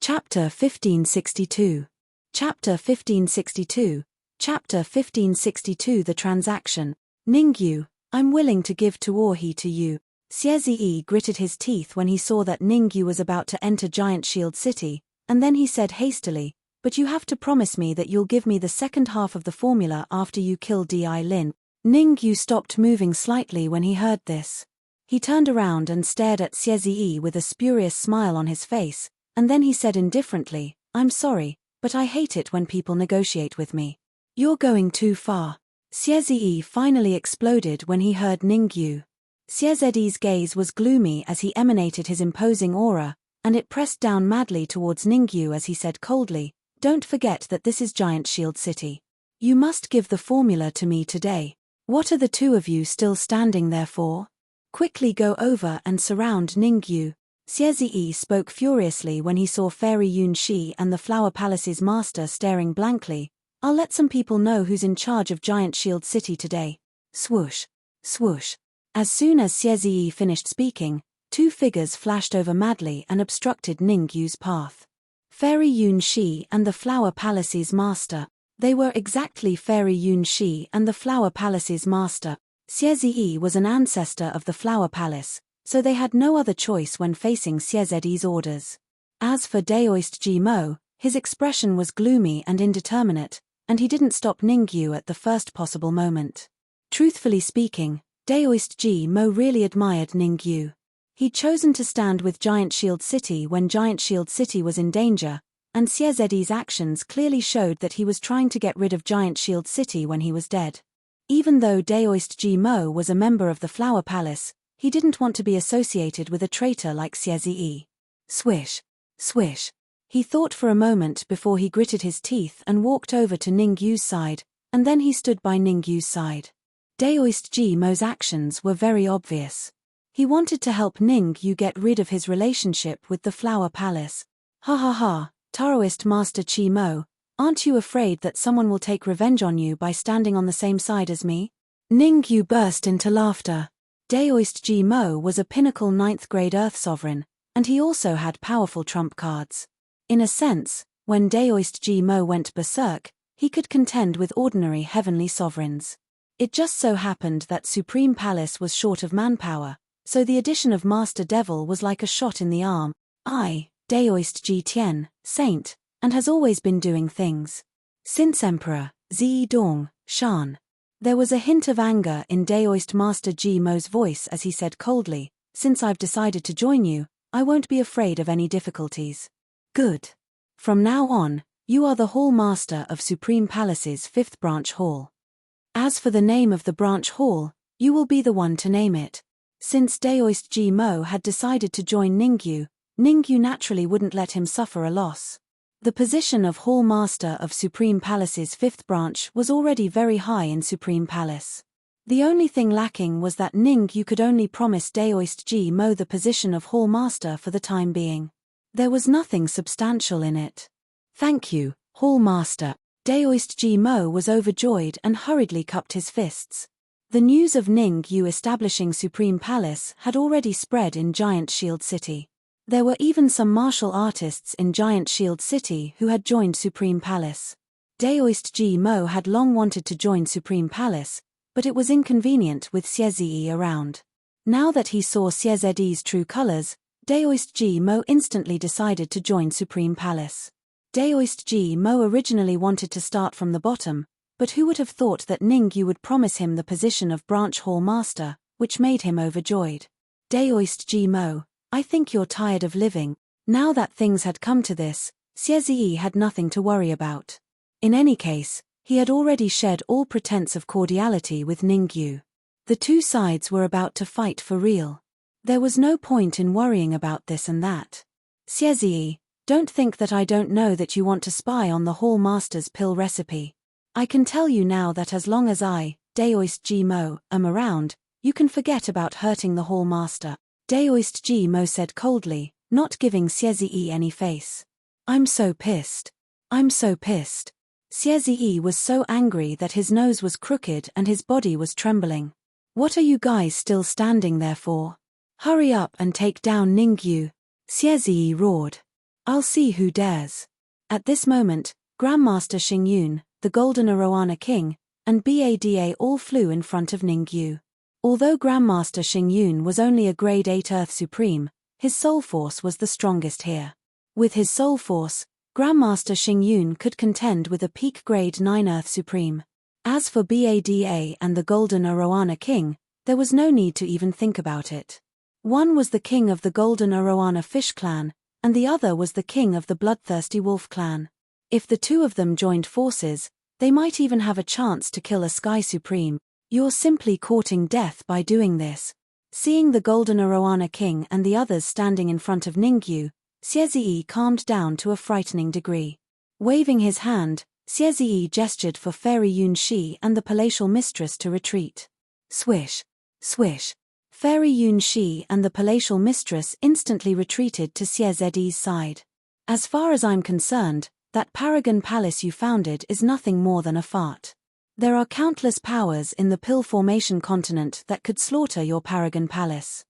Chapter 1562. Chapter 1562. Chapter 1562. The transaction. Ningyu, I'm willing to give Tuohi to you. Xiezi gritted his teeth when he saw that Ningyu was about to enter Giant Shield City, and then he said hastily, but you have to promise me that you'll give me the second half of the formula after you kill Di Lin. Ningyu stopped moving slightly when he heard this. He turned around and stared at Xiezi with a spurious smile on his face, and then he said indifferently, I'm sorry, but I hate it when people negotiate with me. You're going too far. Xiezi finally exploded when he heard Ningyu. Xiezi's gaze was gloomy as he emanated his imposing aura, and it pressed down madly towards Ningyu as he said coldly, don't forget that this is Giant Shield City. You must give the formula to me today. What are the two of you still standing there for? Quickly go over and surround Ningyu. Xiezi spoke furiously when he saw Fairy Yunxi and the Flower Palace's master staring blankly. I'll let some people know who's in charge of Giant Shield City today. Swoosh. Swoosh. As soon as Xiezi finished speaking, two figures flashed over madly and obstructed Ningyu's path. Fairy Yunxi and the Flower Palace's master. They were exactly Fairy Yunxi and the Flower Palace's master. Xiezi was an ancestor of the Flower Palace, so they had no other choice when facing Xiez's orders. As for Daoist Jimo, his expression was gloomy and indeterminate, and he didn't stop Ningyu at the first possible moment. Truthfully speaking, Daoist Jimo really admired Ningyu. He'd chosen to stand with Giant Shield City when Giant Shield City was in danger, and Xiez's actions clearly showed that he was trying to get rid of Giant Shield City when he was dead. Even though Daoist Jimo was a member of the Flower Palace, he didn't want to be associated with a traitor like Xiezi. Swish. Swish. He thought for a moment before he gritted his teeth and walked over to Ningyu's side, and then he stood by Ningyu's side. Daoist Jimo's actions were very obvious. He wanted to help Ningyu get rid of his relationship with the Flower Palace. Ha ha ha, Taoist Master Jimo, aren't you afraid that someone will take revenge on you by standing on the same side as me? Ningyu burst into laughter. Daoist Jimo was a pinnacle 9th grade Earth Sovereign, and he also had powerful trump cards. In a sense, when Daoist Jimo went berserk, he could contend with ordinary heavenly sovereigns. It just so happened that Supreme Palace was short of manpower, so the addition of Master Devil was like a shot in the arm. Daoist Ji Tian, saint, and has always been doing things. Since Emperor, Zi Dong, Shan. There was a hint of anger in Daoist Master Jimo's voice as he said coldly, since I've decided to join you, I won't be afraid of any difficulties. Good. From now on, you are the Hall Master of Supreme Palace's 5th Branch Hall. As for the name of the branch hall, you will be the one to name it. Since Daoist Jimo had decided to join Ningyu, Ningyu naturally wouldn't let him suffer a loss. The position of Hall Master of Supreme Palace's 5th branch was already very high in Supreme Palace. The only thing lacking was that Ningyu could only promise Daoist Jimo the position of Hall Master for the time being. There was nothing substantial in it. Thank you, Hall Master. Daoist Jimo was overjoyed and hurriedly cupped his fists. The news of Ningyu establishing Supreme Palace had already spread in Giant Shield City. There were even some martial artists in Giant Shield City who had joined Supreme Palace. Daoist Jimo had long wanted to join Supreme Palace, but it was inconvenient with Xiezi around. Now that he saw Xiez's true colors, Daoist Jimo instantly decided to join Supreme Palace. Daoist Jimo originally wanted to start from the bottom, but who would have thought that Ningyu would promise him the position of Branch Hall Master, which made him overjoyed. Daoist Jimo, I think you're tired of living. Now that things had come to this, Xiezi had nothing to worry about. In any case, he had already shed all pretense of cordiality with Ningyu. The two sides were about to fight for real. There was no point in worrying about this and that. Xiezi, don't think that I don't know that you want to spy on the Hall Master's pill recipe. I can tell you now that as long as I, Daoist Jimo, am around, you can forget about hurting the Hall Master. Daoist Jimo said coldly, not giving Xiezi any face. I'm so pissed. I'm so pissed. Xiezi was so angry that his nose was crooked and his body was trembling. What are you guys still standing there for? Hurry up and take down Ningyu. Xiezi roared. I'll see who dares. At this moment, Grandmaster Xingyun, the Golden Arowana King, and Bada all flew in front of Ningyu. Although Grandmaster Xingyun was only a grade 8 Earth Supreme, his soul force was the strongest here. With his soul force, Grandmaster Xingyun could contend with a peak grade 9 Earth Supreme. As for Bada and the Golden Arowana King, there was no need to even think about it. One was the king of the Golden Arowana Fish Clan, and the other was the king of the Bloodthirsty Wolf Clan. If the two of them joined forces, they might even have a chance to kill a Sky Supreme. You're simply courting death by doing this. Seeing the Golden Arowana King and the others standing in front of Ningyu, Xiezi calmed down to a frightening degree. Waving his hand, Xiezi gestured for Fairy Yunxi and the palatial mistress to retreat. Swish, swish. Fairy Yunxi and the palatial mistress instantly retreated to Xiezdi's side. As far as I'm concerned, that Paragon Palace you founded is nothing more than a fart. There are countless powers in the Pill Formation continent that could slaughter your Paragon Palace.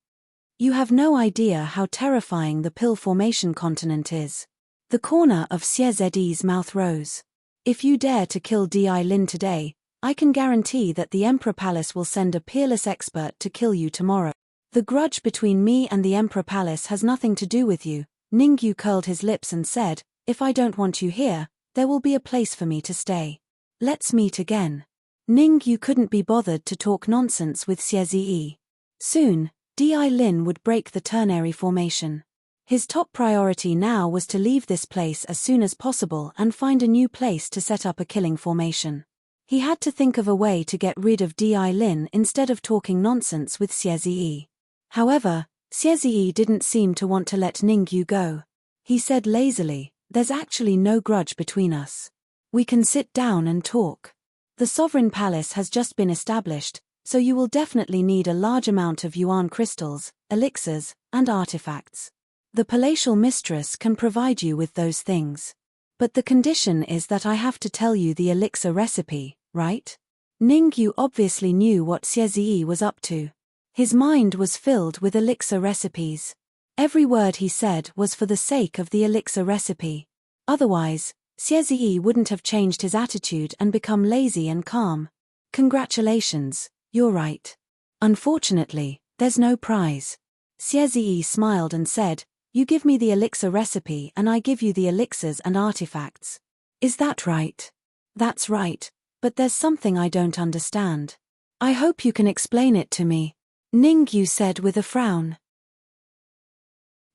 You have no idea how terrifying the Pill Formation continent is. The corner of Xiezdi's mouth rose. If you dare to kill Di Lin today, I can guarantee that the Emperor Palace will send a peerless expert to kill you tomorrow. The grudge between me and the Emperor Palace has nothing to do with you. Ningyu curled his lips and said, if I don't want you here, there will be a place for me to stay. Let's meet again. Ningyu couldn't be bothered to talk nonsense with Xiezi. Soon, Di Lin would break the ternary formation. His top priority now was to leave this place as soon as possible and find a new place to set up a killing formation. He had to think of a way to get rid of Di Lin instead of talking nonsense with Xiezi. However, Xiezi didn't seem to want to let Ningyu go. He said lazily, there's actually no grudge between us. We can sit down and talk. The Sovereign Palace has just been established, so you will definitely need a large amount of yuan crystals, elixirs, and artifacts. The palatial mistress can provide you with those things. But the condition is that I have to tell you the elixir recipe, right? Ningyu obviously knew what Xiezi was up to. His mind was filled with elixir recipes. Every word he said was for the sake of the elixir recipe. Otherwise, Xiezi wouldn't have changed his attitude and become lazy and calm. Congratulations, you're right. Unfortunately, there's no prize. Xiezi smiled and said, you give me the elixir recipe and I give you the elixirs and artifacts. Is that right? That's right, but there's something I don't understand. I hope you can explain it to me, Ningyu said with a frown.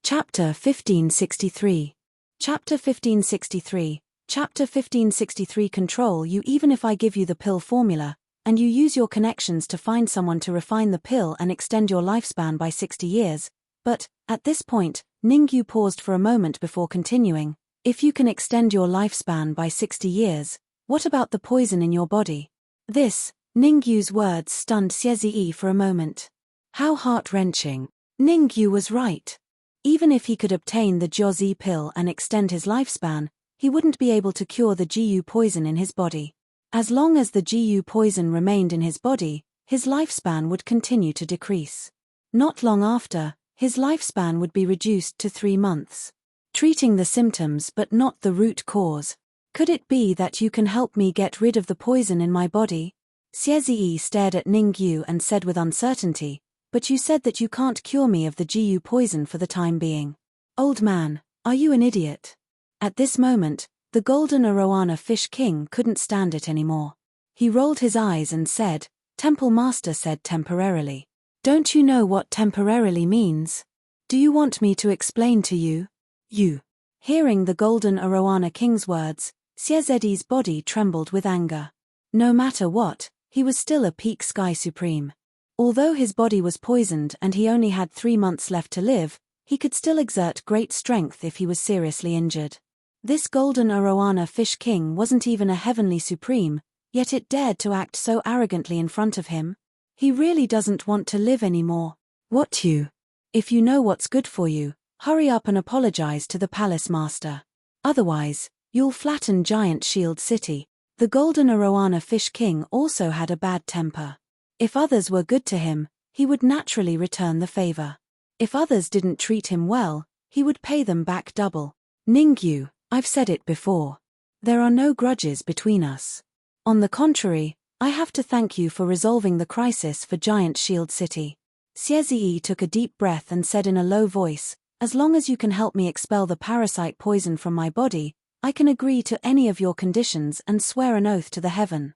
Chapter 1563. Chapter 1563. Chapter 1563. Control you. Even if I give you the pill formula, and you use your connections to find someone to refine the pill and extend your lifespan by 60 years, but, at this point, Ningyu paused for a moment before continuing, if you can extend your lifespan by 60 years, what about the poison in your body? This, Ningyu's words stunned Xiezi for a moment. How heart-wrenching. Ningyu was right. Even if he could obtain the Jiuzi pill and extend his lifespan, he wouldn't be able to cure the Jiu poison in his body. As long as the Jiu poison remained in his body, his lifespan would continue to decrease. Not long after, his lifespan would be reduced to 3 months. Treating the symptoms but not the root cause. Could it be that you can help me get rid of the poison in my body? Xiezi stared at Ningyu and said with uncertainty, but you said that you can't cure me of the Jiu poison for the time being. Old man, are you an idiot? At this moment, the Golden Arowana Fish King couldn't stand it anymore. He rolled his eyes and said, Temple Master said temporarily. Don't you know what temporarily means? Do you want me to explain to you? You. Hearing the Golden Arowana King's words, Xiezdi's body trembled with anger. No matter what, he was still a peak Sky Supreme. Although his body was poisoned and he only had 3 months left to live, he could still exert great strength if he was seriously injured. This Golden Arowana Fish King wasn't even a heavenly supreme, yet it dared to act so arrogantly in front of him. He really doesn't want to live anymore. What you? If you know what's good for you, hurry up and apologize to the palace master. Otherwise, you'll flatten Giant Shield City. The Golden Arowana Fish King also had a bad temper. If others were good to him, he would naturally return the favor. If others didn't treat him well, he would pay them back double. Ningyu, I've said it before. There are no grudges between us. On the contrary, I have to thank you for resolving the crisis for Giant Shield City. Xiezi took a deep breath and said in a low voice, as long as you can help me expel the parasite poison from my body, I can agree to any of your conditions and swear an oath to the heaven.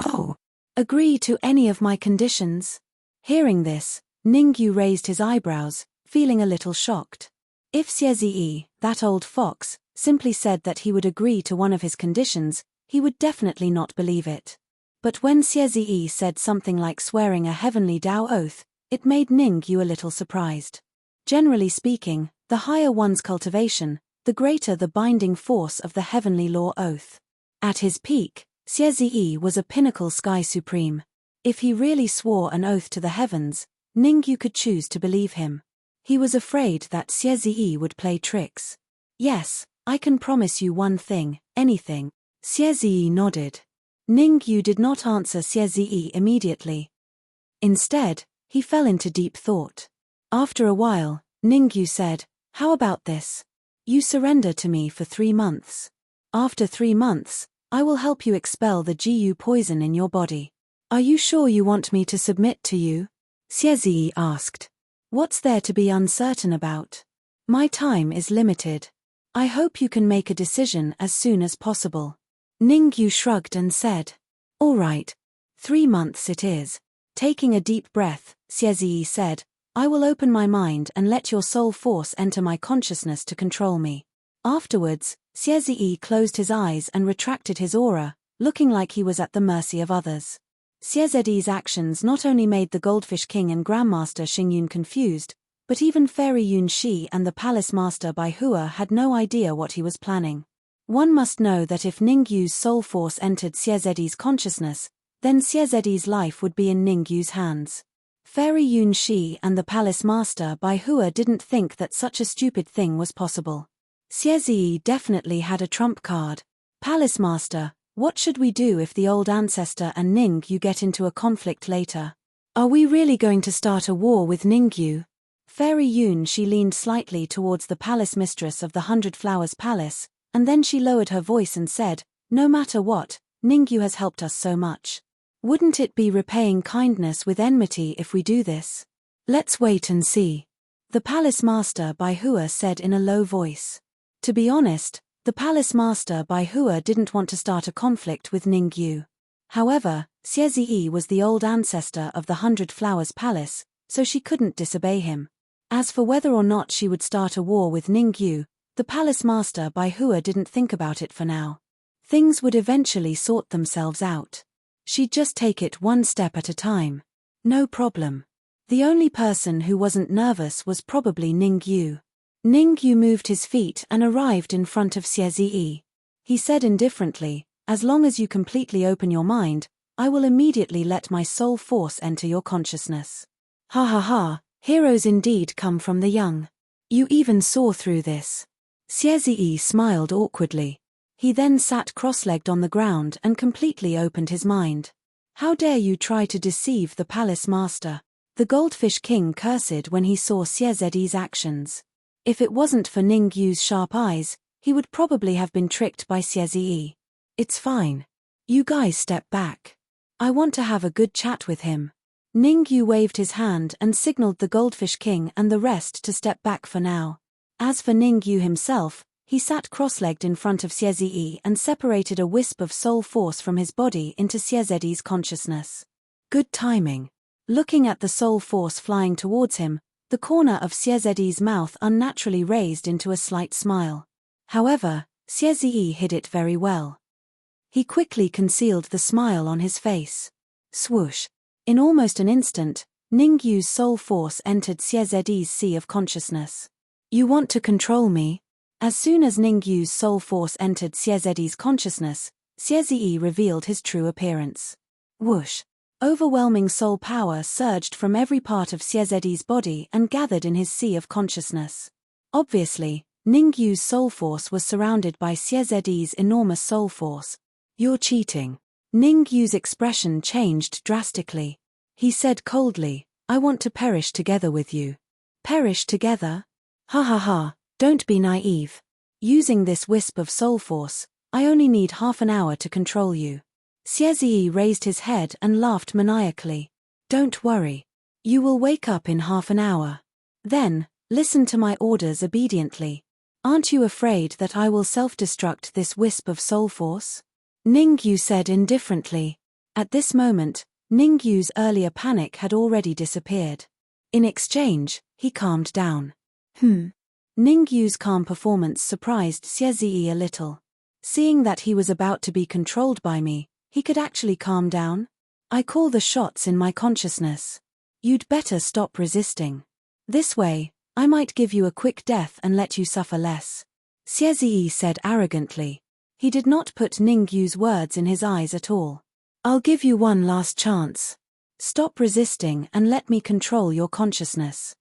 Oh, agree to any of my conditions? Hearing this, Ningyu raised his eyebrows, feeling a little shocked. If Xiezi, that old fox, simply said that he would agree to one of his conditions, he would definitely not believe it. But when Xiezi said something like swearing a heavenly Tao oath, it made Ningyu a little surprised. Generally speaking, the higher one's cultivation, the greater the binding force of the heavenly law oath. At his peak, Xiezi was a pinnacle sky supreme. If he really swore an oath to the heavens, Ningyu could choose to believe him. He was afraid that Xiezi would play tricks. Yes, I can promise you one thing, anything. Xiezi nodded. Ningyu did not answer Xiezi immediately. Instead, he fell into deep thought. After a while, Ningyu said, how about this? You surrender to me for 3 months. After 3 months, I will help you expel the Gu poison in your body. Are you sure you want me to submit to you? Xiezi asked. What's there to be uncertain about? My time is limited. I hope you can make a decision as soon as possible. Ningyu shrugged and said, all right. 3 months it is. Taking a deep breath, Xiezi said, I will open my mind and let your soul force enter my consciousness to control me. Afterwards, Xiezi closed his eyes and retracted his aura, looking like he was at the mercy of others. Xiezi's actions not only made the Goldfish King and Grandmaster Xingyun confused, but even Fairy Yunxi and the Palace Master Baihua had no idea what he was planning. One must know that if Ningyu's soul force entered Xiezi's consciousness, then Xiezi's life would be in Ningyu's hands. Fairy Yunxi and the Palace Master Baihua didn't think that such a stupid thing was possible. Xiezi definitely had a trump card. Palace Master, what should we do if the old ancestor and Ningyu get into a conflict later? Are we really going to start a war with Ningyu? Fairy Yunxi leaned slightly towards the palace mistress of the 100 Flowers Palace, and then she lowered her voice and said, no matter what, Ningyu has helped us so much. Wouldn't it be repaying kindness with enmity if we do this? Let's wait and see. The Palace Master Baihua said in a low voice. To be honest, the Palace Master Baihua didn't want to start a conflict with Ningyu. However, Xiezi was the old ancestor of the 100 Flowers Palace, so she couldn't disobey him. As for whether or not she would start a war with Ningyu, the Palace Master Baihua didn't think about it for now. Things would eventually sort themselves out. She'd just take it one step at a time. No problem. The only person who wasn't nervous was probably Ningyu. Ningyu moved his feet and arrived in front of Xiezi. He said indifferently, as long as you completely open your mind, I will immediately let my soul force enter your consciousness. Ha ha ha, heroes indeed come from the young. You even saw through this. Xiezi smiled awkwardly. He then sat cross-legged on the ground and completely opened his mind. How dare you try to deceive the Palace Master? The Goldfish King cursed when he saw Xiez's actions. If it wasn't for Ningyu's sharp eyes, he would probably have been tricked by Xiezi. It's fine. You guys step back. I want to have a good chat with him. Ningyu waved his hand and signaled the Goldfish King and the rest to step back for now. As for Ningyu himself, he sat cross-legged in front of Xiezi and separated a wisp of soul force from his body into Xiez's consciousness. Good timing. Looking at the soul force flying towards him, the corner of Xiez's mouth unnaturally raised into a slight smile. However, Xiezi hid it very well. He quickly concealed the smile on his face. Swoosh. In almost an instant, Ningyu's soul force entered Xiez's sea of consciousness. You want to control me? As soon as Ningyu's soul force entered Xiez's consciousness, Xiezi revealed his true appearance. Whoosh! Overwhelming soul power surged from every part of Xiez's body and gathered in his sea of consciousness. Obviously, Ningyu's soul force was surrounded by Xiez's enormous soul force. You're cheating. Ningyu's expression changed drastically. He said coldly, I want to perish together with you. Perish together? Ha ha ha. Don't be naive. Using this wisp of soul force, I only need half an hour to control you. Xiezi raised his head and laughed maniacally. Don't worry. You will wake up in half an hour. Then, listen to my orders obediently. Aren't you afraid that I will self-destruct this wisp of soul force? Ningyu said indifferently. At this moment, Ningyu's earlier panic had already disappeared. In exchange, he calmed down. Ningyu's calm performance surprised Xiezi a little. Seeing that he was about to be controlled by me, he could actually calm down? I call the shots in my consciousness. You'd better stop resisting. This way, I might give you a quick death and let you suffer less. Xiezi said arrogantly. He did not put Ningyu's words in his eyes at all. I'll give you one last chance. Stop resisting and let me control your consciousness.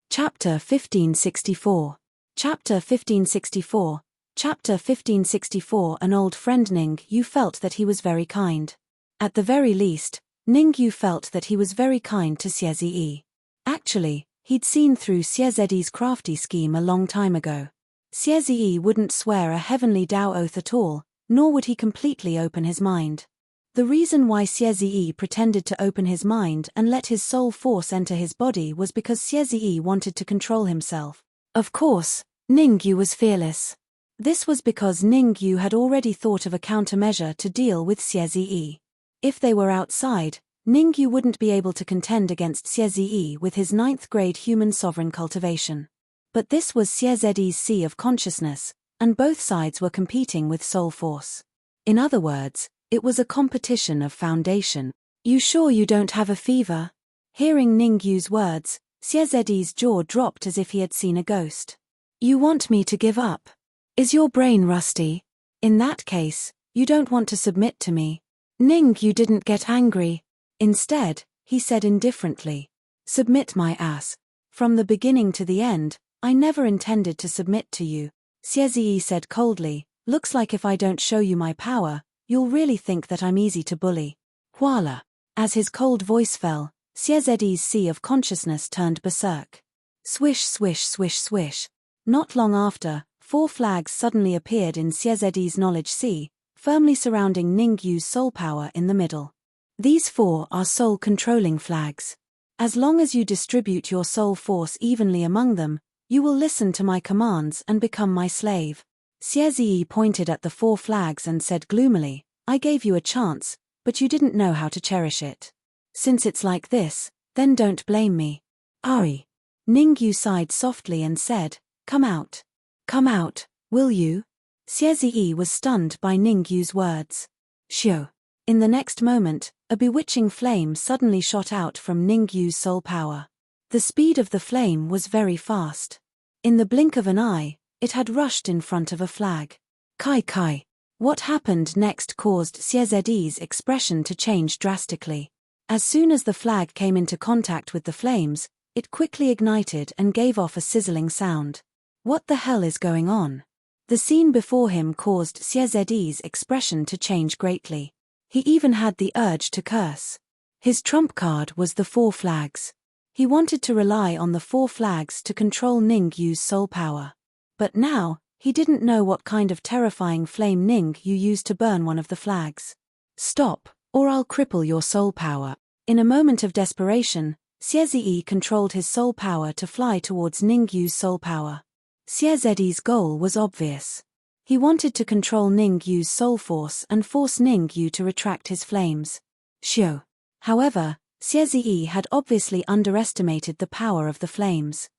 Chapter 1564. Chapter 1564. Chapter 1564. An old friend Ningyu felt that he was very kind. At the very least, Ningyu felt that he was very kind to Xiezi. Actually, he'd seen through Xiezi's crafty scheme a long time ago. Xiezi wouldn't swear a heavenly Tao oath at all, nor would he completely open his mind. The reason why Xiezi pretended to open his mind and let his soul force enter his body was because Xiezi wanted to control himself. Of course, Ningyu was fearless. This was because Ningyu had already thought of a countermeasure to deal with Xiezi. If they were outside, Ningyu wouldn't be able to contend against Xiezi with his 9th grade human sovereign cultivation. But this was Xiez's sea of consciousness, and both sides were competing with soul force. In other words, it was a competition of foundation. You sure you don't have a fever? Hearing Ningyu's words, Xiez's jaw dropped as if he had seen a ghost. You want me to give up? Is your brain rusty? In that case, you don't want to submit to me. Ningyu didn't get angry. Instead, he said indifferently, submit my ass. From the beginning to the end, I never intended to submit to you. Xiezi said coldly, looks like if I don't show you my power, you'll really think that I'm easy to bully. Voila. As his cold voice fell, Xiez's sea of consciousness turned berserk. Swish swish swish swish. Not long after, 4 flags suddenly appeared in Xiez's knowledge sea, firmly surrounding Ningyu's soul power in the middle. These 4 are soul-controlling flags. As long as you distribute your soul force evenly among them, you will listen to my commands and become my slave. Xiezi pointed at the 4 flags and said gloomily, I gave you a chance, but you didn't know how to cherish it. Since it's like this, then don't blame me. Ari. Ningyu sighed softly and said, come out. Come out, will you? Xiezi was stunned by Ningyu's words. Shio. In the next moment, a bewitching flame suddenly shot out from Ningyu's soul power. The speed of the flame was very fast. In the blink of an eye, it had rushed in front of a flag. Kai. What happened next caused Xiez's expression to change drastically. As soon as the flag came into contact with the flames, it quickly ignited and gave off a sizzling sound. What the hell is going on? The scene before him caused Xiez's expression to change greatly. He even had the urge to curse. His trump card was the 4 flags. He wanted to rely on the 4 flags to control Ningyu's soul power. But now, he didn't know what kind of terrifying flame Ningyu used to burn one of the flags. Stop, or I'll cripple your soul power. In a moment of desperation, Xiezi controlled his soul power to fly towards Ningyu's soul power. Xiez's goal was obvious. He wanted to control Ningyu's soul force and force Ningyu to retract his flames. Shio. However, Xiezi had obviously underestimated the power of the flames.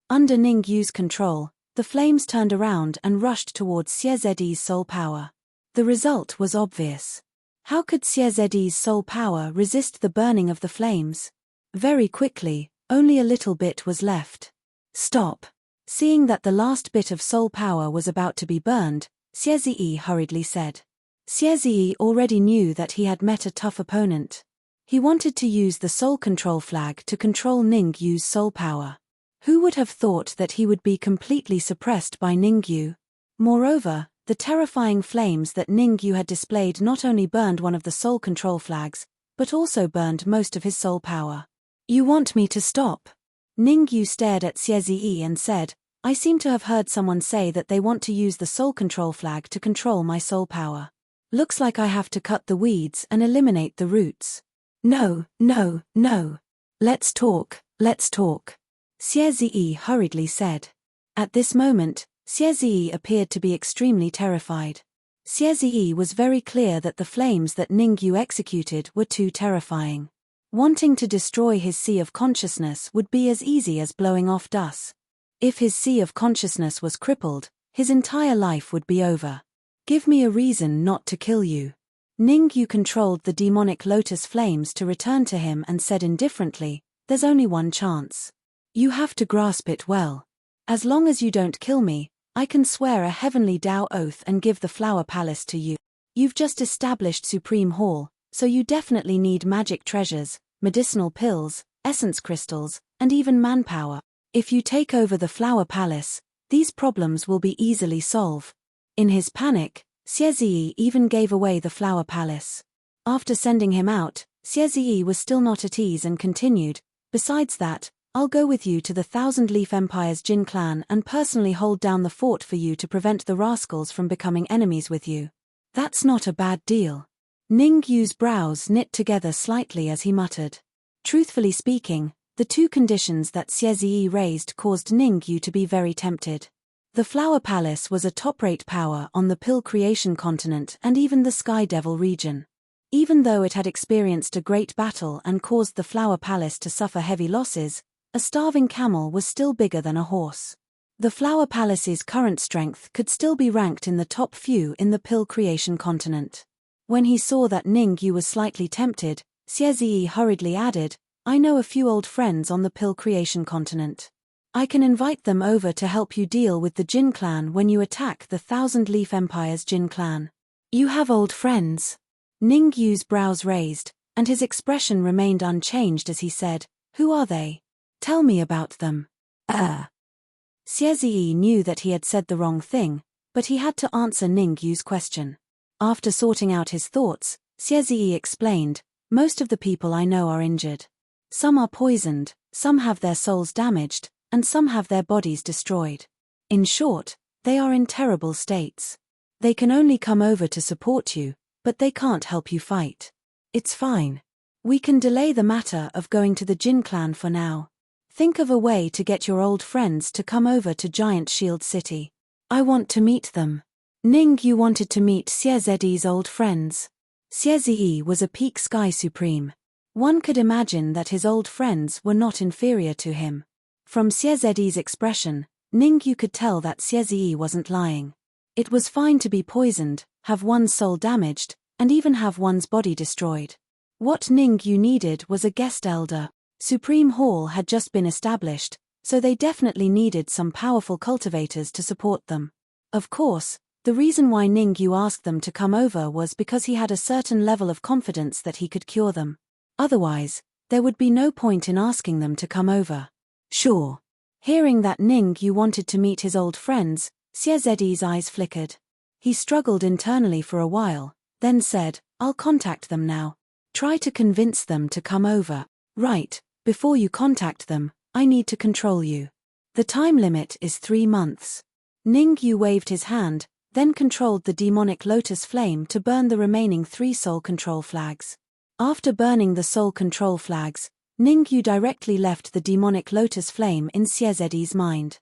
Under Ningyu's control, the flames turned around and rushed towards Xiez's soul power. The result was obvious. How could Xiez's soul power resist the burning of the flames? Very quickly, only a little bit was left. Stop. Seeing that the last bit of soul power was about to be burned, Xiezi hurriedly said. Xiezi already knew that he had met a tough opponent. He wanted to use the soul control flag to control Ningyu's soul power. Who would have thought that he would be completely suppressed by Ningyu? Moreover, the terrifying flames that Ningyu had displayed not only burned one of the soul control flags, but also burned most of his soul power. You want me to stop? Ningyu stared at Xiezi and said, I seem to have heard someone say that they want to use the soul control flag to control my soul power. Looks like I have to cut the weeds and eliminate the roots. No, no, no. Let's talk, let's talk. Xie hurriedly said. At this moment, Xie appeared to be extremely terrified. Xie was very clear that the flames that Ningyu executed were too terrifying. Wanting to destroy his sea of consciousness would be as easy as blowing off dust. If his sea of consciousness was crippled, his entire life would be over. Give me a reason not to kill you. Ningyu controlled the demonic lotus flames to return to him and said indifferently, there's only one chance. You have to grasp it well. As long as you don't kill me, I can swear a heavenly Tao oath and give the flower palace to you. You've just established Supreme Hall, so you definitely need magic treasures, medicinal pills, essence crystals, and even manpower. If you take over the flower palace, these problems will be easily solved. In his panic, Xie even gave away the flower palace. After sending him out, Xie was still not at ease and continued, besides that, I'll go with you to the Thousand Leaf Empire's Jin clan and personally hold down the fort for you to prevent the rascals from becoming enemies with you. That's not a bad deal. Ningyu's brows knit together slightly as he muttered. Truthfully speaking, the two conditions that Xie raised caused Ningyu to be very tempted. The Flower Palace was a top-rate power on the Pill Creation continent and even the Sky Devil region. Even though it had experienced a great battle and caused the Flower Palace to suffer heavy losses, a starving camel was still bigger than a horse. The Flower Palace's current strength could still be ranked in the top few in the Pill Creation continent. When he saw that Ningyu was slightly tempted, Xie hurriedly added, I know a few old friends on the Pill Creation continent. I can invite them over to help you deal with the Jin clan when you attack the Thousand Leaf Empire's Jin clan. You have old friends? Ningyu's brows raised, and his expression remained unchanged as he said, who are they? Tell me about them. Xie knew that he had said the wrong thing, but he had to answer Ningyu's question. After sorting out his thoughts, Xie explained, most of the people I know are injured. Some are poisoned, some have their souls damaged, and some have their bodies destroyed. In short, they are in terrible states. They can only come over to support you, but they can't help you fight. It's fine. We can delay the matter of going to the Jin clan for now. Think of a way to get your old friends to come over to Giant Shield City. I want to meet them. Ningyu wanted to meet Xiezi's old friends. Xie was a peak sky supreme. One could imagine that his old friends were not inferior to him. From Xiezi's expression, Ningyu could tell that Xie wasn't lying. It was fine to be poisoned, have one's soul damaged, and even have one's body destroyed. What Ningyu needed was a guest elder. Supreme Hall had just been established, so they definitely needed some powerful cultivators to support them. Of course, the reason why Ningyu asked them to come over was because he had a certain level of confidence that he could cure them. Otherwise, there would be no point in asking them to come over. Sure. Hearing that Ningyu wanted to meet his old friends, Xiezi's eyes flickered. He struggled internally for a while, then said, I'll contact them now. Try to convince them to come over. Right, before you contact them, I need to control you. The time limit is 3 months. Ningyu waved his hand, then controlled the demonic lotus flame to burn the remaining 3 soul control flags. After burning the soul control flags, Ningyu directly left the demonic lotus flame in Xiezi's mind.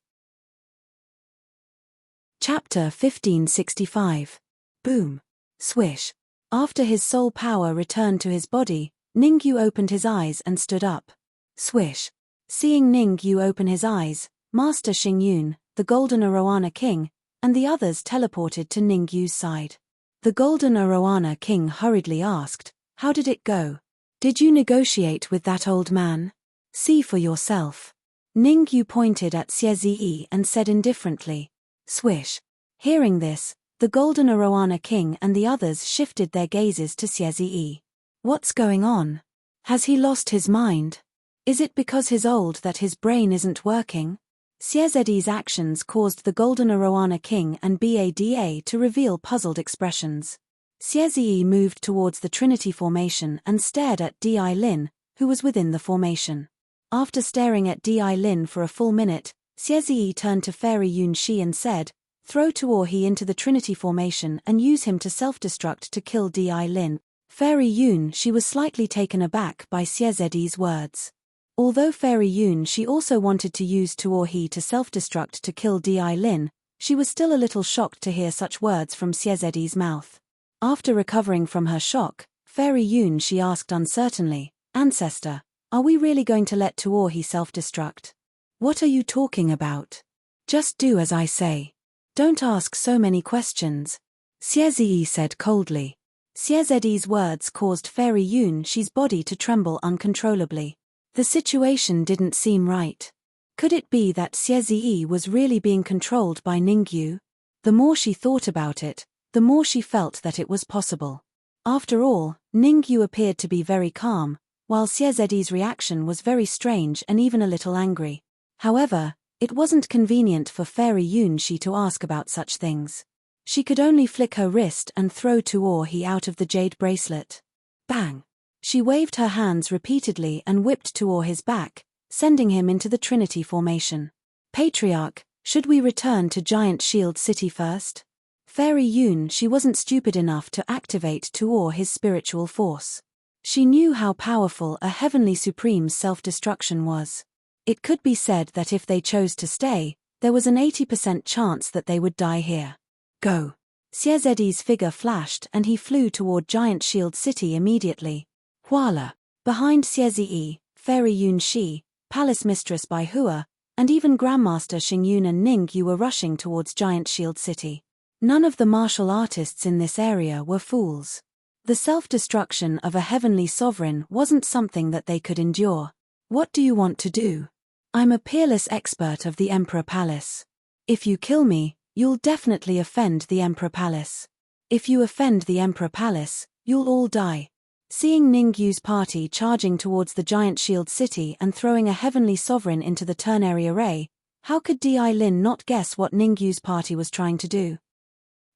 Chapter 1565. Boom. Swish. After his soul power returned to his body, Ningyu opened his eyes and stood up. Swish. Seeing Ningyu open his eyes, Master Xingyun, the Golden Arowana King, and the others teleported to Ningyu's side. The Golden Arowana King hurriedly asked, How did it go? Did you negotiate with that old man? See for yourself. Ningyu pointed at Xie and said indifferently, Swish. Hearing this, the Golden Arowana King and the others shifted their gazes to Xie. What's going on? Has he lost his mind? Is it because he's old that his brain isn't working? Xiezi's actions caused the Golden Arowana King and Bada to reveal puzzled expressions. Xie moved towards the Trinity formation and stared at Di Lin, who was within the formation. After staring at Di Lin for a full minute, Xiezi turned to Fairy Yun Shi and said, "Throw Tuo He into the Trinity formation and use him to self-destruct to kill Di Lin." Fairy Yun Shi was slightly taken aback by Xiezdi's words. Although Fairy Yun Shi also wanted to use Tuo He to self-destruct to kill Di Lin, she was still a little shocked to hear such words from Xiezdi's mouth. After recovering from her shock, Fairy Yun Shi asked uncertainly, "Ancestor, are we really going to let Tuo He self-destruct? What are you talking about? Just do as I say. Don't ask so many questions," Xiezi said coldly. Xiezdi's words caused Fairy Yun Shi's body to tremble uncontrollably. The situation didn't seem right. Could it be that Xiezi was really being controlled by Ningyu? The more she thought about it, the more she felt that it was possible. After all, Ningyu appeared to be very calm, while Xiezdi's reaction was very strange and even a little angry. However, it wasn't convenient for Fairy Yun Shi to ask about such things. She could only flick her wrist and throw Tuo He out of the jade bracelet. Bang! She waved her hands repeatedly and whipped Tuo He's back, sending him into the Trinity formation. "Patriarch, should we return to Giant Shield City first?" Fairy Yun Shi wasn't stupid enough to activate Tuo He's spiritual force. She knew how powerful a heavenly supreme's self-destruction was. It could be said that if they chose to stay, there was an 80% chance that they would die here. "Go." Xiezdi's figure flashed and he flew toward Giant Shield City immediately. Voila! Behind Xiezi, Fairy Yun Shi, Palace Mistress Bai Hua, and even Grandmaster Xingyun and Ningyu were rushing towards Giant Shield City. None of the martial artists in this area were fools. The self-destruction of a heavenly sovereign wasn't something that they could endure. "What do you want to do?" "I'm a peerless expert of the Emperor Palace. If you kill me, you'll definitely offend the Emperor Palace. If you offend the Emperor Palace, you'll all die." Seeing Ningyu's party charging towards the Giant Shield City and throwing a heavenly sovereign into the ternary array, how could Di Lin not guess what Ningyu's party was trying to do?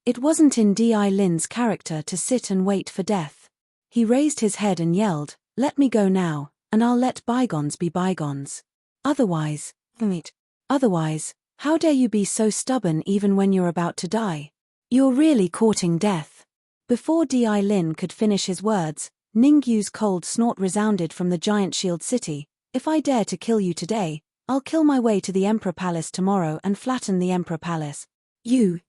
It wasn't in Di Lin's character to sit and wait for death. He raised his head and yelled, "Let me go now, and I'll let bygones be bygones. Otherwise, how dare you be so stubborn even when you're about to die? You're really courting death." Before Di Lin could finish his words, Ningyu's cold snort resounded from the Giant Shield City. "If I dare to kill you today, I'll kill my way to the Emperor Palace tomorrow and flatten the Emperor Palace." You.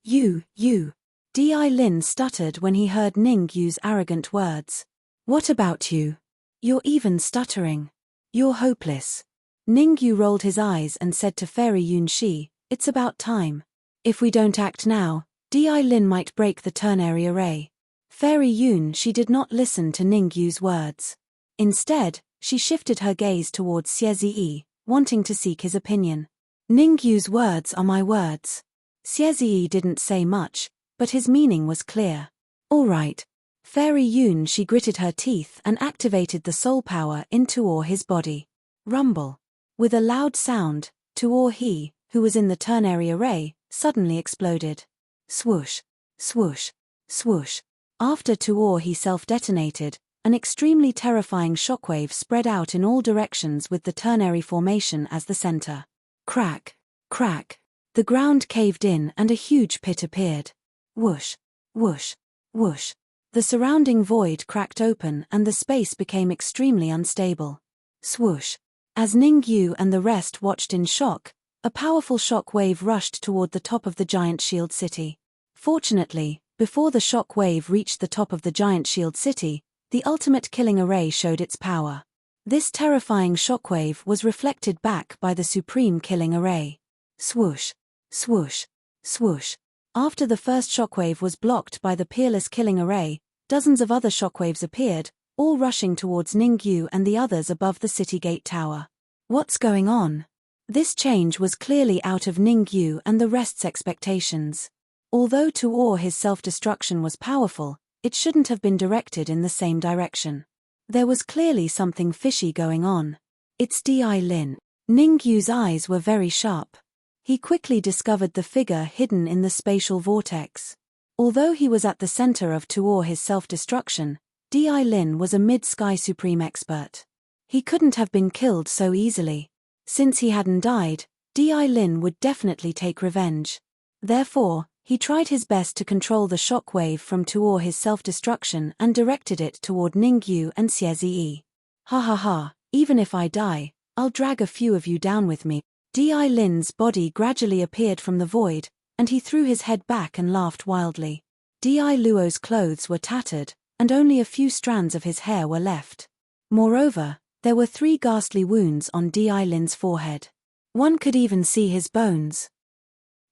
Di Lin stuttered when he heard Ningyu's arrogant words. "What about you? You're even stuttering. You're hopeless." Ningyu rolled his eyes and said to Fairy Yun Shi, "It's about time. If we don't act now, Di Lin might break the ternary array." Fairy Yun Shi did not listen to Ningyu's words. Instead, she shifted her gaze towards Xiezi, wanting to seek his opinion. "Ningyu's words are my words." Xiezi didn't say much, but his meaning was clear. "All right." Fairy Yun Shi gritted her teeth and activated the soul power in Tuo He's body. Rumble. With a loud sound, Tuo He, who was in the ternary array, suddenly exploded. Swoosh, swoosh, swoosh. After Tuo He self-detonated, an extremely terrifying shockwave spread out in all directions with the ternary formation as the center. Crack, crack. The ground caved in and a huge pit appeared. Whoosh, whoosh, whoosh. The surrounding void cracked open and the space became extremely unstable. Swoosh. As Ningyu and the rest watched in shock, a powerful shock wave rushed toward the top of the Giant Shield City. Fortunately, before the shock wave reached the top of the Giant Shield City, the ultimate killing array showed its power. This terrifying shockwave was reflected back by the supreme killing array. Swoosh, swoosh, swoosh. After the first shockwave was blocked by the peerless killing array, dozens of other shockwaves appeared, all rushing towards Ningyu and the others above the city gate tower. What's going on? This change was clearly out of Ningyu and the rest's expectations. Although Tuo He's self-destruction was powerful, it shouldn't have been directed in the same direction. There was clearly something fishy going on. "It's Di Lin." Ningyu's eyes were very sharp. He quickly discovered the figure hidden in the spatial vortex. Although he was at the center of Tuo He's self-destruction, Di Lin was a mid-sky supreme expert. He couldn't have been killed so easily. Since he hadn't died, Di Lin would definitely take revenge. Therefore, he tried his best to control the shock wave from toward his self-destruction and directed it toward Ningyu and Xie. Ha ha ha, even if I die, I'll drag a few of you down with me. Di Lin's body gradually appeared from the void, and he threw his head back and laughed wildly. Di Luo's clothes were tattered, and only a few strands of his hair were left. Moreover, there were 3 ghastly wounds on Di Lin's forehead. One could even see his bones.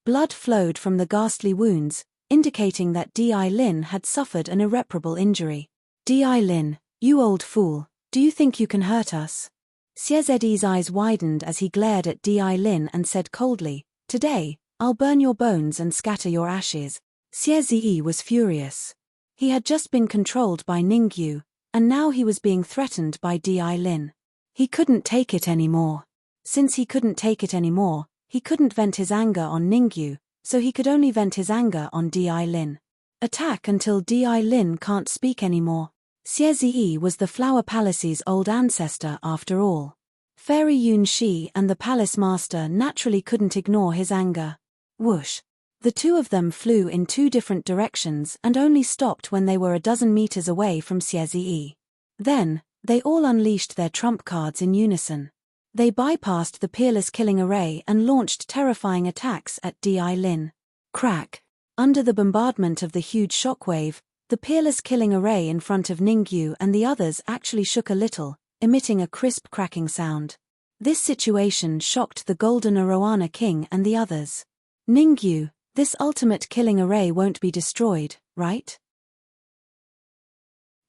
Blood flowed from the ghastly wounds, indicating that Di Lin had suffered an irreparable injury. Di Lin, you old fool, do you think you can hurt us? Xiezi's eyes widened as he glared at Di Lin and said coldly, "Today, I'll burn your bones and scatter your ashes." Xie was furious. He had just been controlled by Ningyu, and now he was being threatened by Di Lin. He couldn't take it anymore. Since he couldn't take it anymore, he couldn't vent his anger on Ningyu, so he could only vent his anger on Di Lin. Attack until Di Lin can't speak anymore. Xie was the Flower Palace's old ancestor after all. Fairy Yunxi and the palace master naturally couldn't ignore his anger. Whoosh! The two of them flew in 2 different directions and only stopped when they were a dozen meters away from Xie. Then, they all unleashed their trump cards in unison. They bypassed the peerless killing array and launched terrifying attacks at Di Lin. Crack! Under the bombardment of the huge shockwave, the peerless killing array in front of Ningyu and the others actually shook a little, emitting a crisp cracking sound. This situation shocked the Golden Arowana King and the others. Ningyu, this ultimate killing array won't be destroyed, right?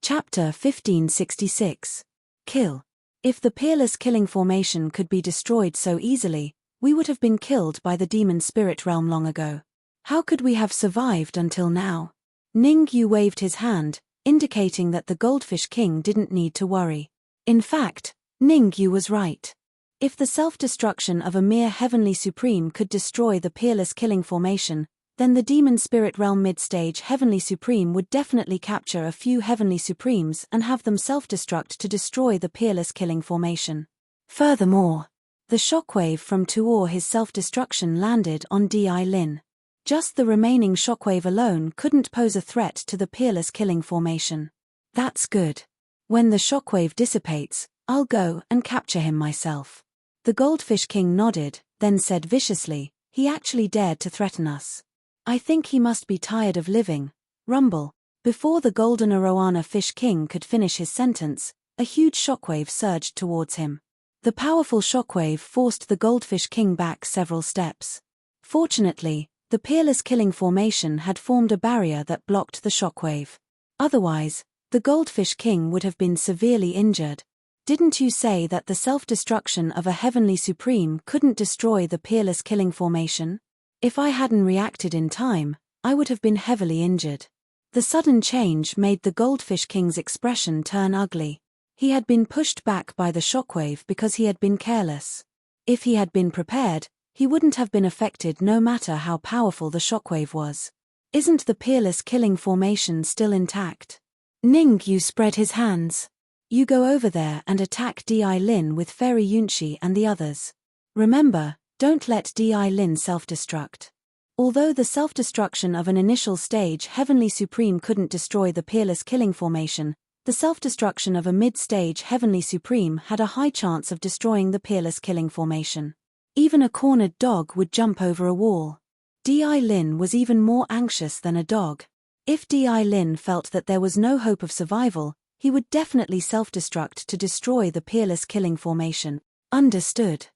Chapter 1566. Kill. If the peerless killing formation could be destroyed so easily, we would have been killed by the demon spirit realm long ago. How could we have survived until now? Ningyu waved his hand, indicating that the Goldfish King didn't need to worry. In fact, Ningyu was right. If the self-destruction of a mere Heavenly Supreme could destroy the peerless killing formation, then the Demon Spirit Realm mid-stage Heavenly Supreme would definitely capture a few Heavenly Supremes and have them self-destruct to destroy the peerless killing formation. Furthermore, the shockwave from toward his self-destruction landed on Di Lin. Just the remaining shockwave alone couldn't pose a threat to the peerless killing formation. That's good. When the shockwave dissipates, I'll go and capture him myself. The Goldfish King nodded, then said viciously, "He actually dared to threaten us. I think he must be tired of living." Rumble. Before the Golden Arowana Fish King could finish his sentence, a huge shockwave surged towards him. The powerful shockwave forced the Goldfish King back several steps. Fortunately, the peerless killing formation had formed a barrier that blocked the shockwave. Otherwise, the Goldfish King would have been severely injured. "Didn't you say that the self-destruction of a Heavenly Supreme couldn't destroy the peerless killing formation? If I hadn't reacted in time, I would have been heavily injured." The sudden change made the Goldfish King's expression turn ugly. He had been pushed back by the shockwave because he had been careless. If he had been prepared, he wouldn't have been affected no matter how powerful the shockwave was. "Isn't the peerless killing formation still intact?" Ningyu spread his hands. "You go over there and attack Di Lin with Fairy Yunxi and the others. Remember, don't let Di Lin self-destruct." Although the self-destruction of an initial stage Heavenly Supreme couldn't destroy the peerless killing formation, the self-destruction of a mid-stage Heavenly Supreme had a high chance of destroying the peerless killing formation. Even a cornered dog would jump over a wall. Di Lin was even more anxious than a dog. If Di Lin felt that there was no hope of survival, he would definitely self-destruct to destroy the peerless killing formation. Understood.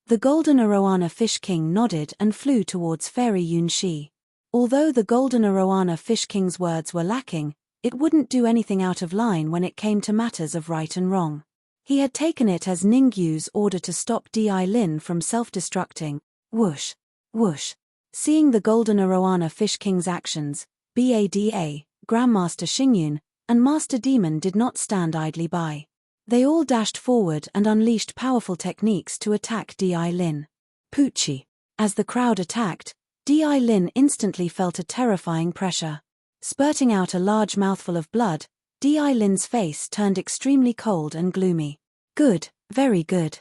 The Golden Arowana Fish King nodded and flew towards Fairy Yunxi. Although the Golden Arowana Fish King's words were lacking, it wouldn't do anything out of line when it came to matters of right and wrong. He had taken it as Ningyu's order to stop Di Lin from self-destructing. Whoosh! Whoosh! Seeing the Golden Arowana Fish King's actions, Bada, Grandmaster Xingyun, and Master Demon did not stand idly by. They all dashed forward and unleashed powerful techniques to attack Di Lin. Poochie. As the crowd attacked, Di Lin instantly felt a terrifying pressure. Spurting out a large mouthful of blood, Di Lin's face turned extremely cold and gloomy. "Good, very good.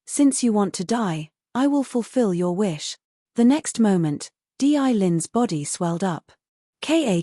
Since you want to die, I will fulfill your wish. The next moment, Di Lin's body swelled up. Ka.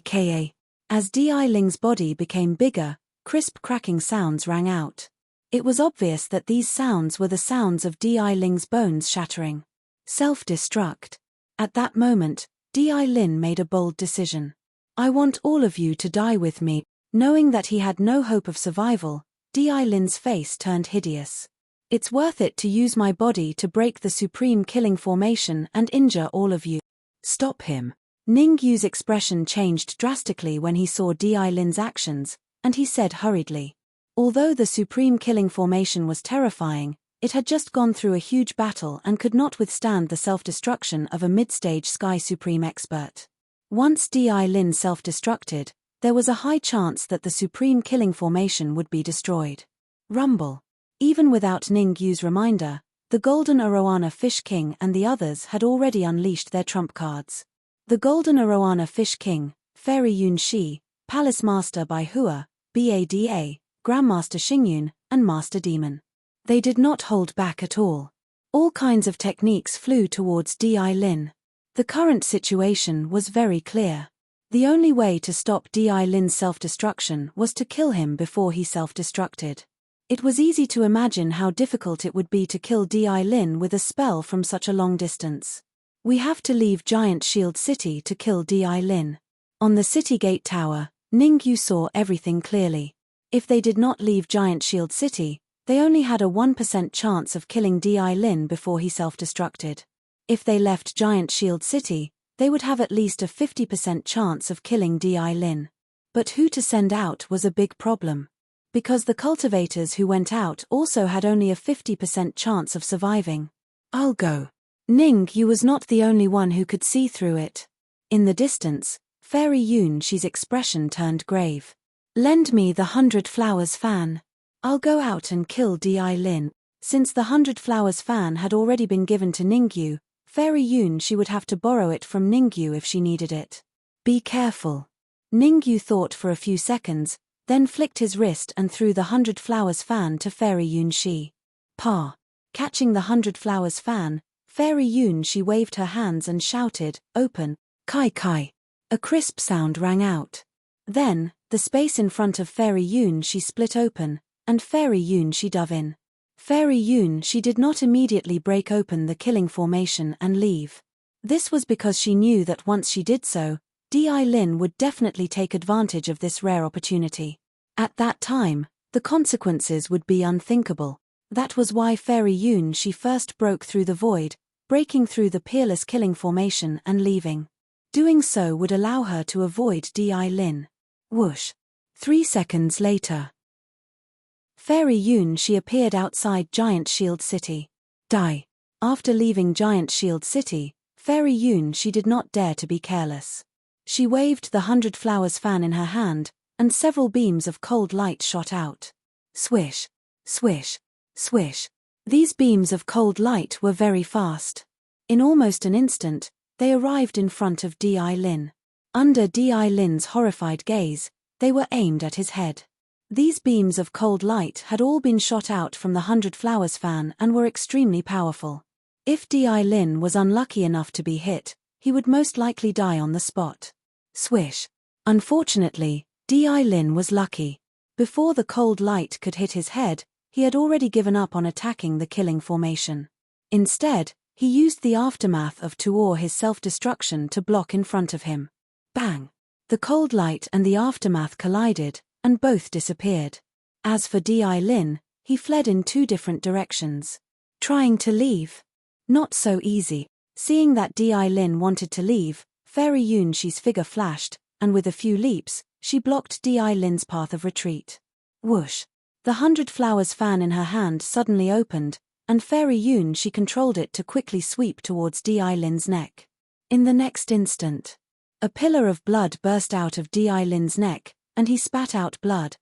As Di Ling's body became bigger, crisp cracking sounds rang out. It was obvious that these sounds were the sounds of Di Ling's bones shattering. Self-destruct. At that moment, Di Lin made a bold decision. I want all of you to die with me. Knowing that he had no hope of survival, Di Lin's face turned hideous. It's worth it to use my body to break the supreme killing formation and injure all of you. Stop him. Ningyu's expression changed drastically when he saw Di Lin's actions, and he said hurriedly. Although the supreme killing formation was terrifying, it had just gone through a huge battle and could not withstand the self-destruction of a mid-stage Sky Supreme expert. Once Di Lin self-destructed, there was a high chance that the supreme killing formation would be destroyed. Rumble. Even without Ningyu's reminder, the Golden Arowana Fish King and the others had already unleashed their trump cards. The Golden Arowana Fish King, Fairy Yun Shi, Palace Master Bai Hua, Bada, Grandmaster Xingyun, and Master Demon. They did not hold back at all. All kinds of techniques flew towards Di Lin. The current situation was very clear. The only way to stop Di Lin's self-destruction was to kill him before he self-destructed. It was easy to imagine how difficult it would be to kill Di Lin with a spell from such a long distance. We have to leave Giant Shield City to kill Di Lin. On the city gate tower, Ningyu saw everything clearly. If they did not leave Giant Shield City, they only had a 1% chance of killing Di Lin before he self-destructed. If they left Giant Shield City, they would have at least a 50% chance of killing Di Lin. But who to send out was a big problem. Because the cultivators who went out also had only a 50% chance of surviving. I'll go. Ningyu was not the only one who could see through it. In the distance, Fairy Yun Shi's expression turned grave. Lend me the 100 Flowers fan. I'll go out and kill Di Lin. Since the 100 Flowers fan had already been given to Ningyu, Fairy Yun Shi would have to borrow it from Ningyu if she needed it. Be careful. Ningyu thought for a few seconds, then flicked his wrist and threw the 100 Flowers fan to Fairy Yun Shi. Pa. Catching the 100 Flowers fan, Fairy Yun Shi waved her hands and shouted, "Open, Kai Kai." A crisp sound rang out. Then, the space in front of Fairy Yun Shi split open, and Fairy Yun Shi dove in. Fairy Yun Shi did not immediately break open the killing formation and leave. This was because she knew that once she did so, Di Lin would definitely take advantage of this rare opportunity. At that time, the consequences would be unthinkable. That was why Fairy Yun Shi first broke through the void, breaking through the peerless killing formation and leaving. Doing so would allow her to avoid Di Lin. Whoosh. 3 seconds later. Fairy Yun Shi appeared outside Giant Shield City. Die. After leaving Giant Shield City, Fairy Yun Shi did not dare to be careless. She waved the 100 Flowers fan in her hand, and several beams of cold light shot out. Swish, swish, swish. These beams of cold light were very fast. In almost an instant, they arrived in front of Di Lin. Under Di Lin's horrified gaze, they were aimed at his head. These beams of cold light had all been shot out from the 100 Flowers fan and were extremely powerful. If Di Lin was unlucky enough to be hit, he would most likely die on the spot. Swish. Unfortunately, Di Lin was lucky. Before the cold light could hit his head, he had already given up on attacking the killing formation. Instead, he used the aftermath of Tuor his self-destruction to block in front of him. Bang! The cold light and the aftermath collided, and both disappeared. As for Di Lin, he fled in 2 different directions. Trying to leave? Not so easy. Seeing that Di Lin wanted to leave, Fairy Yun Shi's figure flashed, and with a few leaps, she blocked Di Lin's path of retreat. Whoosh! The 100 Flowers fan in her hand suddenly opened, and Fairy Yun Shi controlled it to quickly sweep towards Di Lin's neck. In the next instant, a pillar of blood burst out of Di Lin's neck, and he spat out blood.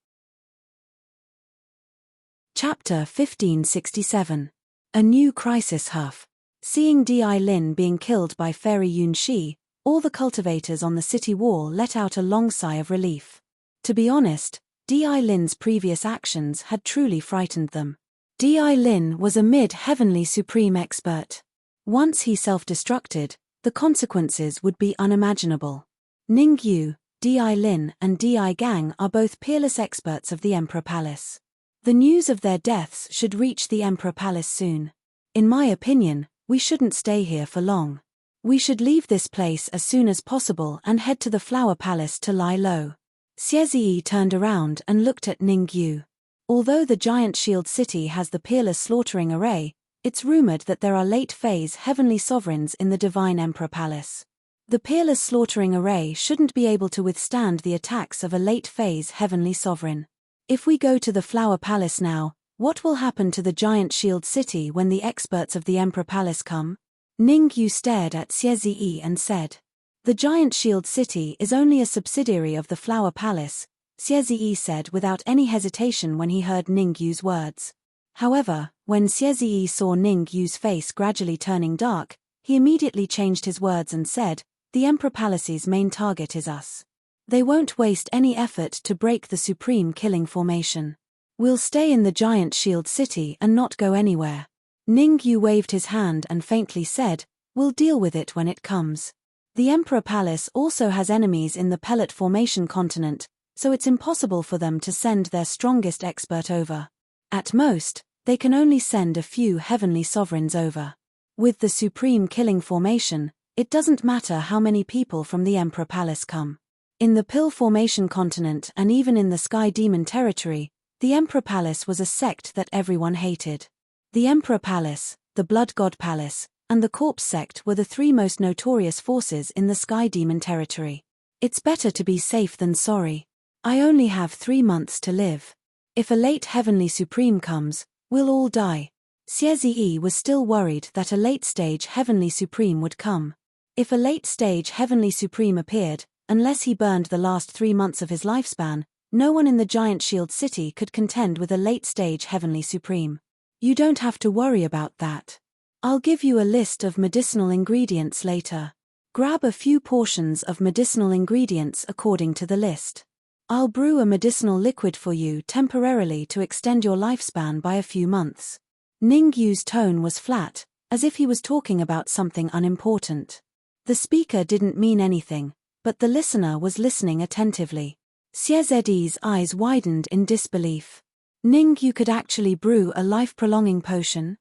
Chapter 1567. A New Crisis Huff. Seeing Di Lin being killed by Fairy Yun Shi, all the cultivators on the city wall let out a long sigh of relief. To be honest, Di Lin's previous actions had truly frightened them. Di Lin was a mid-heavenly supreme expert. Once he self-destructed, the consequences would be unimaginable. Ningyu, Di Lin and Di Gang are both peerless experts of the Emperor Palace. The news of their deaths should reach the Emperor Palace soon. In my opinion, we shouldn't stay here for long. We should leave this place as soon as possible and head to the Flower Palace to lie low. Xie turned around and looked at Ningyu. Although the giant shield city has the peerless slaughtering array, it's rumored that there are late-phase heavenly sovereigns in the divine Emperor Palace. The peerless slaughtering array shouldn't be able to withstand the attacks of a late-phase heavenly sovereign. If we go to the Flower Palace now, what will happen to the giant shield city when the experts of the Emperor Palace come? Ningyu stared at Xie and said. The giant shield city is only a subsidiary of the Flower Palace, Xie said without any hesitation when he heard Ningyu's words. However, when Xie saw Ningyu's face gradually turning dark, he immediately changed his words and said, "The Emperor Palace's main target is us. They won't waste any effort to break the supreme killing formation. We'll stay in the giant shield city and not go anywhere." Ningyu waved his hand and faintly said, "We'll deal with it when it comes. The Emperor Palace also has enemies in the pellet formation continent, so it's impossible for them to send their strongest expert over. At most, they can only send a few heavenly sovereigns over. With the supreme killing formation, it doesn't matter how many people from the Emperor Palace come. In the pill formation continent and even in the Sky Demon territory, the Emperor Palace was a sect that everyone hated. The Emperor Palace, the Blood God Palace, and the Corpse Sect were the three most notorious forces in the Sky Demon territory. It's better to be safe than sorry. I only have 3 months to live. If a late Heavenly Supreme comes, we'll all die." Xie was still worried that a late-stage Heavenly Supreme would come. If a late-stage Heavenly Supreme appeared, unless he burned the last 3 months of his lifespan, no one in the Giant Shield City could contend with a late-stage Heavenly Supreme. "You don't have to worry about that. I'll give you a list of medicinal ingredients later. Grab a few portions of medicinal ingredients according to the list. I'll brew a medicinal liquid for you temporarily to extend your lifespan by a few months." Ningyu's tone was flat, as if he was talking about something unimportant. The speaker didn't mean anything, but the listener was listening attentively. Xiezi's eyes widened in disbelief. Ningyu could actually brew a life-prolonging potion?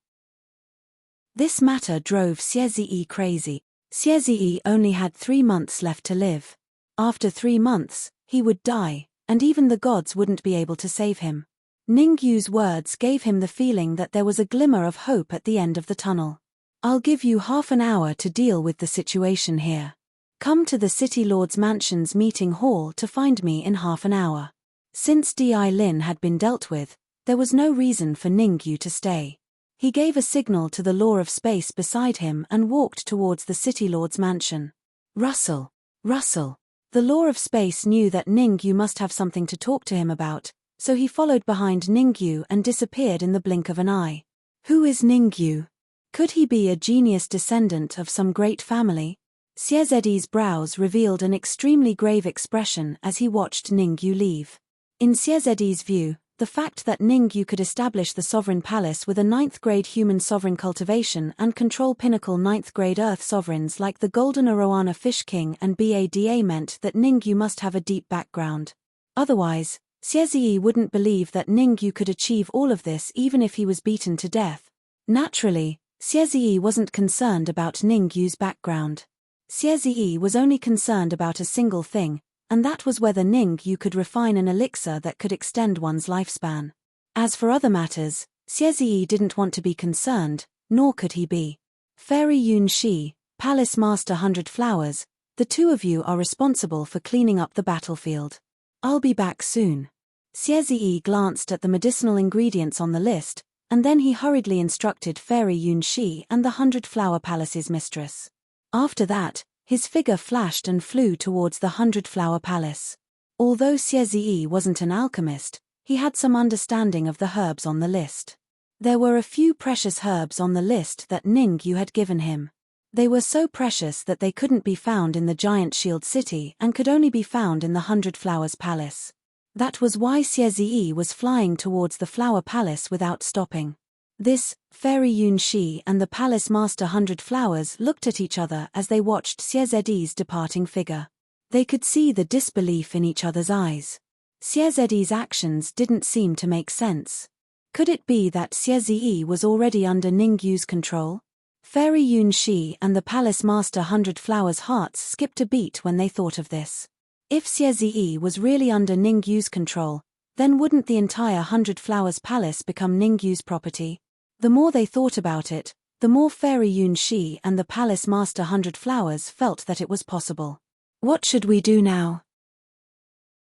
This matter drove Xie crazy. Xie only had 3 months left to live. After 3 months, he would die, and even the gods wouldn't be able to save him. Ningyu's words gave him the feeling that there was a glimmer of hope at the end of the tunnel. "I'll give you half an hour to deal with the situation here. Come to the City Lord's Mansion's meeting hall to find me in half an hour." Since Di Lin had been dealt with, there was no reason for Ningyu to stay. He gave a signal to the Law of Space beside him and walked towards the City Lord's Mansion. Rustle, rustle. The Law of Space knew that Ningyu must have something to talk to him about, so he followed behind Ningyu and disappeared in the blink of an eye. Who is Ningyu? Could he be a genius descendant of some great family? Xiezi's brows revealed an extremely grave expression as he watched Ningyu leave. In Xiezi's view, the fact that Ningyu could establish the Sovereign Palace with a 9th-grade human sovereign cultivation and control pinnacle 9th-grade Earth sovereigns like the Golden Arowana Fish King and Bada meant that Ningyu must have a deep background. Otherwise, Xie wouldn't believe that Ningyu could achieve all of this even if he was beaten to death. Naturally, Xie wasn't concerned about Ningyu's background. Xie was only concerned about a single thing, and that was whether Ningyu could refine an elixir that could extend one's lifespan. As for other matters, Xie didn't want to be concerned, nor could he be. Fairy Yunxi, Palace Master 100 Flowers, the two of you are responsible for cleaning up the battlefield. I'll be back soon. Xie glanced at the medicinal ingredients on the list, and then he hurriedly instructed Fairy Yunxi and the 100 Flower Palace's mistress. After that, his figure flashed and flew towards the 100 Flower Palace. Although Xie wasn't an alchemist, he had some understanding of the herbs on the list. There were a few precious herbs on the list that Ningyu had given him. They were so precious that they couldn't be found in the Giant Shield City and could only be found in the 100 Flowers Palace. That was why Xie was flying towards the Flower Palace without stopping. This, Fairy Yun Shi and the Palace Master 100 Flowers looked at each other as they watched Xiezi's departing figure. They could see the disbelief in each other's eyes. Xiezi's actions didn't seem to make sense. Could it be that Xiezi was already under Ningyu's control? Fairy Yun Shi and the Palace Master 100 Flowers' hearts skipped a beat when they thought of this. If Xiezi was really under Ningyu's control, then wouldn't the entire 100 Flowers Palace become Ningyu's property? The more they thought about it, the more Fairy Yun Shi and the Palace Master 100 Flowers felt that it was possible. What should we do now?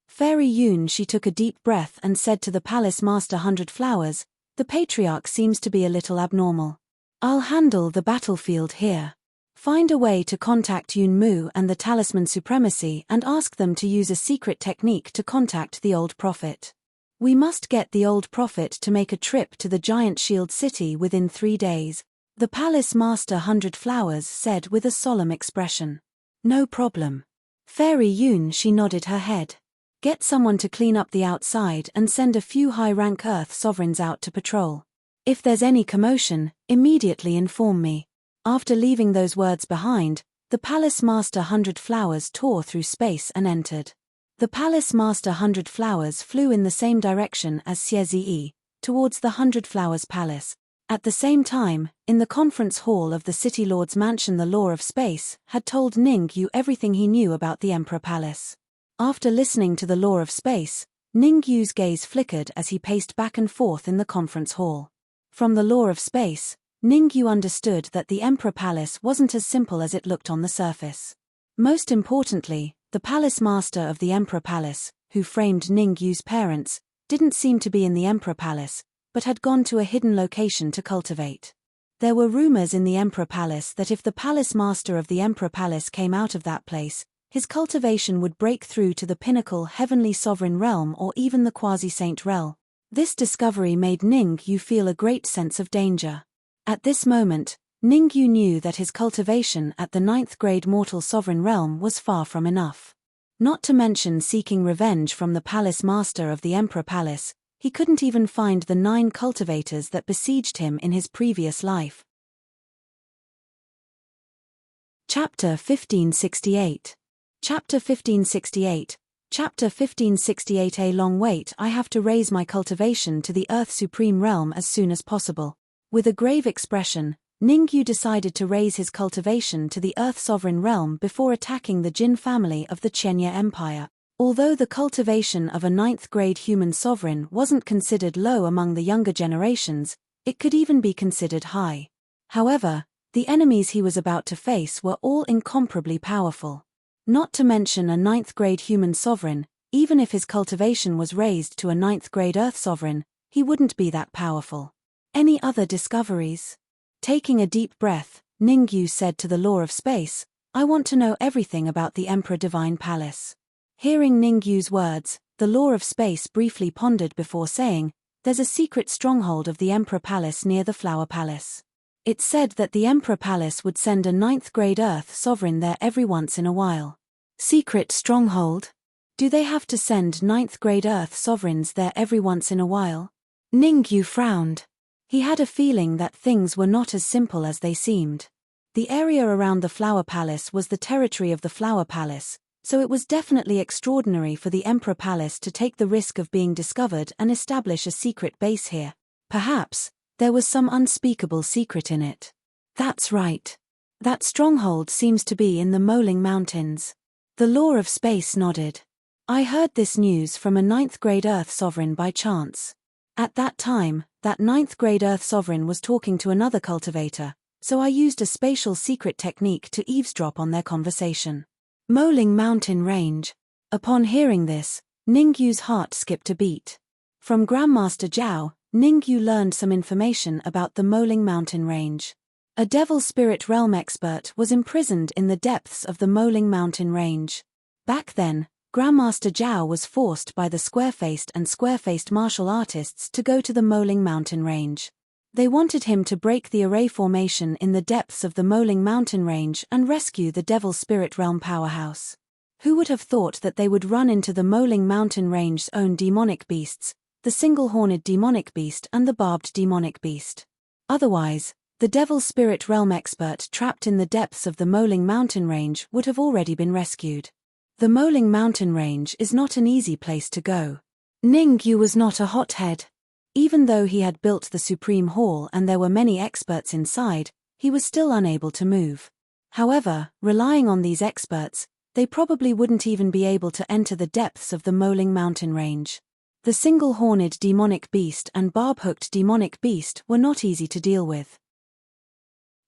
Fairy Yun Shi took a deep breath and said to the Palace Master 100 Flowers, "The Patriarch seems to be a little abnormal. I'll handle the battlefield here. Find a way to contact Yun Mu and the Talisman Supremacy and ask them to use a secret technique to contact the Old Prophet. We must get the Old Prophet to make a trip to the Giant Shield City within 3 days," the Palace Master 100 Flowers said with a solemn expression. "No problem." Fairy Yun Shi nodded her head. "Get someone to clean up the outside and send a few high-rank Earth sovereigns out to patrol. If there's any commotion, immediately inform me." After leaving those words behind, the Palace Master 100 Flowers tore through space and entered. The Palace Master 100 Flowers flew in the same direction as Xiezi, towards the 100 Flowers Palace. At the same time, in the conference hall of the City Lord's mansion, the Law of Space had told Ningyu everything he knew about the Emperor Palace. After listening to the Law of Space, Ningyu's gaze flickered as he paced back and forth in the conference hall. From the Law of Space, Ningyu understood that the Emperor Palace wasn't as simple as it looked on the surface. Most importantly, the Palace Master of the Emperor Palace, who framed Ningyu's parents, didn't seem to be in the Emperor Palace, but had gone to a hidden location to cultivate. There were rumors in the Emperor Palace that if the Palace Master of the Emperor Palace came out of that place, his cultivation would break through to the pinnacle Heavenly Sovereign Realm or even the Quasi-Saint Realm. This discovery made Ningyu feel a great sense of danger. At this moment, Ningyu knew that his cultivation at the 9th grade Mortal Sovereign Realm was far from enough. Not to mention seeking revenge from the Palace Master of the Emperor Palace, he couldn't even find the 9 cultivators that besieged him in his previous life. Chapter 1568. Chapter 1568. Chapter 1568. A long wait. I have to raise my cultivation to the Earth Supreme Realm as soon as possible. With a grave expression, Ningyu decided to raise his cultivation to the Earth Sovereign Realm before attacking the Jin family of the Chenya Empire. Although the cultivation of a 9th grade human sovereign wasn't considered low among the younger generations, it could even be considered high. However, the enemies he was about to face were all incomparably powerful. Not to mention a 9th grade human sovereign, even if his cultivation was raised to a 9th grade Earth sovereign, he wouldn't be that powerful. Any other discoveries? Taking a deep breath, Ningyu said to the Law of Space, "I want to know everything about the Emperor Divine Palace." Hearing Ningyu's words, the Law of Space briefly pondered before saying, "There's a secret stronghold of the Emperor Palace near the Flower Palace. It's said that the Emperor Palace would send a 9th grade Earth sovereign there every once in a while." Secret stronghold? Do they have to send 9th grade Earth sovereigns there every once in a while? Ningyu frowned. He had a feeling that things were not as simple as they seemed. The area around the Flower Palace was the territory of the Flower Palace, so it was definitely extraordinary for the Emperor Palace to take the risk of being discovered and establish a secret base here. Perhaps there was some unspeakable secret in it. That's right. That stronghold seems to be in the Moling Mountains. The Law of Space nodded. I heard this news from a 9th grade Earth sovereign by chance. At that time, that 9th grade Earth sovereign was talking to another cultivator, so I used a spatial secret technique to eavesdrop on their conversation. Moling Mountain Range. Upon hearing this, Ningyu's heart skipped a beat. From Grandmaster Zhao, Ningyu learned some information about the Moling Mountain Range. A Devil Spirit Realm expert was imprisoned in the depths of the Moling Mountain Range. Back then, Grandmaster Zhao was forced by the square-faced and square-faced martial artists to go to the Moling Mountain Range. They wanted him to break the array formation in the depths of the Moling Mountain Range and rescue the Devil Spirit Realm powerhouse. Who would have thought that they would run into the Moling Mountain Range's own demonic beasts, the single-horned demonic beast and the barbed demonic beast? Otherwise, the Devil Spirit Realm expert trapped in the depths of the Moling Mountain Range would have already been rescued. The Moling Mountain Range is not an easy place to go. Ningyu was not a hothead. Even though he had built the Supreme Hall and there were many experts inside, he was still unable to move. However, relying on these experts, they probably wouldn't even be able to enter the depths of the Moling Mountain Range. The single-horned demonic beast and barb-hooked demonic beast were not easy to deal with.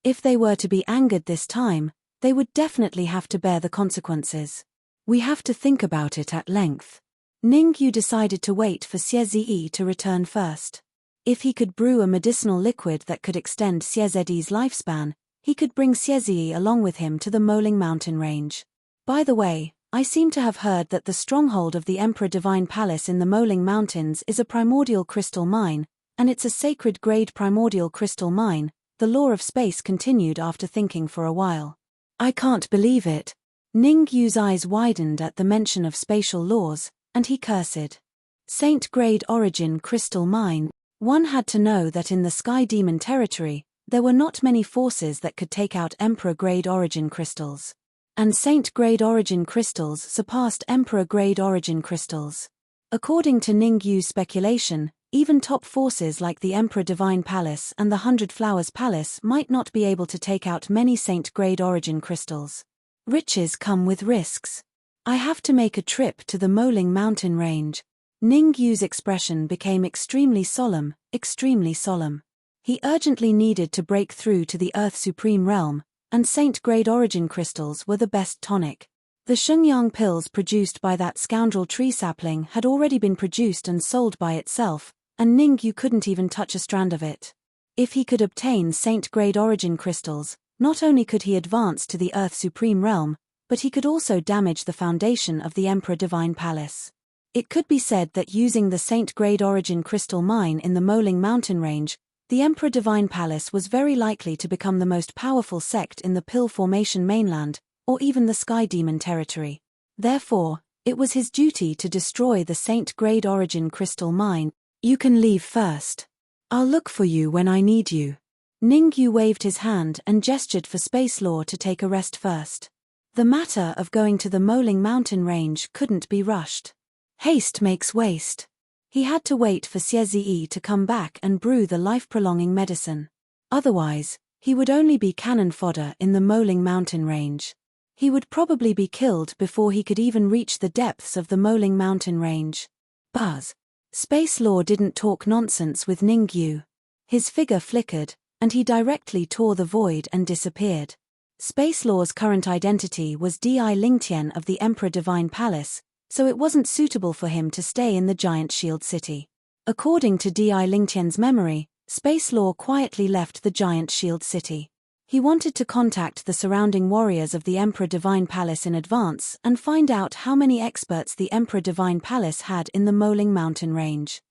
If they were to be angered this time, they would definitely have to bear the consequences. We have to think about it at length. Ningyu decided to wait for Xie to return first. If he could brew a medicinal liquid that could extend Xie's lifespan, he could bring Xie along with him to the Moling Mountain Range. By the way, I seem to have heard that the stronghold of the Emperor Divine Palace in the Moling Mountains is a primordial crystal mine, and it's a sacred grade primordial crystal mine. The Law of Space continued after thinking for a while. I can't believe it. Ningyu's eyes widened at the mention of spatial laws, and he cursed. Saint Grade Origin Crystal Mine. One had to know that in the Sky Demon territory, there were not many forces that could take out Emperor Grade Origin crystals. And Saint Grade Origin crystals surpassed Emperor Grade Origin crystals. According to Ningyu's speculation, even top forces like the Emperor Divine Palace and the 100 Flowers Palace might not be able to take out many Saint Grade Origin crystals. Riches come with risks. I have to make a trip to the Moling Mountain Range. Ningyu's expression became extremely solemn, extremely solemn. He urgently needed to break through to the Earth Supreme Realm, and Saint Grade Origin crystals were the best tonic. The Shenyang pills produced by that scoundrel tree sapling had already been produced and sold by itself, and Ningyu couldn't even touch a strand of it. If he could obtain Saint Grade Origin crystals, not only could he advance to the Earth Supreme Realm, but he could also damage the foundation of the Emperor Divine Palace. It could be said that using the Saint Grade Origin crystal mine in the Moling Mountain Range, the Emperor Divine Palace was very likely to become the most powerful sect in the Pill Formation mainland, or even the Sky Demon territory. Therefore, it was his duty to destroy the Saint Grade Origin crystal mine. You can leave first. I'll look for you when I need you. Ningyu waved his hand and gestured for Space Law to take a rest first. The matter of going to the Moling Mountain Range couldn't be rushed. Haste makes waste. He had to wait for Xie to come back and brew the life-prolonging medicine. Otherwise, he would only be cannon fodder in the Moling Mountain Range. He would probably be killed before he could even reach the depths of the Moling Mountain Range. Buzz. Space Law didn't talk nonsense with Ningyu. His figure flickered, and he directly tore the void and disappeared. Space Law's current identity was Di Lingtian of the Emperor Divine Palace, so it wasn't suitable for him to stay in the Giant Shield City. According to Di Lingtian's memory, Space Law quietly left the Giant Shield City. He wanted to contact the surrounding warriors of the Emperor Divine Palace in advance and find out how many experts the Emperor Divine Palace had in the Moling Mountain Range.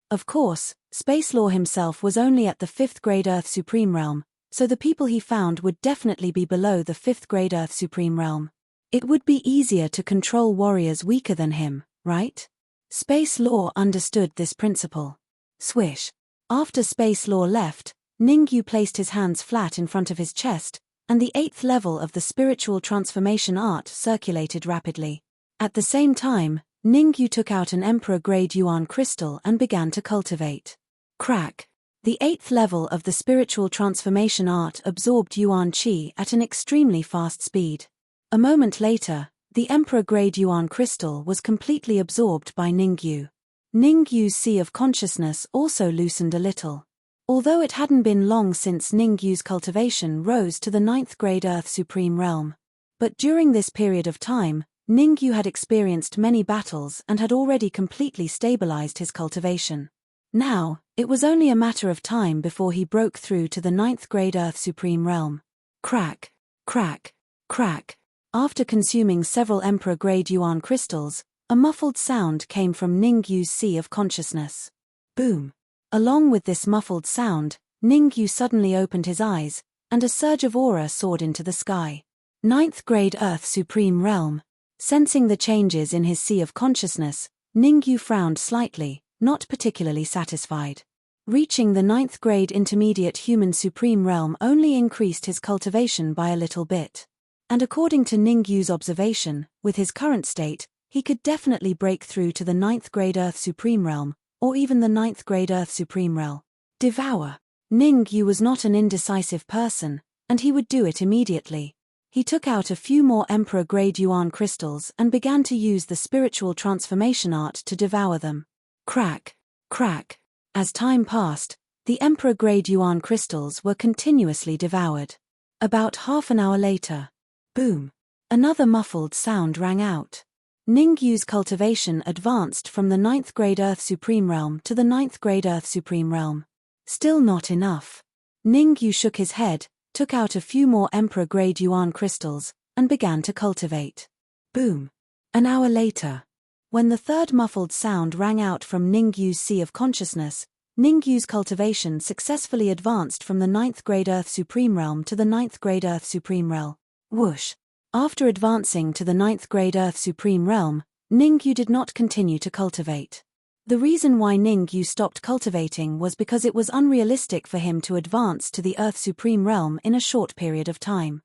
Of course, Space Law himself was only at the 5th grade Earth Supreme Realm, so the people he found would definitely be below the 5th grade Earth Supreme Realm. It would be easier to control warriors weaker than him, right? Space Law understood this principle. Swish. After Space Law left, Ningyu placed his hands flat in front of his chest, and the 8th level of the spiritual transformation art circulated rapidly. At the same time, Ningyu took out an Emperor-grade Yuan crystal and began to cultivate. Crack. The 8th level of the spiritual transformation art absorbed Yuan Qi at an extremely fast speed. A moment later, the Emperor-grade Yuan crystal was completely absorbed by Ningyu. Ningyu's sea of consciousness also loosened a little. Although it hadn't been long since Ningyu's cultivation rose to the 9th grade Earth Supreme Realm. But during this period of time, Ningyu had experienced many battles and had already completely stabilized his cultivation. Now, it was only a matter of time before he broke through to the 9th grade Earth Supreme Realm. Crack, crack, crack. After consuming several Emperor-grade Yuan crystals, a muffled sound came from Ningyu's sea of consciousness. Boom. Along with this muffled sound, Ningyu suddenly opened his eyes, and a surge of aura soared into the sky. 9th grade Earth Supreme Realm. Sensing the changes in his sea of consciousness, Ningyu frowned slightly, not particularly satisfied. Reaching the 9th grade intermediate human supreme realm only increased his cultivation by a little bit. And according to Ningyu's observation, with his current state, he could definitely break through to the 9th grade Earth Supreme Realm, or even the 9th grade Earth Supreme Realm. Devour. Ningyu was not an indecisive person, and he would do it immediately. He took out a few more Emperor grade Yuan crystals and began to use the spiritual transformation art to devour them. Crack, crack. As time passed, the Emperor grade Yuan crystals were continuously devoured. About half an hour later, boom! Another muffled sound rang out. Ningyu's cultivation advanced from the 9th grade Earth Supreme Realm to the 9th grade Earth Supreme Realm. Still not enough. Ningyu shook his head, took out a few more Emperor grade Yuan crystals, and began to cultivate. Boom! An hour later, when the third muffled sound rang out from Ningyu's sea of consciousness, Ningyu's cultivation successfully advanced from the 9th grade Earth Supreme Realm to the 9th grade Earth Supreme Realm. Whoosh! After advancing to the 9th grade Earth Supreme Realm, Ningyu did not continue to cultivate. The reason why Ningyu stopped cultivating was because it was unrealistic for him to advance to the Earth Supreme Realm in a short period of time.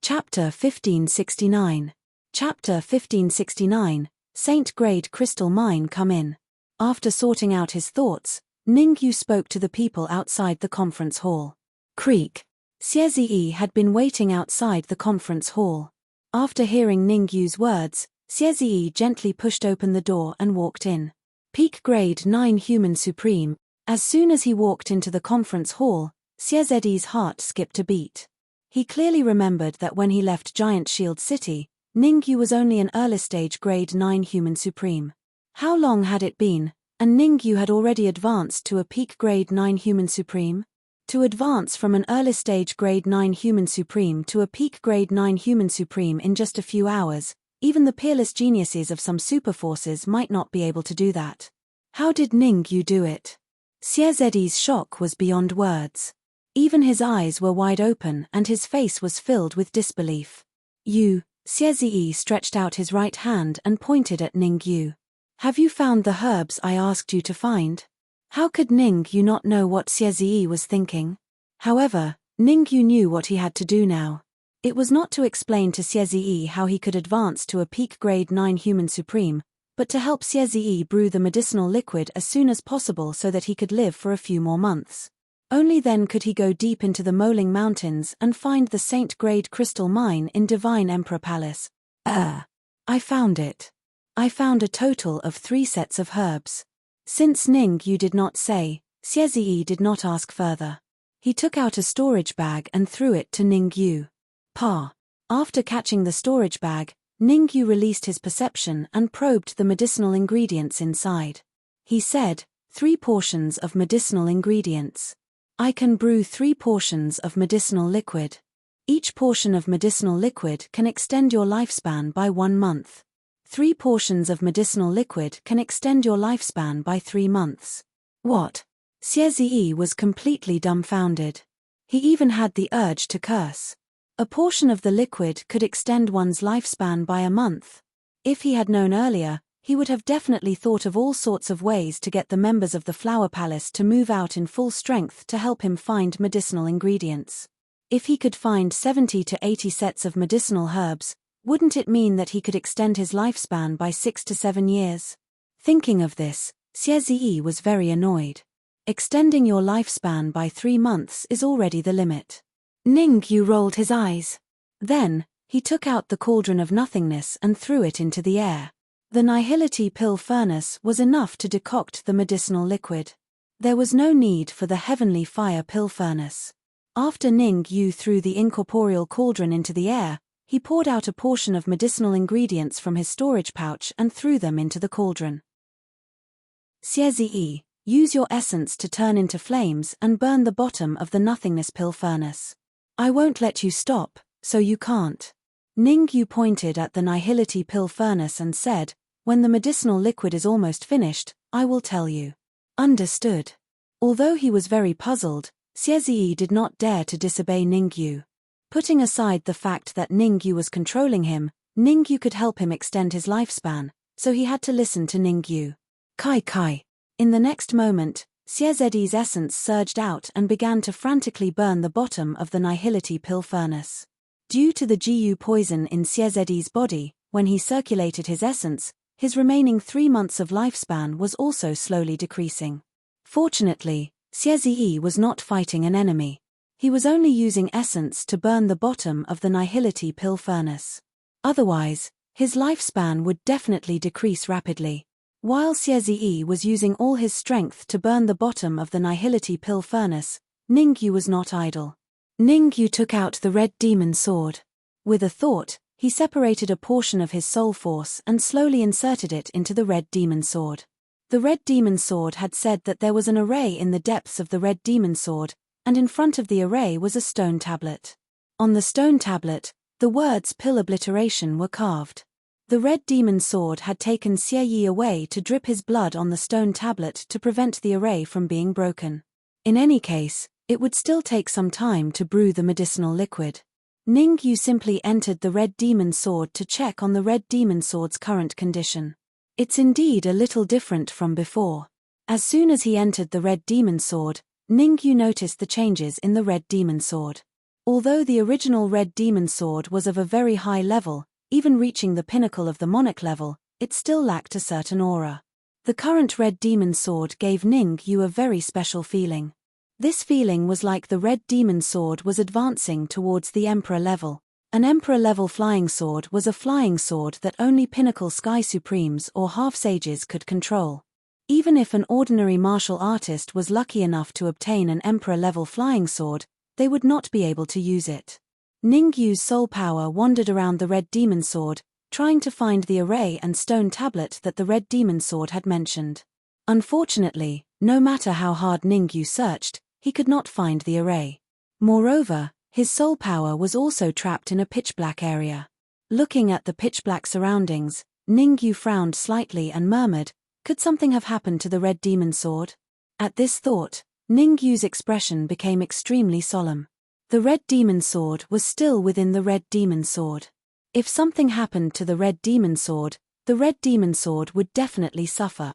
Chapter 1569. Chapter 1569, Saint Grade Crystal Mine Come In. After sorting out his thoughts, Ningyu spoke to the people outside the conference hall. Creak. Xie had been waiting outside the conference hall. After hearing Ningyu's words, Xie gently pushed open the door and walked in. Peak Grade 9 Human Supreme. As soon as he walked into the conference hall, Xie's heart skipped a beat. He clearly remembered that when he left Giant Shield City, Ningyu was only an early-stage Grade 9 Human Supreme. How long had it been, and Ningyu had already advanced to a peak Grade 9 Human Supreme? To advance from an early-stage Grade 9 Human Supreme to a peak Grade 9 Human Supreme in just a few hours, even the peerless geniuses of some superforces might not be able to do that. How did Ningyu do it? Xie's shock was beyond words. Even his eyes were wide open and his face was filled with disbelief. Xie stretched out his right hand and pointed at Ningyu. Have you found the herbs I asked you to find? How could Ningyu not know what Xie was thinking? However, Ningyu knew what he had to do now. It was not to explain to Xie how he could advance to a peak Grade 9 Human Supreme, but to help Xie brew the medicinal liquid as soon as possible so that he could live for a few more months. Only then could he go deep into the Moling Mountains and find the Saint Grade Crystal Mine in Divine Emperor Palace. I found it. I found a total of 3 sets of herbs. Since Ningyu did not say, Xie did not ask further. He took out a storage bag and threw it to Ningyu. After catching the storage bag, Ningyu released his perception and probed the medicinal ingredients inside. He said, 3 portions of medicinal ingredients. I can brew 3 portions of medicinal liquid. Each portion of medicinal liquid can extend your lifespan by 1 month. 3 portions of medicinal liquid can extend your lifespan by 3 months. What? Xie was completely dumbfounded. He even had the urge to curse. A portion of the liquid could extend one's lifespan by a month. If he had known earlier, he would have definitely thought of all sorts of ways to get the members of the Flower Palace to move out in full strength to help him find medicinal ingredients. If he could find 70 to 80 sets of medicinal herbs, wouldn't it mean that he could extend his lifespan by 6 to 7 years? Thinking of this, Xie was very annoyed. Extending your lifespan by 3 months is already the limit. Ningyu rolled his eyes. Then, he took out the cauldron of nothingness and threw it into the air. The nihility pill furnace was enough to decoct the medicinal liquid. There was no need for the heavenly fire pill furnace. After Ningyu threw the incorporeal cauldron into the air, he poured out a portion of medicinal ingredients from his storage pouch and threw them into the cauldron. Xie, use your essence to turn into flames and burn the bottom of the nothingness pill furnace. I won't let you stop, so you can't. Ningyu pointed at the nihility pill furnace and said, when the medicinal liquid is almost finished, I will tell you. Understood. Although he was very puzzled, Xie did not dare to disobey Ningyu. Putting aside the fact that Ningyu was controlling him, Ningyu could help him extend his lifespan, so he had to listen to Ningyu. Kai Kai. In the next moment, Xiezedi's essence surged out and began to frantically burn the bottom of the nihility pill furnace. Due to the Gu poison in Xiezedi's body, when he circulated his essence, his remaining 3 months of lifespan was also slowly decreasing. Fortunately, Xiezi was not fighting an enemy. He was only using essence to burn the bottom of the nihility pill furnace. Otherwise, his lifespan would definitely decrease rapidly. While Xiezi was using all his strength to burn the bottom of the nihility pill furnace, Ningyu was not idle. Ningyu took out the red demon sword. With a thought, he separated a portion of his soul force and slowly inserted it into the red demon sword. The red demon sword had said that there was an array in the depths of the red demon sword, and in front of the array was a stone tablet. On the stone tablet, the words pill obliteration were carved. The red demon sword had taken Xie away to drip his blood on the stone tablet to prevent the array from being broken. In any case, it would still take some time to brew the medicinal liquid. Ningyu simply entered the red demon sword to check on the red demon sword's current condition. It's indeed a little different from before. As soon as he entered the red demon sword, Ningyu noticed the changes in the red demon sword. Although the original red demon sword was of a very high level, even reaching the pinnacle of the monarch level, it still lacked a certain aura. The current red demon sword gave Ningyu a very special feeling. This feeling was like the red demon sword was advancing towards the emperor level. An emperor-level flying sword was a flying sword that only pinnacle sky supremes or half-sages could control. Even if an ordinary martial artist was lucky enough to obtain an emperor-level flying sword, they would not be able to use it. Ningyu's soul power wandered around the red demon sword, trying to find the array and stone tablet that the red demon sword had mentioned. Unfortunately, no matter how hard Ningyu searched, he could not find the array. Moreover, his soul power was also trapped in a pitch-black area. Looking at the pitch-black surroundings, Ningyu frowned slightly and murmured, "Could something have happened to the red demon sword?" At this thought, Ningyu's expression became extremely solemn. The red demon sword was still within the red demon sword. If something happened to the red demon sword, the red demon sword would definitely suffer.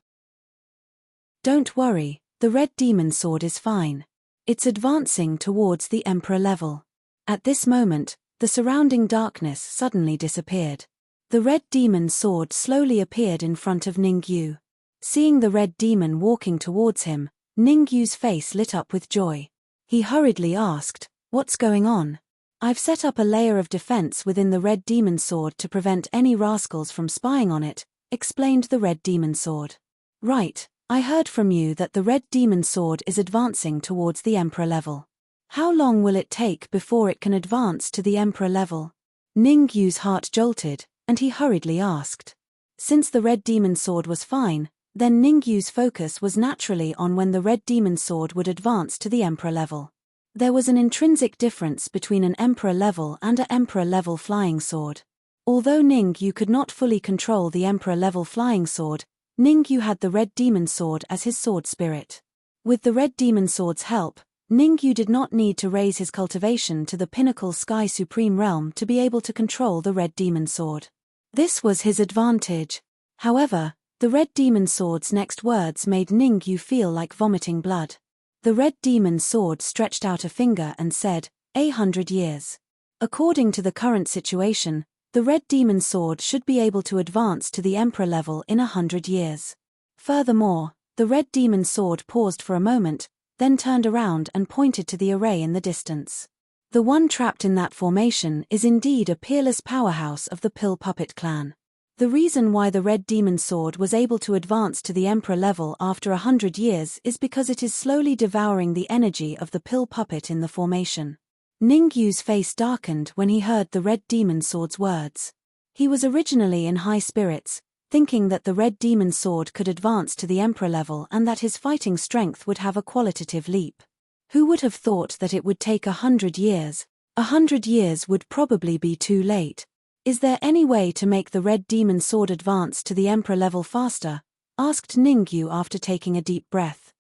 Don't worry, the red demon sword is fine. It's advancing towards the emperor level. At this moment, the surrounding darkness suddenly disappeared. The red demon sword slowly appeared in front of Ningyu. Seeing the red demon walking towards him, Ningyu's face lit up with joy. He hurriedly asked, "What's going on?" "I've set up a layer of defense within the red demon sword to prevent any rascals from spying on it," explained the red demon sword. "Right, I heard from you that the red demon sword is advancing towards the emperor level. How long will it take before it can advance to the emperor level?" Ningyu's heart jolted, and he hurriedly asked. Since the red demon sword was fine, then Ningyu's focus was naturally on when the red demon sword would advance to the emperor level. There was an intrinsic difference between an emperor level and an emperor level flying sword. Although Ningyu could not fully control the emperor level flying sword, Ningyu had the red demon sword as his sword spirit. With the red demon sword's help, Ningyu did not need to raise his cultivation to the pinnacle sky supreme realm to be able to control the red demon sword. This was his advantage. However, the red demon sword's next words made Ningyu feel like vomiting blood. The red demon sword stretched out a finger and said, 100 years. According to the current situation, the red demon sword should be able to advance to the emperor level in 100 years. Furthermore, the red demon sword paused for a moment, then turned around and pointed to the array in the distance. The one trapped in that formation is indeed a peerless powerhouse of the Pill Puppet clan. The reason why the red demon sword was able to advance to the emperor level after 100 years is because it is slowly devouring the energy of the Pill Puppet in the formation. Ningyu's face darkened when he heard the red demon sword's words. He was originally in high spirits, thinking that the red demon sword could advance to the emperor level and that his fighting strength would have a qualitative leap. Who would have thought that it would take 100 years? 100 years would probably be too late. Is there any way to make the red demon sword advance to the emperor level faster? Asked Ningyu after taking a deep breath.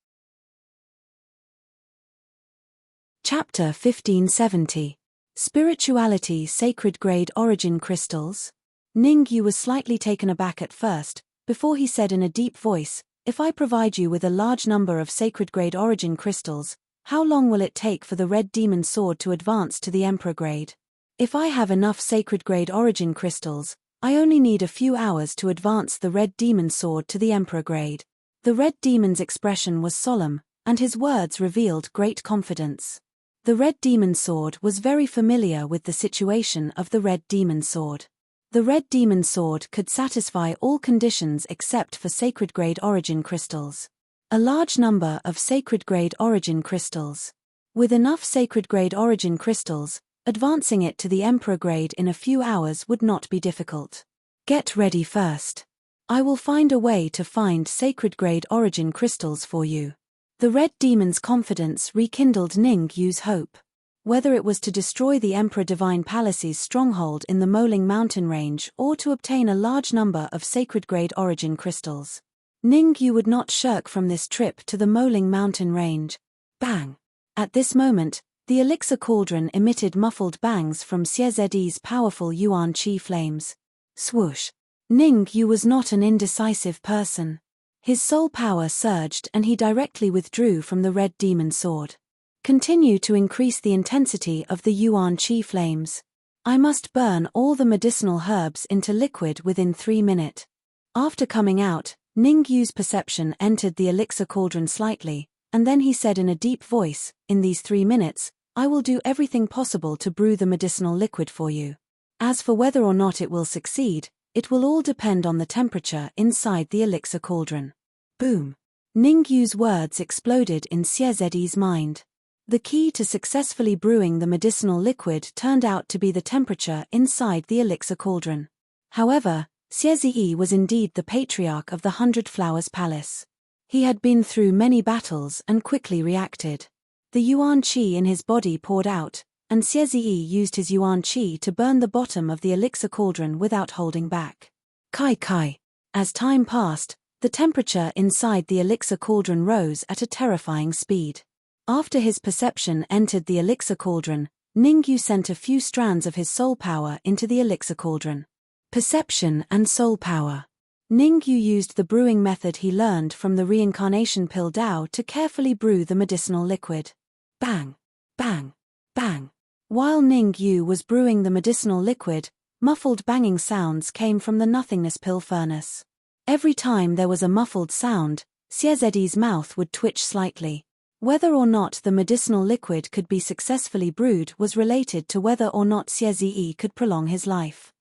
Chapter 1570. Spirituality Sacred Grade Origin Crystals. Ningyu was slightly taken aback at first, before he said in a deep voice, if I provide you with a large number of sacred-grade origin crystals, how long will it take for the red demon sword to advance to the emperor grade? If I have enough sacred-grade origin crystals, I only need a few hours to advance the red demon sword to the emperor grade. The red demon's expression was solemn, and his words revealed great confidence. The red demon sword was very familiar with the situation of the red demon sword. The red demon sword could satisfy all conditions except for sacred-grade origin crystals. A large number of sacred-grade origin crystals. With enough sacred-grade origin crystals, advancing it to the emperor grade in a few hours would not be difficult. Get ready first. I will find a way to find sacred-grade origin crystals for you. The red demon's confidence rekindled Ning Yu's hope. Whether it was to destroy the Emperor Divine Palace's stronghold in the Moling mountain range or to obtain a large number of sacred-grade origin crystals, Ning Yu would not shirk from this trip to the Moling mountain range. Bang! At this moment, the elixir cauldron emitted muffled bangs from Xiezi's powerful yuan qi flames. Swoosh! Ning Yu was not an indecisive person. His soul power surged and he directly withdrew from the red demon sword. Continue to increase the intensity of the yuan qi flames. I must burn all the medicinal herbs into liquid within 3 minutes. After coming out, Ning Yu's perception entered the elixir cauldron slightly, and then he said in a deep voice, "In these 3 minutes, I will do everything possible to brew the medicinal liquid for you. As for whether or not it will succeed, it will all depend on the temperature inside the elixir cauldron." Boom! Ning Yu's words exploded in Xiezi's mind. The key to successfully brewing the medicinal liquid turned out to be the temperature inside the elixir cauldron. However, Xiezi was indeed the patriarch of the 100 Flowers Palace. He had been through many battles and quickly reacted. The yuan qi in his body poured out, and Xiezi used his yuan qi to burn the bottom of the elixir cauldron without holding back. Kai. As time passed, the temperature inside the elixir cauldron rose at a terrifying speed. After his perception entered the elixir cauldron, Ning Yu sent a few strands of his soul power into the elixir cauldron. Perception and soul power. Ning Yu used the brewing method he learned from the reincarnation pill Dao to carefully brew the medicinal liquid. Bang! Bang! Bang! While Ning Yu was brewing the medicinal liquid, muffled banging sounds came from the nothingness pill furnace. Every time there was a muffled sound, Xiezi's mouth would twitch slightly. Whether or not the medicinal liquid could be successfully brewed was related to whether or not Xiezi could prolong his life.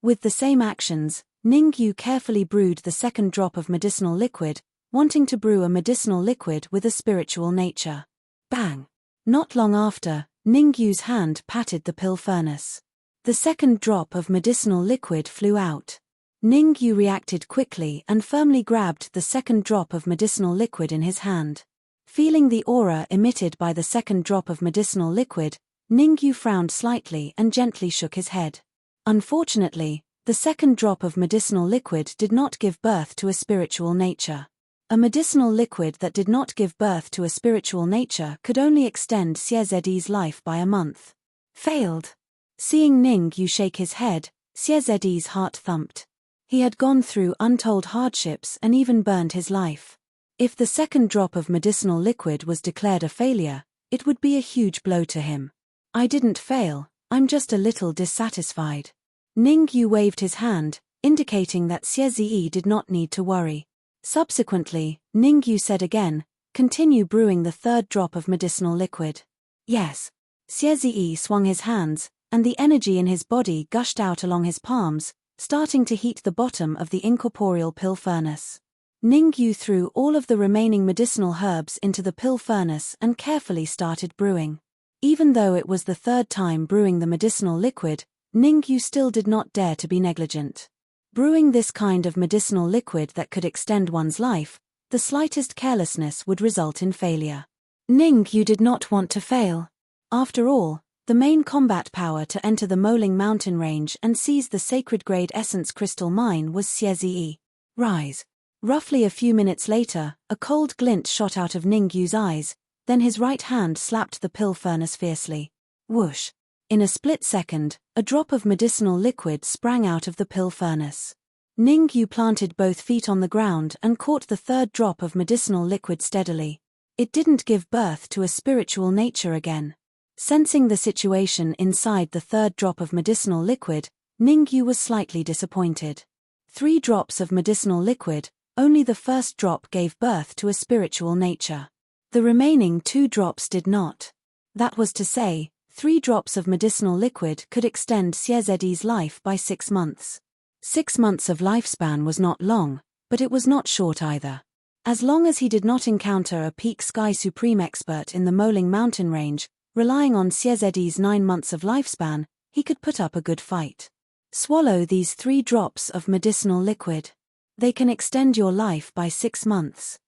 With the same actions, Ning Yu carefully brewed the second drop of medicinal liquid, wanting to brew a medicinal liquid with a spiritual nature. Bang! Not long after, Ning Yu's hand patted the pill furnace. The second drop of medicinal liquid flew out. Ning Yu reacted quickly and firmly grabbed the second drop of medicinal liquid in his hand. Feeling the aura emitted by the second drop of medicinal liquid, Ning Yu frowned slightly and gently shook his head. Unfortunately, the second drop of medicinal liquid did not give birth to a spiritual nature. A medicinal liquid that did not give birth to a spiritual nature could only extend Xiezi's life by a month. Failed. Seeing Ning Yu shake his head, Xiezi's heart thumped. He had gone through untold hardships and even burned his life. If the second drop of medicinal liquid was declared a failure, it would be a huge blow to him. "I didn't fail, I'm just a little dissatisfied." Ning Yu waved his hand, indicating that Xiezi did not need to worry. Subsequently, Ning Yu said again, "Continue brewing the third drop of medicinal liquid." Yes. Xiezi swung his hands, and the energy in his body gushed out along his palms, starting to heat the bottom of the incorporeal pill furnace. Ning Yu threw all of the remaining medicinal herbs into the pill furnace and carefully started brewing. Even though it was the third time brewing the medicinal liquid, Ning Yu still did not dare to be negligent. Brewing this kind of medicinal liquid that could extend one's life, the slightest carelessness would result in failure. Ning Yu did not want to fail. After all, the main combat power to enter the Moling mountain range and seize the sacred-grade essence crystal mine was Xiezi. Rise. Roughly a few minutes later, a cold glint shot out of Ning Yu's eyes, then his right hand slapped the pill furnace fiercely. Whoosh. In a split second, a drop of medicinal liquid sprang out of the pill furnace. Ningyu planted both feet on the ground and caught the third drop of medicinal liquid steadily. It didn't give birth to a spiritual nature again. Sensing the situation inside the third drop of medicinal liquid, Ningyu was slightly disappointed. 3 drops of medicinal liquid, only the first drop gave birth to a spiritual nature. The remaining 2 drops did not. That was to say, 3 drops of medicinal liquid could extend Xiezedi's life by 6 months. 6 months of lifespan was not long, but it was not short either. As long as he did not encounter a peak Sky Supreme expert in the Moling mountain range, relying on Xiezedi's 9 months of lifespan, he could put up a good fight. Swallow these 3 drops of medicinal liquid. They can extend your life by 6 months.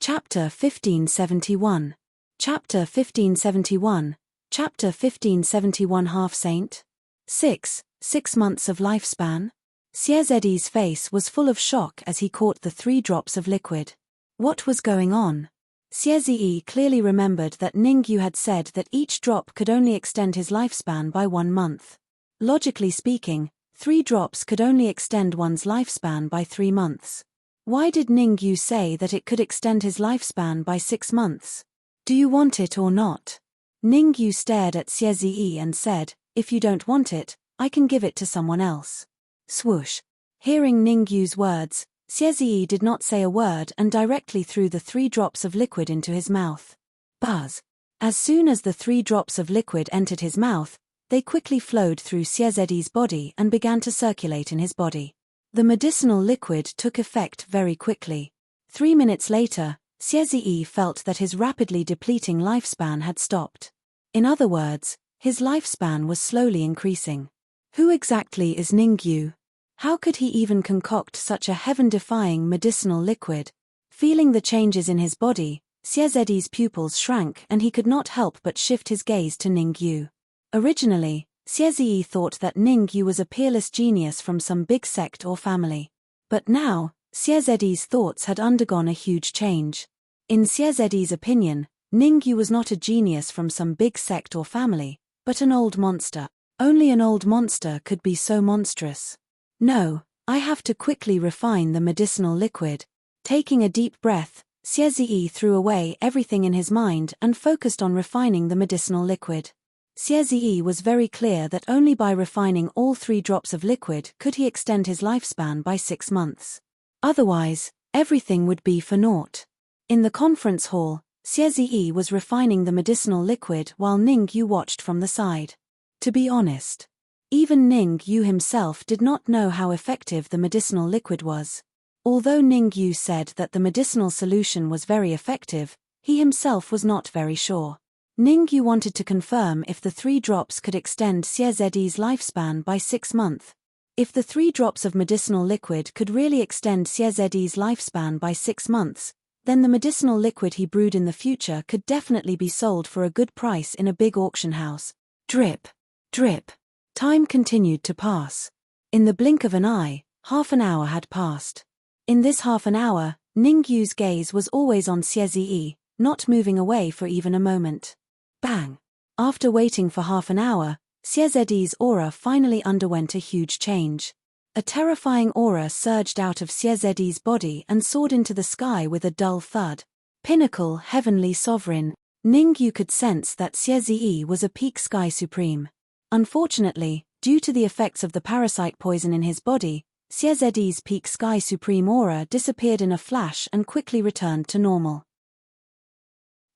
Chapter 1571. Chapter 1571. Chapter 1571 Half Saint. 6 months of lifespan? Xiezedi's face was full of shock as he caught the 3 drops of liquid. What was going on? Xiezhi clearly remembered that Ningyu had said that each drop could only extend his lifespan by 1 month. Logically speaking, 3 drops could only extend one's lifespan by 3 months. Why did Ningyu say that it could extend his lifespan by 6 months? Do you want it or not? Ningyu stared at Xiezhi and said, if you don't want it, I can give it to someone else. Swoosh. Hearing Ningyu's words, Xiezhi did not say a word and directly threw the 3 drops of liquid into his mouth. Buzz. As soon as the 3 drops of liquid entered his mouth, they quickly flowed through Xiezedi's body and began to circulate in his body. The medicinal liquid took effect very quickly. 3 minutes later, Xiezhi felt that his rapidly depleting lifespan had stopped. In other words, his lifespan was slowly increasing. Who exactly is Ningyu? How could he even concoct such a heaven-defying medicinal liquid? Feeling the changes in his body, Xiezedi's pupils shrank and he could not help but shift his gaze to Ningyu. Originally, Xiezhi thought that Ningyu was a peerless genius from some big sect or family. But now, Xiezedi's thoughts had undergone a huge change. In Xiezedi's opinion, Ningyu was not a genius from some big sect or family, but an old monster. Only an old monster could be so monstrous. No, I have to quickly refine the medicinal liquid. Taking a deep breath, Xiezhi threw away everything in his mind and focused on refining the medicinal liquid. Xiezhi was very clear that only by refining all 3 drops of liquid could he extend his lifespan by 6 months. Otherwise, everything would be for naught. In the conference hall, Xiezhi was refining the medicinal liquid while Ningyu watched from the side. To be honest, even Ningyu himself did not know how effective the medicinal liquid was. Although Ningyu said that the medicinal solution was very effective, he himself was not very sure. Ningyu wanted to confirm if the 3 drops could extend Xiezedi's lifespan by 6 months. If the 3 drops of medicinal liquid could really extend Xiezedi's lifespan by 6 months, then the medicinal liquid he brewed in the future could definitely be sold for a good price in a big auction house. Drip. Drip. Time continued to pass. In the blink of an eye, half an hour had passed. In this half an hour, Ningyu's gaze was always on Xiezhi, not moving away for even a moment. Bang! After waiting for half an hour, Xiezedi's aura finally underwent a huge change. A terrifying aura surged out of Xiezedi's body and soared into the sky with a dull thud. Pinnacle, heavenly sovereign, Ningyu could sense that Xiezhi was a peak Sky Supreme. Unfortunately, due to the effects of the parasite poison in his body, Xiezedi's peak Sky Supreme aura disappeared in a flash and quickly returned to normal.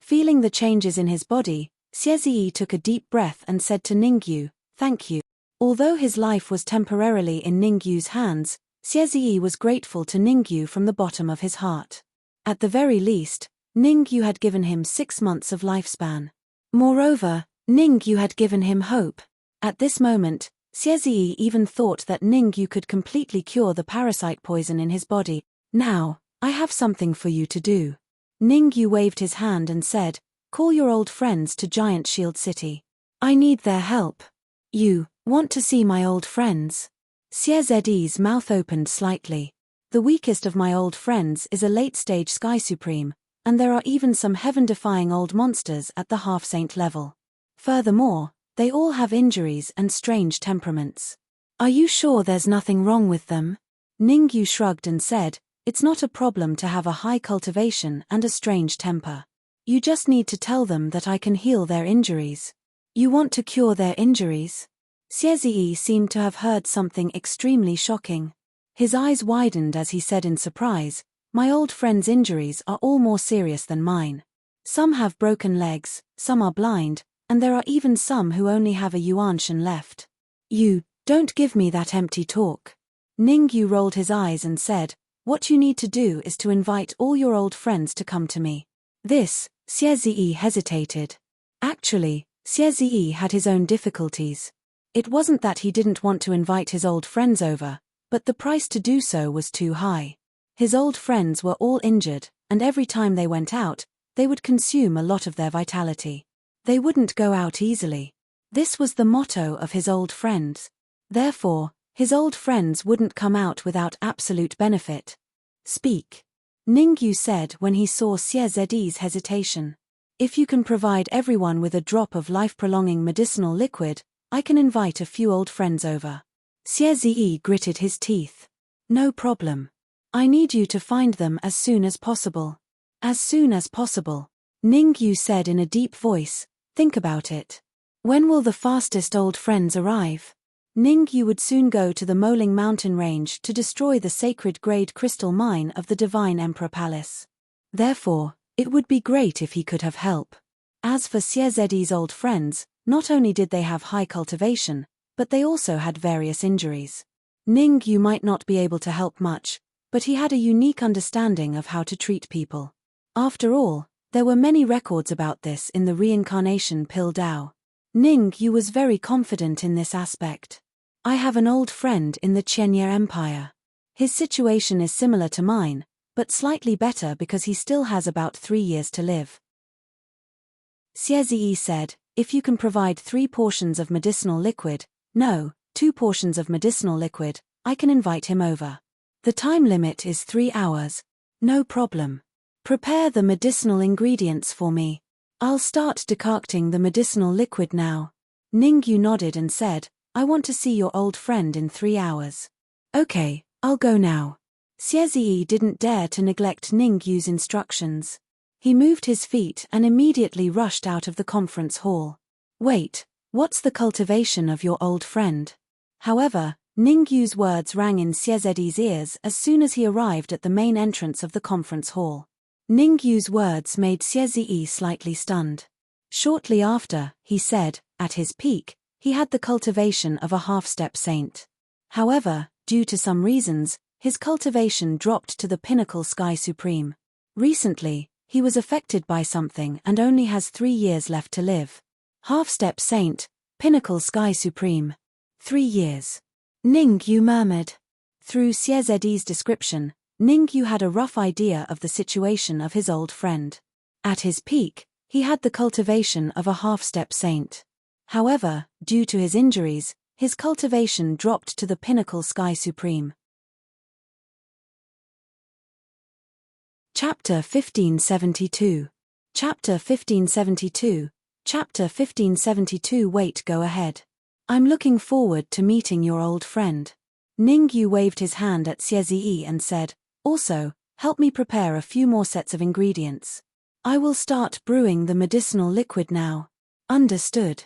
Feeling the changes in his body, Xiezhi took a deep breath and said to Ningyu, "Thank you." Although his life was temporarily in Ningyu's hands, Xiezhi was grateful to Ningyu from the bottom of his heart. At the very least, Ningyu had given him 6 months of lifespan. Moreover, Ningyu had given him hope. At this moment, Xiezhi even thought that Ningyu could completely cure the parasite poison in his body. "Now, I have something for you to do." Ningyu waved his hand and said, "Call your old friends to Giant Shield City. I need their help." "You want to see my old friends?" Xiezhi's mouth opened slightly. "The weakest of my old friends is a late-stage Sky Supreme, and there are even some heaven-defying old monsters at the half-saint level. Furthermore, they all have injuries and strange temperaments. Are you sure there's nothing wrong with them? Ningyu shrugged and said, it's not a problem to have a high cultivation and a strange temper. You just need to tell them that I can heal their injuries. You want to cure their injuries? Xiezi seemed to have heard something extremely shocking. His eyes widened as he said in surprise, my old friend's injuries are all more serious than mine. Some have broken legs, some are blind, and there are even some who only have a yuanshan left. You, don't give me that empty talk. Ningyu rolled his eyes and said, what you need to do is to invite all your old friends to come to me. This, Xiezi hesitated. Actually, Xiezi had his own difficulties. It wasn't that he didn't want to invite his old friends over, but the price to do so was too high. His old friends were all injured, and every time they went out, they would consume a lot of their vitality. They wouldn't go out easily. This was the motto of his old friends. Therefore, his old friends wouldn't come out without absolute benefit. Speak. Ningyu said when he saw Xiezhi's hesitation. If you can provide everyone with a drop of life-prolonging medicinal liquid, I can invite a few old friends over. Xiezi gritted his teeth. No problem. I need you to find them as soon as possible. As soon as possible. Ningyu said in a deep voice, think about it. When will the fastest old friends arrive? Ningyu would soon go to the Moling mountain range to destroy the sacred grade crystal mine of the Divine Emperor Palace. Therefore, it would be great if he could have help. As for Xiezhi's old friends, not only did they have high cultivation, but they also had various injuries. Ningyu might not be able to help much, but he had a unique understanding of how to treat people. After all, there were many records about this in the reincarnation pill Dao. Ningyu was very confident in this aspect. I have an old friend in the Qianye Empire. His situation is similar to mine, but slightly better because he still has about 3 years to live. Xiezi said, if you can provide 3 portions of medicinal liquid, no, 2 portions of medicinal liquid, I can invite him over. The time limit is 3 hours. No problem. Prepare the medicinal ingredients for me. I'll start decocting the medicinal liquid now. Ningyu nodded and said, I want to see your old friend in 3 hours. Okay, I'll go now. Xiezi didn't dare to neglect Ningyu's instructions. He moved his feet and immediately rushed out of the conference hall. Wait, what's the cultivation of your old friend? However, Ningyu's words rang in Xiezhi's ears as soon as he arrived at the main entrance of the conference hall. Ningyu's words made Xiezi slightly stunned. Shortly after, he said, at his peak, he had the cultivation of a half-step saint. However, due to some reasons, his cultivation dropped to the pinnacle sky supreme. Recently, he was affected by something and only has 3 years left to live. Half-step saint, pinnacle sky supreme. 3 years. Ningyu murmured. Through Xiezhi's description, Ningyu had a rough idea of the situation of his old friend. At his peak, he had the cultivation of a half-step saint. However, due to his injuries, his cultivation dropped to the pinnacle sky supreme. Chapter 1572. Chapter 1572. Chapter 1572. Wait, go ahead. I'm looking forward to meeting your old friend. Ningyu waved his hand at Xiezi and said, also, help me prepare a few more sets of ingredients. I will start brewing the medicinal liquid now. Understood.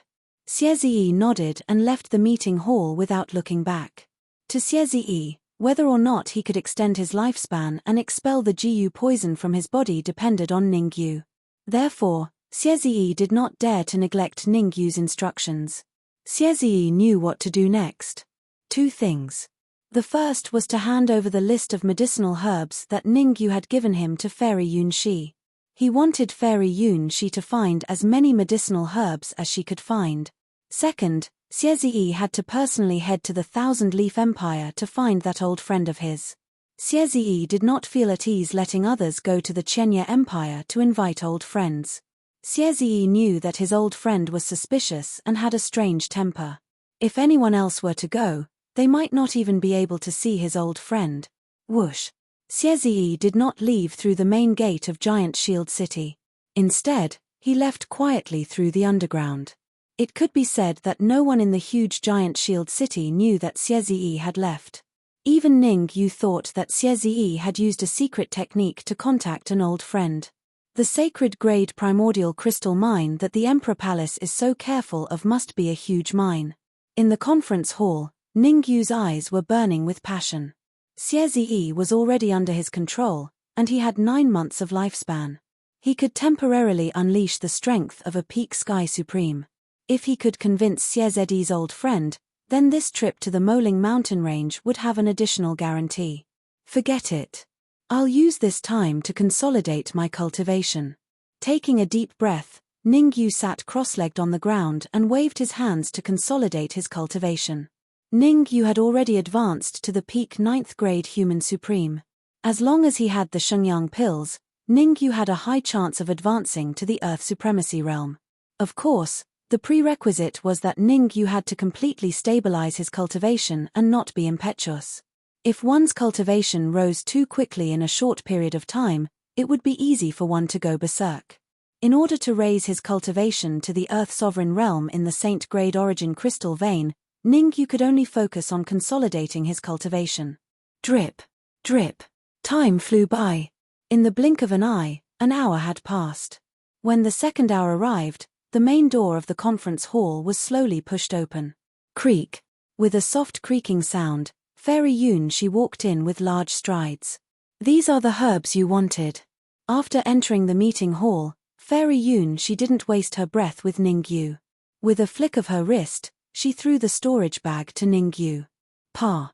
Xiezi nodded and left the meeting hall without looking back. To Xiezi, whether or not he could extend his lifespan and expel the Jiyu poison from his body depended on Ningyu. Therefore, Xiezi did not dare to neglect Ningyu's instructions. Xiezi knew what to do next. 2 things. The first was to hand over the list of medicinal herbs that Ningyu had given him to Fairy Yunxi. He wanted Fairy Yunxi to find as many medicinal herbs as she could find. Second, Xiezi had to personally head to the Thousand Leaf Empire to find that old friend of his. Xiezi did not feel at ease letting others go to the Qianye Empire to invite old friends. Xiezi knew that his old friend was suspicious and had a strange temper. If anyone else were to go, they might not even be able to see his old friend. Whoosh. Xiezi did not leave through the main gate of Giant Shield City. Instead, he left quietly through the underground. It could be said that no one in the huge giant shield city knew that Xie had left. Even Ningyu thought that Xie had used a secret technique to contact an old friend. The sacred grade primordial crystal mine that the Emperor Palace is so careful of must be a huge mine. In the conference hall, Ningyu's eyes were burning with passion. Xie was already under his control, and he had 9 months of lifespan. He could temporarily unleash the strength of a peak sky supreme. If he could convince Xie's old friend, then this trip to the Moling mountain range would have an additional guarantee. Forget it. I'll use this time to consolidate my cultivation. Taking a deep breath, Ningyu sat cross-legged on the ground and waved his hands to consolidate his cultivation. Ningyu had already advanced to the peak 9th grade human supreme. As long as he had the Shengyang pills, Ningyu had a high chance of advancing to the Earth Supremacy realm. Of course, the prerequisite was that Ningyu had to completely stabilize his cultivation and not be impetuous. If one's cultivation rose too quickly in a short period of time, it would be easy for one to go berserk. In order to raise his cultivation to the Earth Sovereign realm in the Saint Grade Origin crystal vein, Ningyu could only focus on consolidating his cultivation. Drip, drip. Time flew by. In the blink of an eye, an hour had passed. When the second hour arrived, the main door of the conference hall was slowly pushed open. Creak. With a soft creaking sound, Fairy Yun-Shi walked in with large strides. These are the herbs you wanted. After entering the meeting hall, Fairy Yun-Shi didn't waste her breath with Ningyu. With a flick of her wrist, she threw the storage bag to Ningyu. Pa.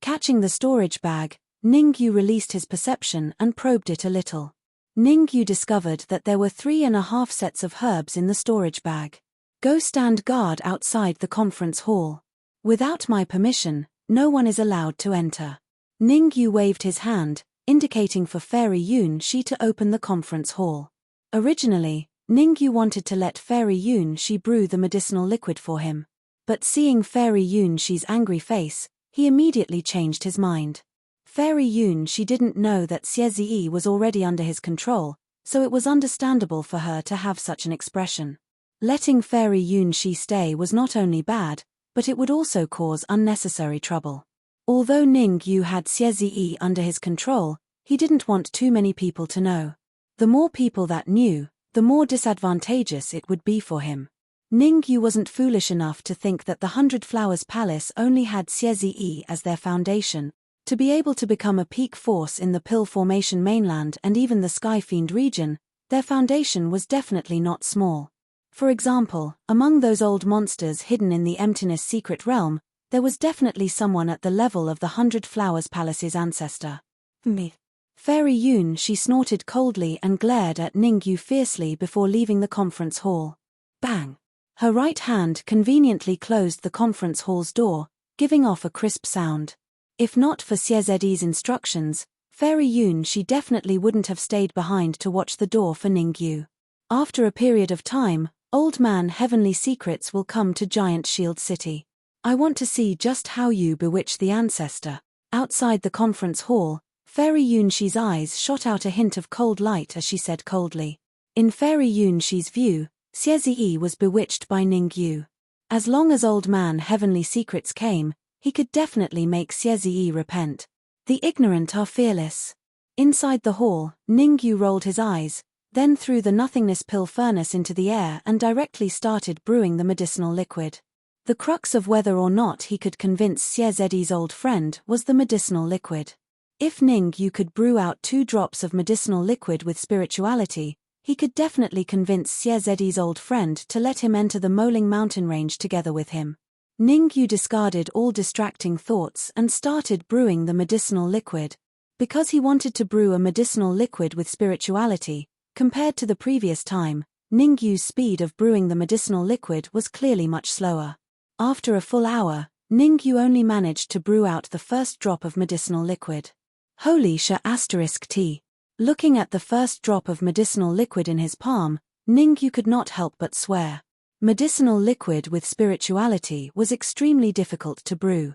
Catching the storage bag, Ningyu released his perception and probed it a little. Ningyu discovered that there were 3.5 sets of herbs in the storage bag. Go stand guard outside the conference hall. Without my permission, no one is allowed to enter. Ningyu waved his hand, indicating for Fairy Yun-Shi to open the conference hall. Originally, Ningyu wanted to let Fairy Yun-Shi brew the medicinal liquid for him. But seeing Fairy Yun-Shi's angry face, he immediately changed his mind. Fairy Yun-Shi didn't know that Xie was already under his control, so it was understandable for her to have such an expression. Letting Fairy Yun-Shi stay was not only bad, but it would also cause unnecessary trouble. Although Ningyu had Xie under his control, he didn't want too many people to know. The more people that knew, the more disadvantageous it would be for him. Ningyu wasn't foolish enough to think that the 100 Flowers Palace only had Xie as their foundation. To be able to become a peak force in the Pill Formation mainland and even the Skyfiend region, their foundation was definitely not small. For example, among those old monsters hidden in the Emptiness secret realm, there was definitely someone at the level of the 100 Flowers Palace's ancestor. Me. Fairy Yun-Shi snorted coldly and glared at Ningyu fiercely before leaving the conference hall. Bang! Her right hand conveniently closed the conference hall's door, giving off a crisp sound. If not for Xie's instructions, Fairy Yun-Shi definitely wouldn't have stayed behind to watch the door for Ningyu. After a period of time, Old Man Heavenly Secrets will come to Giant Shield City. I want to see just how you bewitch the ancestor. Outside the conference hall, Fairy Yun-Shi's eyes shot out a hint of cold light as she said coldly. In Fairy Yun-Shi's view, Xie was bewitched by Ningyu. As long as Old Man Heavenly Secrets came, he could definitely make Xie repent. The ignorant are fearless. Inside the hall, Ningyu rolled his eyes, then threw the nothingness pill furnace into the air and directly started brewing the medicinal liquid. The crux of whether or not he could convince Xie's old friend was the medicinal liquid. If Ningyu could brew out 2 drops of medicinal liquid with spirituality, he could definitely convince Xie's old friend to let him enter the Moling mountain range together with him. Ningyu discarded all distracting thoughts and started brewing the medicinal liquid. Because he wanted to brew a medicinal liquid with spirituality, compared to the previous time, Ningyu's speed of brewing the medicinal liquid was clearly much slower. After a full hour, Ningyu only managed to brew out the first drop of medicinal liquid. Holy **T. Looking at the first drop of medicinal liquid in his palm, Ningyu could not help but swear. Medicinal liquid with spirituality was extremely difficult to brew.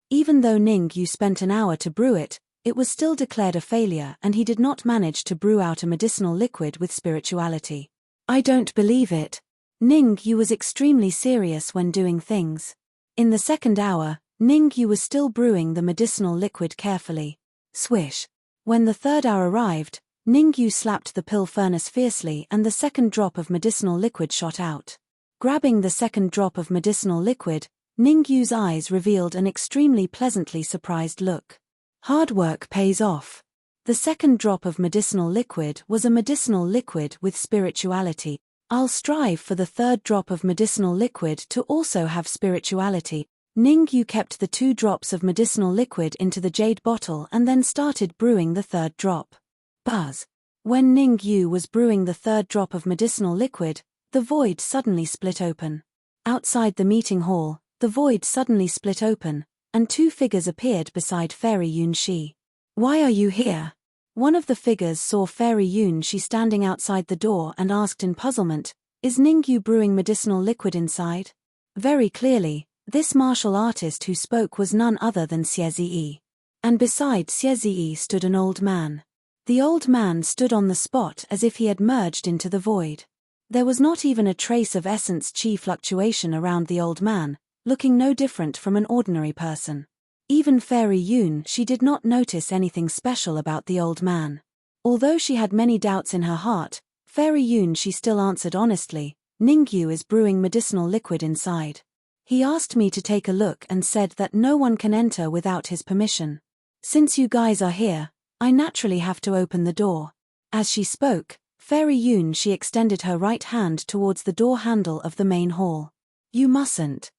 Even though Ningyu spent an hour to brew it, it was still declared a failure and he did not manage to brew out a medicinal liquid with spirituality. I don't believe it. Ningyu was extremely serious when doing things. In the second hour, Ningyu was still brewing the medicinal liquid carefully. Swish. When the third hour arrived, Ningyu slapped the pill furnace fiercely and the second drop of medicinal liquid shot out. Grabbing the second drop of medicinal liquid, Ningyu's eyes revealed an extremely pleasantly surprised look. Hard work pays off. The second drop of medicinal liquid was a medicinal liquid with spirituality. I'll strive for the third drop of medicinal liquid to also have spirituality. Ningyu kept the 2 drops of medicinal liquid into the jade bottle and then started brewing the third drop. Buzz. When Ningyu was brewing the third drop of medicinal liquid, the void suddenly split open. Outside the meeting hall, the void suddenly split open, and 2 figures appeared beside Fairy Yunxi. Why are you here? One of the figures saw Fairy Yunxi standing outside the door and asked in puzzlement, is Ningyu brewing medicinal liquid inside? Very clearly, this martial artist who spoke was none other than Xie. And beside Xie stood an old man. The old man stood on the spot as if he had merged into the void. There was not even a trace of essence chi fluctuation around the old man, looking no different from an ordinary person. Even Fairy Yunxi did not notice anything special about the old man. Although she had many doubts in her heart, Fairy Yunxi still answered honestly, Ningyu is brewing medicinal liquid inside. He asked me to take a look and said that no one can enter without his permission. Since you guys are here, I naturally have to open the door. As she spoke, Fairy Yunxi extended her right hand towards the door handle of the main hall. You mustn't.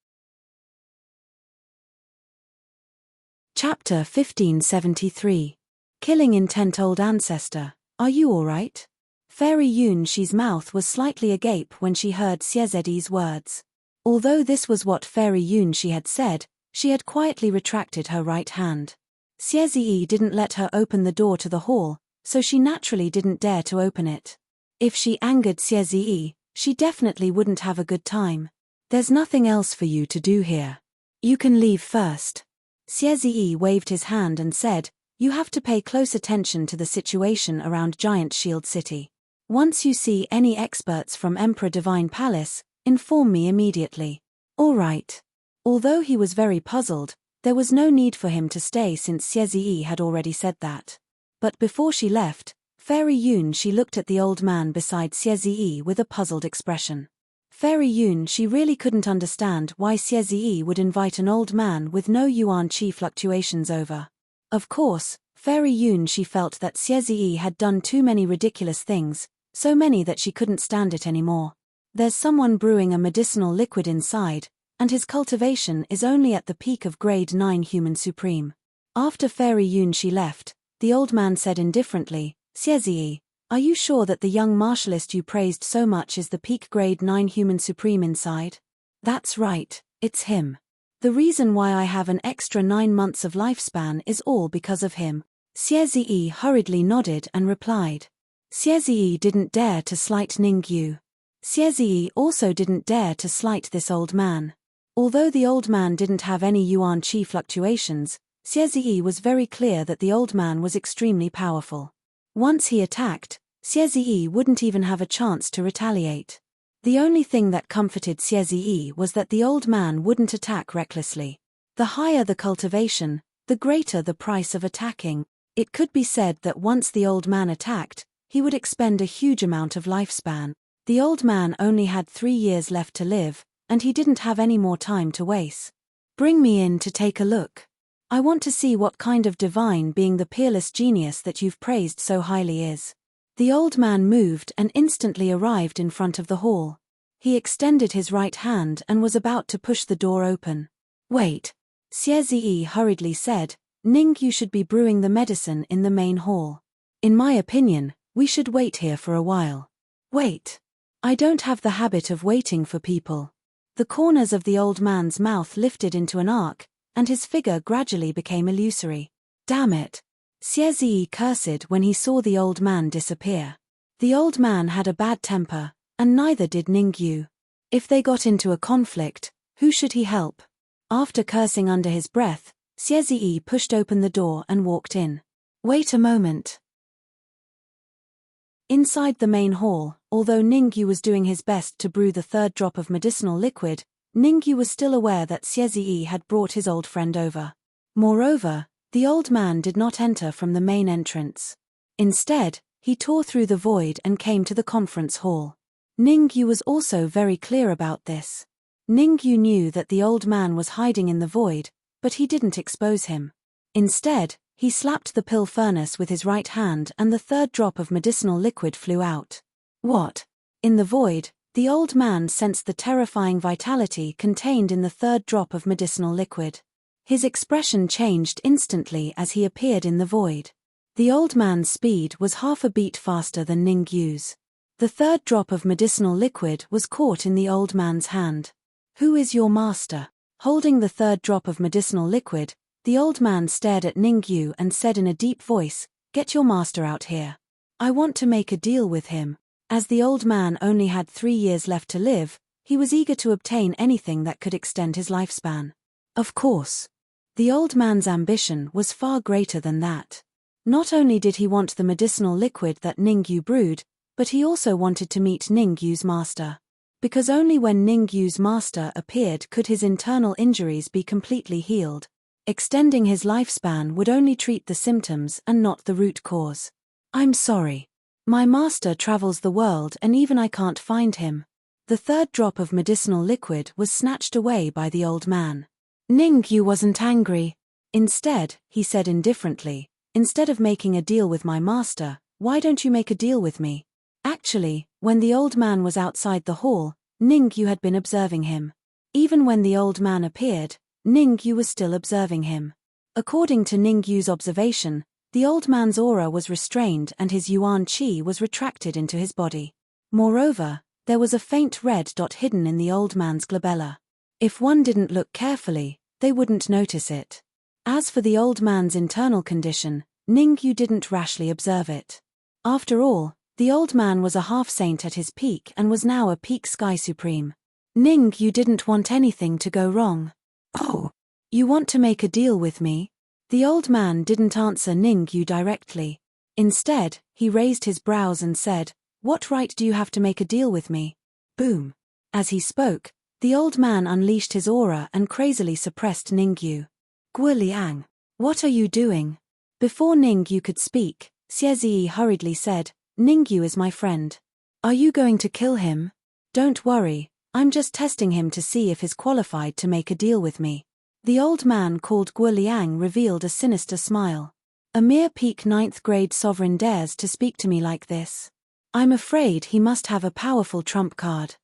Chapter 1573. Killing Intent Old Ancestor, are you alright? Fairy Yunxi's mouth was slightly agape when she heard Xiezi's words. Although this was what Fairy Yunxi had said, she had quietly retracted her right hand. Xie didn't let her open the door to the hall, so she naturally didn't dare to open it. If she angered Xie, she definitely wouldn't have a good time. There's nothing else for you to do here. You can leave first. Xie waved his hand and said, you have to pay close attention to the situation around Giant Shield City. Once you see any experts from Emperor Divine Palace, inform me immediately. All right. Although he was very puzzled, there was no need for him to stay since Xie had already said that. But before she left, Fairy Yunxi looked at the old man beside Xie with a puzzled expression. Fairy Yunxi really couldn't understand why Xie would invite an old man with no yuan chi fluctuations over. Of course, Fairy Yunxi felt that Xie had done too many ridiculous things, so many that she couldn't stand it anymore. There's someone brewing a medicinal liquid inside, and his cultivation is only at the peak of grade 9 human supreme. After Fairy Yunxi left, the old man said indifferently, Xie, are you sure that the young martialist you praised so much is the peak grade 9 human supreme inside? That's right, it's him. The reason why I have an extra 9 months of lifespan is all because of him. Xie hurriedly nodded and replied. Xie didn't dare to slight Ningyu. Xie also didn't dare to slight this old man. Although the old man didn't have any yuan chi fluctuations, Xie was very clear that the old man was extremely powerful. Once he attacked, Xie wouldn't even have a chance to retaliate. The only thing that comforted Xie was that the old man wouldn't attack recklessly. The higher the cultivation, the greater the price of attacking. It could be said that once the old man attacked, he would expend a huge amount of lifespan. The old man only had 3 years left to live, and he didn't have any more time to waste. Bring me in to take a look. I want to see what kind of divine being the peerless genius that you've praised so highly is. The old man moved and instantly arrived in front of the hall. He extended his right hand and was about to push the door open. Wait. Xie hurriedly said, Ningyu should be brewing the medicine in the main hall. In my opinion, we should wait here for a while. Wait. I don't have the habit of waiting for people. The corners of the old man's mouth lifted into an arc, and his figure gradually became illusory. Damn it. Xie cursed when he saw the old man disappear. The old man had a bad temper, and neither did Ningyu. If they got into a conflict, who should he help? After cursing under his breath, Xie pushed open the door and walked in. Wait a moment. Inside the main hall, although Ningyu was doing his best to brew the third drop of medicinal liquid, Ningyu was still aware that Xiezi had brought his old friend over. Moreover, the old man did not enter from the main entrance. Instead, he tore through the void and came to the conference hall. Ningyu was also very clear about this. Ningyu knew that the old man was hiding in the void, but he didn't expose him. Instead, he slapped the pill furnace with his right hand and the third drop of medicinal liquid flew out. What? In the void, the old man sensed the terrifying vitality contained in the third drop of medicinal liquid. His expression changed instantly as he appeared in the void. The old man's speed was half a beat faster than Ningyu's. The third drop of medicinal liquid was caught in the old man's hand. Who is your master? Holding the third drop of medicinal liquid, the old man stared at Ningyu and said in a deep voice, "Get your master out here. I want to make a deal with him." As the old man only had 3 years left to live, he was eager to obtain anything that could extend his lifespan. Of course. The old man's ambition was far greater than that. Not only did he want the medicinal liquid that Ningyu brewed, but he also wanted to meet Ningyu's master. Because only when Ningyu's master appeared could his internal injuries be completely healed. Extending his lifespan would only treat the symptoms and not the root cause. "I'm sorry. My master travels the world and even I can't find him." The third drop of medicinal liquid was snatched away by the old man. Ningyu wasn't angry. Instead, he said indifferently, "Instead of making a deal with my master, why don't you make a deal with me?" Actually, when the old man was outside the hall, Ningyu had been observing him. Even when the old man appeared, Ningyu was still observing him. According to Ningyu's observation, the old man's aura was restrained and his yuan qi was retracted into his body. Moreover, there was a faint red dot hidden in the old man's glabella. If one didn't look carefully, they wouldn't notice it. As for the old man's internal condition, Ningyu didn't rashly observe it. After all, the old man was a half-saint at his peak and was now a peak sky supreme. Ningyu didn't want anything to go wrong. "Oh, you want to make a deal with me?" The old man didn't answer Ningyu directly. Instead, he raised his brows and said, "What right do you have to make a deal with me?" Boom. As he spoke, the old man unleashed his aura and crazily suppressed Ningyu. "Guo Liang, what are you doing?" Before Ningyu could speak, Xiezi hurriedly said, "Ningyu is my friend. Are you going to kill him?" "Don't worry, I'm just testing him to see if he's qualified to make a deal with me." The old man called Guo Liang revealed a sinister smile. "A mere peak 9th grade sovereign dares to speak to me like this. I'm afraid he must have a powerful trump card."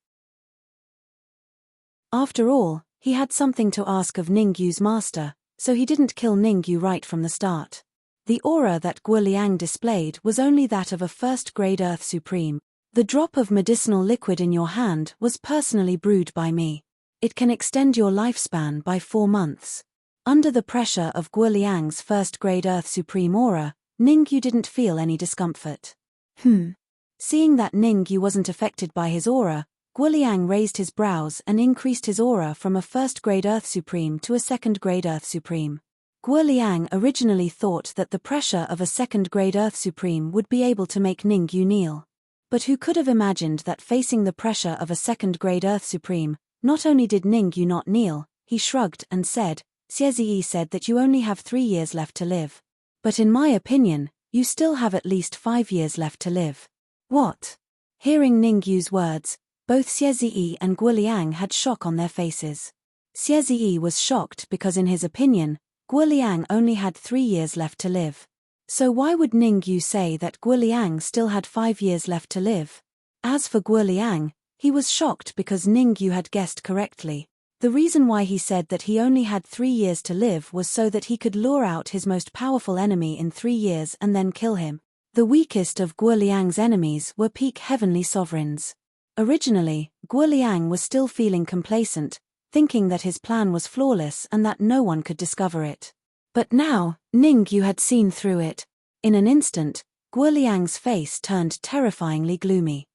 After all, he had something to ask of Ningyu's master, so he didn't kill Ningyu right from the start. The aura that Guo Liang displayed was only that of a first-grade Earth Supreme. "The drop of medicinal liquid in your hand was personally brewed by me. It can extend your lifespan by 4 months. Under the pressure of Guo Liang's first-grade Earth Supreme aura, Ningyu didn't feel any discomfort. Seeing that Ningyu wasn't affected by his aura, Guo Liang raised his brows and increased his aura from a first-grade Earth Supreme to a second-grade Earth Supreme. Guo Liang originally thought that the pressure of a second-grade Earth Supreme would be able to make Ningyu kneel. But who could have imagined that facing the pressure of a second-grade Earth Supreme, not only did Ningyu not kneel, he shrugged and said, "Xiezi said that you only have 3 years left to live. But in my opinion, you still have at least 5 years left to live." "What?" Hearing Ningyu's words, both Xiezi and Guo Liang had shock on their faces. Xiezi was shocked because in his opinion, Guo Liang only had 3 years left to live. So why would Ningyu say that Guo Liang still had 5 years left to live? As for Guo Liang, he was shocked because Ningyu had guessed correctly. The reason why he said that he only had 3 years to live was so that he could lure out his most powerful enemy in 3 years and then kill him. The weakest of Guo Liang's enemies were peak heavenly sovereigns. Originally, Guo Liang was still feeling complacent, thinking that his plan was flawless and that no one could discover it. But now, Ningyu had seen through it. In an instant, Guo Liang's face turned terrifyingly gloomy.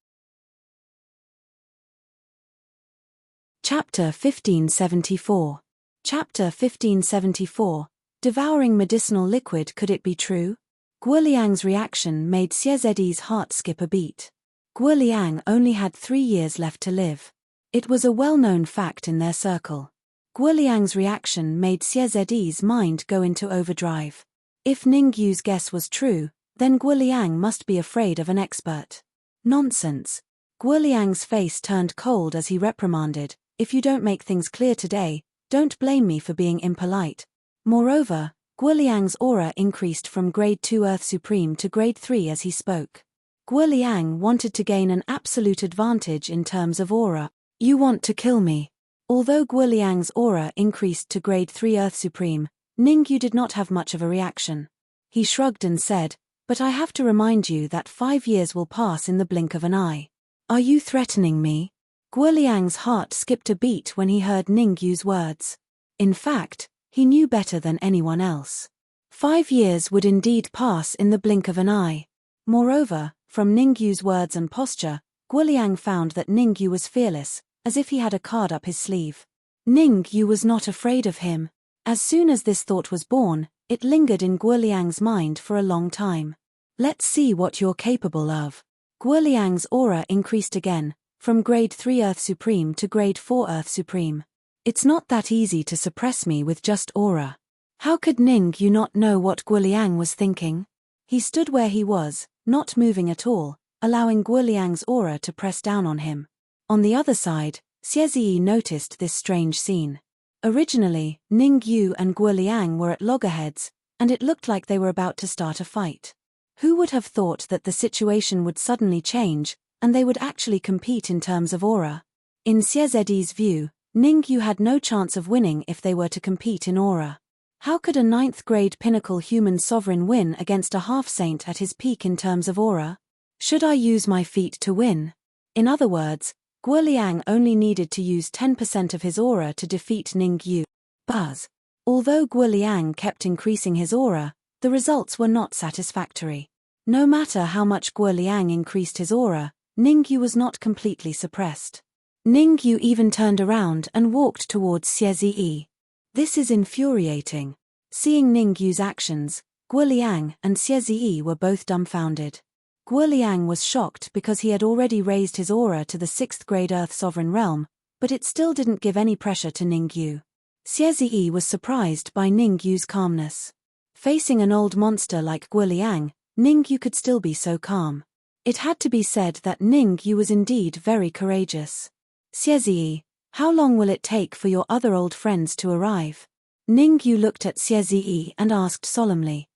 Chapter 1574. Chapter 1574. Devouring medicinal liquid. Could it be true? Guoliang's reaction made Xiezedi's heart skip a beat. Guoliang only had 3 years left to live. It was a well-known fact in their circle. Guoliang's reaction made Xiezedi's mind go into overdrive. If Ningyu's guess was true, then Guoliang must be afraid of an expert. Nonsense. Guoliang's face turned cold as he reprimanded, "If you don't make things clear today, don't blame me for being impolite." Moreover, Guoliang's aura increased from Grade 2 Earth Supreme to Grade 3 as he spoke. Guoliang wanted to gain an absolute advantage in terms of aura. "You want to kill me?" Although Guoliang's aura increased to Grade 3 Earth Supreme, Ningyu did not have much of a reaction. He shrugged and said, "But I have to remind you that 5 years will pass in the blink of an eye. Are you threatening me?" Guoliang's heart skipped a beat when he heard Ningyu's words. In fact, he knew better than anyone else. 5 years would indeed pass in the blink of an eye. Moreover, from Ningyu's words and posture, Guoliang found that Ningyu was fearless, as if he had a card up his sleeve. Ningyu was not afraid of him. As soon as this thought was born, it lingered in Guoliang's mind for a long time. "Let's see what you're capable of." Guoliang's aura increased again, from Grade 3 Earth Supreme to Grade 4 Earth Supreme. "It's not that easy to suppress me with just aura." How could Ningyu not know what Guoliang was thinking? He stood where he was, not moving at all, allowing Guoliang's aura to press down on him. On the other side, Xiezhi noticed this strange scene. Originally, Ningyu and Guoliang were at loggerheads, and it looked like they were about to start a fight. Who would have thought that the situation would suddenly change, and they would actually compete in terms of aura? In Xiezhi's view, Ningyu had no chance of winning if they were to compete in aura. How could a 9th grade pinnacle human sovereign win against a half-saint at his peak in terms of aura? Should I use my feat to win? In other words, Guoliang only needed to use 10% of his aura to defeat Ningyu. Buzz. Although Guoliang kept increasing his aura, the results were not satisfactory. No matter how much Guoliang increased his aura, Ningyu was not completely suppressed. Ningyu even turned around and walked towards Xiezhi. "This is infuriating." Seeing Ningyu's actions, Guoliang and Xiezhi were both dumbfounded. Guoliang was shocked because he had already raised his aura to the 6th grade Earth Sovereign Realm, but it still didn't give any pressure to Ningyu. Xiezhi was surprised by Ningyu's calmness. Facing an old monster like Guoliang, Ningyu could still be so calm. It had to be said that Ningyu was indeed very courageous. "Xiezhi, how long will it take for your other old friends to arrive?" Ningyu looked at Xiezhi and asked solemnly.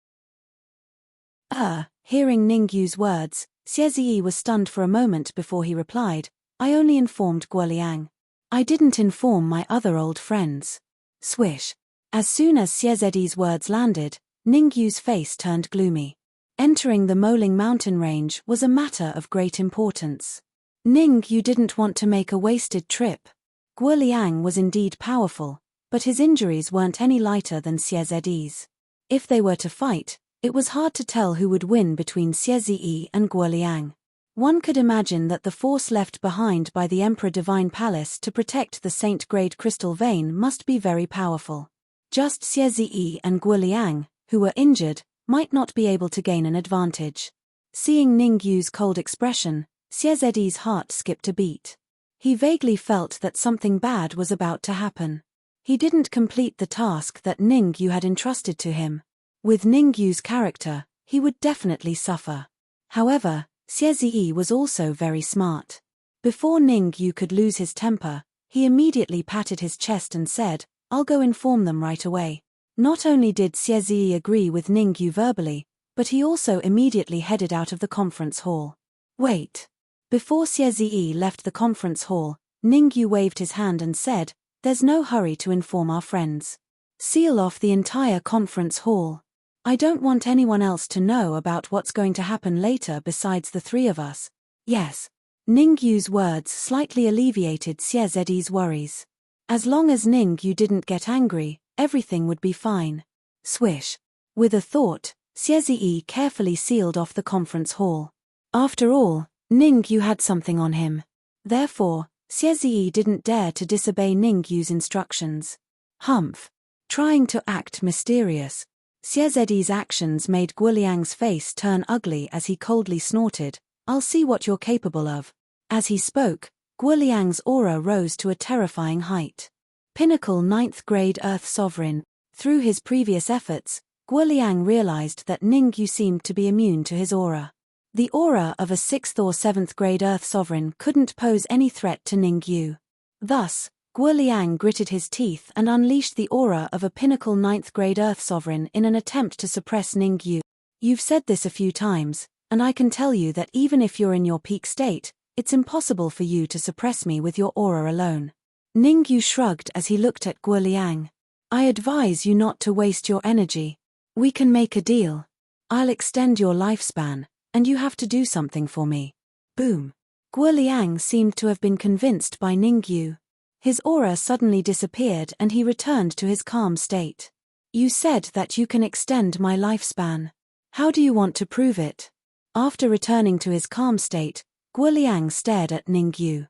Hearing Ningyu's words, Xiezhi was stunned for a moment before he replied, "I only informed Guoliang. I didn't inform my other old friends." Swish. As soon as Xiezhi's words landed, Ningyu's face turned gloomy. Entering the Moling mountain range was a matter of great importance. Ningyu didn't want to make a wasted trip. Guoliang was indeed powerful, but his injuries weren't any lighter than Xiezhi's. If they were to fight, it was hard to tell who would win between Xiezhi and Guoliang. One could imagine that the force left behind by the Emperor Divine Palace to protect the Saint-grade crystal vein must be very powerful. Just Xiezhi and Guoliang, who were injured, might not be able to gain an advantage. Seeing Ningyu's cold expression, Xiezhi's heart skipped a beat. He vaguely felt that something bad was about to happen. He didn't complete the task that Ningyu had entrusted to him. With Ningyu's character, he would definitely suffer. However, Xiezhi was also very smart. Before Ningyu could lose his temper, he immediately patted his chest and said, "I'll go inform them right away." Not only did Xiezhi agree with Ningyu verbally, but he also immediately headed out of the conference hall. "Wait." Before Xiezhi left the conference hall, Ningyu waved his hand and said, "There's no hurry to inform our friends. Seal off the entire conference hall. I don't want anyone else to know about what's going to happen later besides the 3 of us." "Yes." Ningyu's words slightly alleviated Xiezhi's worries. As long as Ningyu didn't get angry, everything would be fine. Swish. With a thought, Xiezhi carefully sealed off the conference hall. After all, Ningyu had something on him. Therefore, Xiezhi didn't dare to disobey Ningyu's instructions. Humph. Trying to act mysterious. Xiezedi's actions made Guoliang's face turn ugly as he coldly snorted, "I'll see what you're capable of." As he spoke, Guoliang's aura rose to a terrifying height. Pinnacle 9th grade Earth Sovereign. Through his previous efforts, Guoliang realized that Ningyu seemed to be immune to his aura. The aura of a 6th or 7th grade Earth Sovereign couldn't pose any threat to Ningyu. Thus, Guoliang gritted his teeth and unleashed the aura of a pinnacle 9th grade Earth Sovereign in an attempt to suppress Ningyu. "You've said this a few times, and I can tell you that even if you're in your peak state, it's impossible for you to suppress me with your aura alone." Ningyu shrugged as he looked at Guoliang. "I advise you not to waste your energy. We can make a deal. I'll extend your lifespan, and you have to do something for me." Boom. Guoliang seemed to have been convinced by Ningyu. His aura suddenly disappeared and he returned to his calm state. "You said that you can extend my lifespan. How do you want to prove it?" After returning to his calm state, Guoliang stared at Ningyu.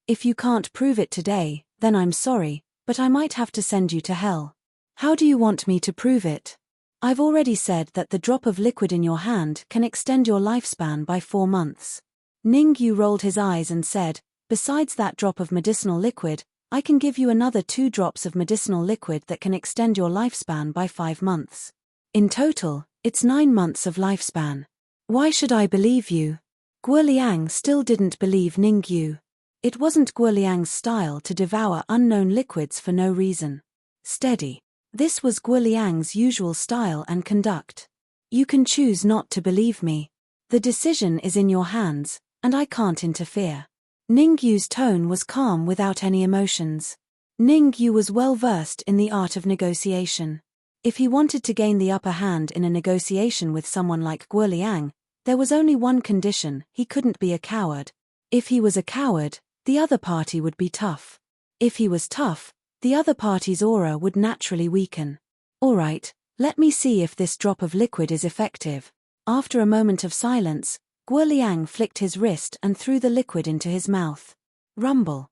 "If you can't prove it today, then I'm sorry, but I might have to send you to hell." "How do you want me to prove it?" "I've already said that the drop of liquid in your hand can extend your lifespan by 4 months. Ningyu rolled his eyes and said, "Besides that drop of medicinal liquid, I can give you another 2 drops of medicinal liquid that can extend your lifespan by 5 months. In total, it's 9 months of lifespan. Why should I believe you?" Guoliang still didn't believe Ningyu. It wasn't Guoliang's style to devour unknown liquids for no reason. Steady. This was Guoliang's usual style and conduct. "You can choose not to believe me. The decision is in your hands, and I can't interfere." Ningyu's tone was calm without any emotions. Ningyu was well versed in the art of negotiation. If he wanted to gain the upper hand in a negotiation with someone like Guoliang, there was only one condition: he couldn't be a coward. If he was a coward, the other party would be tough. If he was tough, the other party's aura would naturally weaken. "All right, let me see if this drop of liquid is effective." After a moment of silence, Guoliang flicked his wrist and threw the liquid into his mouth. Rumble.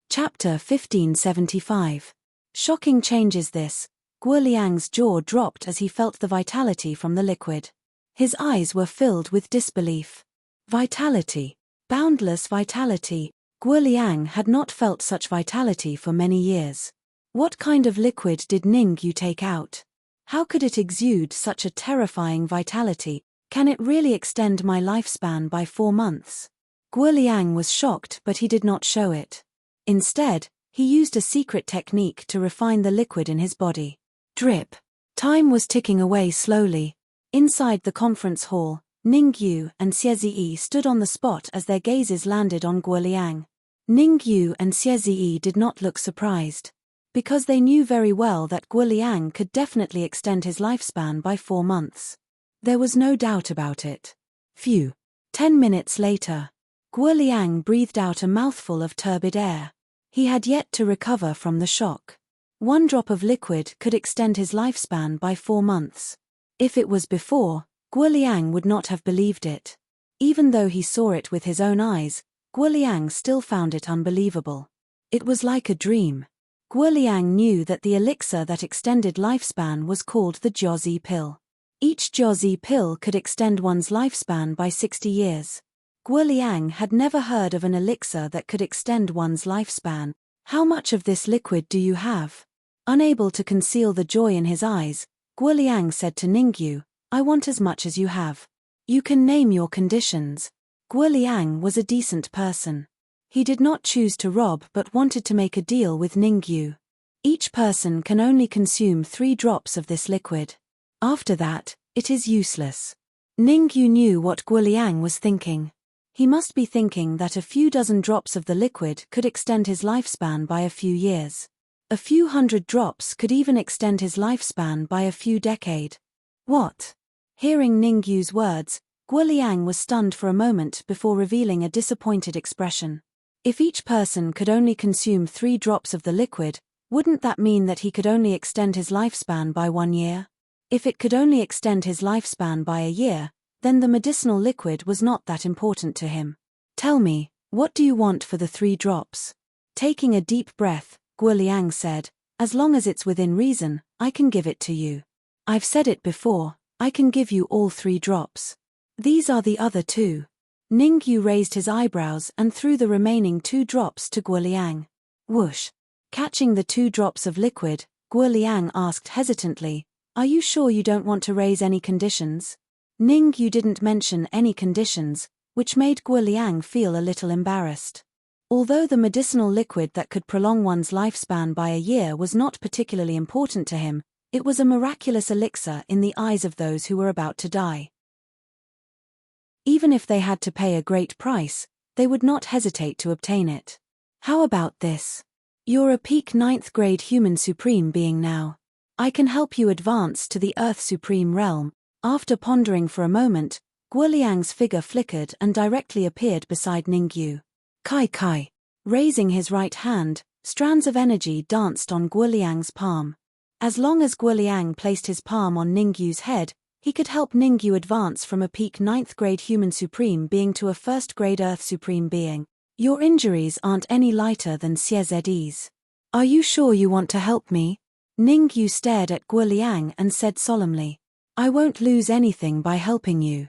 Chapter 1575. Shocking changes this. Guoliang's jaw dropped as he felt the vitality from the liquid. His eyes were filled with disbelief. Vitality. Boundless vitality. Guoliang had not felt such vitality for many years. What kind of liquid did Ningyu take out? How could it exude such a terrifying vitality? Can it really extend my lifespan by 4 months? Guoliang was shocked, but he did not show it. Instead, he used a secret technique to refine the liquid in his body. Drip. Time was ticking away slowly. Inside the conference hall, Ningyu and Xiezhi stood on the spot as their gazes landed on Guoliang. Ningyu and Xiezhi did not look surprised, because they knew very well that Guoliang could definitely extend his lifespan by 4 months. There was no doubt about it. Phew. 10 minutes later, Guoliang breathed out a mouthful of turbid air. He had yet to recover from the shock. 1 drop of liquid could extend his lifespan by 4 months. If it was before, Guoliang would not have believed it. Even though he saw it with his own eyes, Guoliang still found it unbelievable. It was like a dream. Guoliang knew that the elixir that extended lifespan was called the Jiaozi pill. Each Jiaozi pill could extend one's lifespan by 60 years. Guoliang had never heard of an elixir that could extend one's lifespan. "How much of this liquid do you have?" Unable to conceal the joy in his eyes, Guoliang said to Ningyu, "I want as much as you have. You can name your conditions." Guoliang was a decent person. He did not choose to rob but wanted to make a deal with Ningyu. Each person can only consume 3 drops of this liquid. After that, it is useless. Ningyu knew what Guoliang was thinking. He must be thinking that a few dozen drops of the liquid could extend his lifespan by a few years. A few hundred drops could even extend his lifespan by a few decades. What? Hearing Ningyu's words, Guoliang was stunned for a moment before revealing a disappointed expression. If each person could only consume 3 drops of the liquid, wouldn't that mean that he could only extend his lifespan by 1 year? If it could only extend his lifespan by a year, then the medicinal liquid was not that important to him. "Tell me, what do you want for the 3 drops?" Taking a deep breath, Guo Liang said, as long as it's within reason, I can give it to you. I've said it before, I can give you all 3 drops. These are the other 2. Ningyu raised his eyebrows and threw the remaining 2 drops to Guo Liang. Whoosh. Catching the 2 drops of liquid, Guo Liang asked hesitantly, "Are you sure you don't want to raise any conditions?" Ningyu didn't mention any conditions, which made Guo Liang feel a little embarrassed. Although the medicinal liquid that could prolong one's lifespan by a year was not particularly important to him, it was a miraculous elixir in the eyes of those who were about to die. Even if they had to pay a great price, they would not hesitate to obtain it. How about this? You're a peak 9th grade human supreme being now. I can help you advance to the Earth Supreme Realm. After pondering for a moment, Guo Liang's figure flickered and directly appeared beside Ningyu. Kai Kai. Raising his right hand, strands of energy danced on Guo Liang's palm. As long as Guo Liang placed his palm on Ningyu's head, he could help Ningyu advance from a peak 9th grade human supreme being to a 1st grade Earth Supreme being. Your injuries aren't any lighter than Xiezi's. Are you sure you want to help me? Ningyu stared at Guo Liang and said solemnly. I won't lose anything by helping you.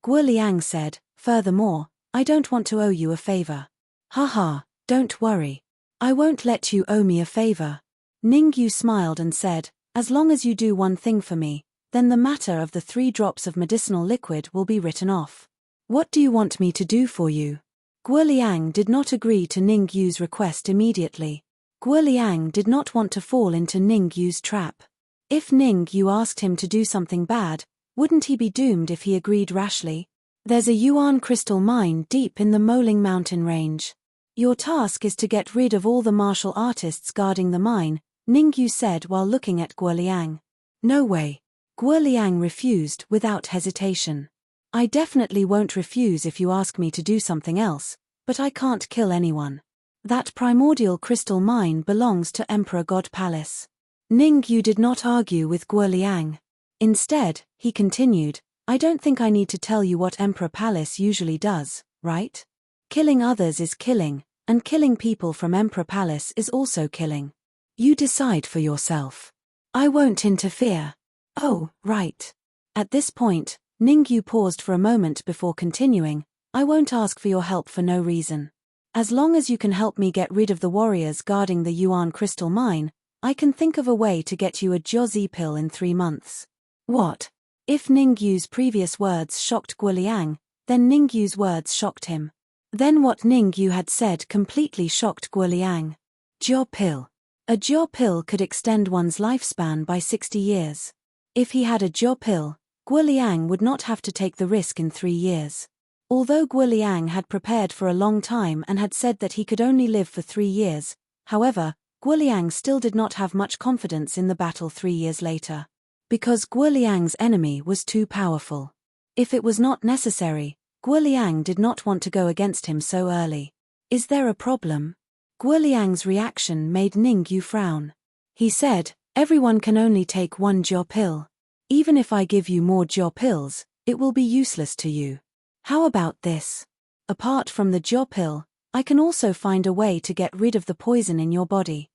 Guo Liang said, furthermore, I don't want to owe you a favor. Haha, don't worry. I won't let you owe me a favor. Ningyu smiled and said, as long as you do one thing for me, then the matter of the 3 drops of medicinal liquid will be written off. What do you want me to do for you? Guo Liang did not agree to Ningyu's request immediately. Guo Liang did not want to fall into Ningyu's trap. If Ningyu asked him to do something bad, wouldn't he be doomed if he agreed rashly? There's a yuan crystal mine deep in the Moling mountain range. Your task is to get rid of all the martial artists guarding the mine, Ningyu said while looking at Guo Liang. No way. Guo Liang refused without hesitation. I definitely won't refuse if you ask me to do something else, but I can't kill anyone. That primordial crystal mine belongs to Emperor God Palace. Ningyu did not argue with Guo Liang. Instead, he continued, I don't think I need to tell you what Emperor Palace usually does, right? Killing others is killing, and killing people from Emperor Palace is also killing. You decide for yourself. I won't interfere. Oh, right. At this point, Ningyu paused for a moment before continuing, I won't ask for your help for no reason. As long as you can help me get rid of the warriors guarding the Yuan crystal mine, I can think of a way to get you a Jiaozi pill in 3 months. What? If Ningyu's previous words shocked Guo Liang, then Ningyu's words shocked him. Then what Ningyu had said completely shocked Guo Liang. Jia pill. A Jia pill could extend one's lifespan by 60 years. If he had a Jia pill, Guo Liang would not have to take the risk in 3 years. Although Guo Liang had prepared for a long time and had said that he could only live for 3 years, however, Guo Liang still did not have much confidence in the battle 3 years later. Because Guo Liang's enemy was too powerful. If it was not necessary, Guo Liang did not want to go against him so early. Is there a problem? Guo Liang's reaction made Ningyu frown. He said, everyone can only take 1 Jia pill. Even if I give you more Jia pills, it will be useless to you. How about this? Apart from the Jia pill, I can also find a way to get rid of the poison in your body.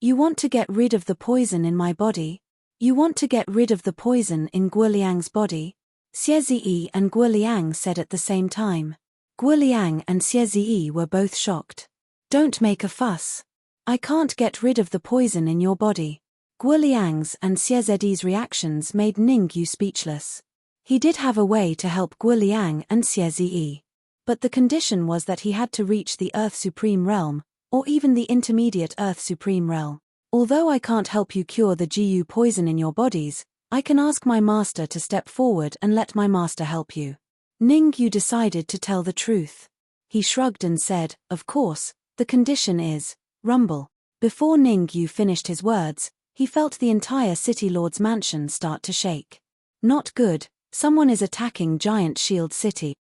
You want to get rid of the poison in my body? You want to get rid of the poison in Guo Liang's body? Xie and Guo Liang said at the same time. Guo Liang and Xie were both shocked. Don't make a fuss. I can't get rid of the poison in your body. Guo Liang's and Xie's reactions made Ningyu speechless. He did have a way to help Guo Liang and Xie. But the condition was that he had to reach the Earth Supreme Realm, or even the intermediate Earth Supreme Realm. Although I can't help you cure the Jiu poison in your bodies, I can ask my master to step forward and let my master help you. Ningyu decided to tell the truth. He shrugged and said, of course, the condition is, rumble. Before Ningyu finished his words, he felt the entire City Lord's mansion start to shake. Not good, someone is attacking Giant Shield City.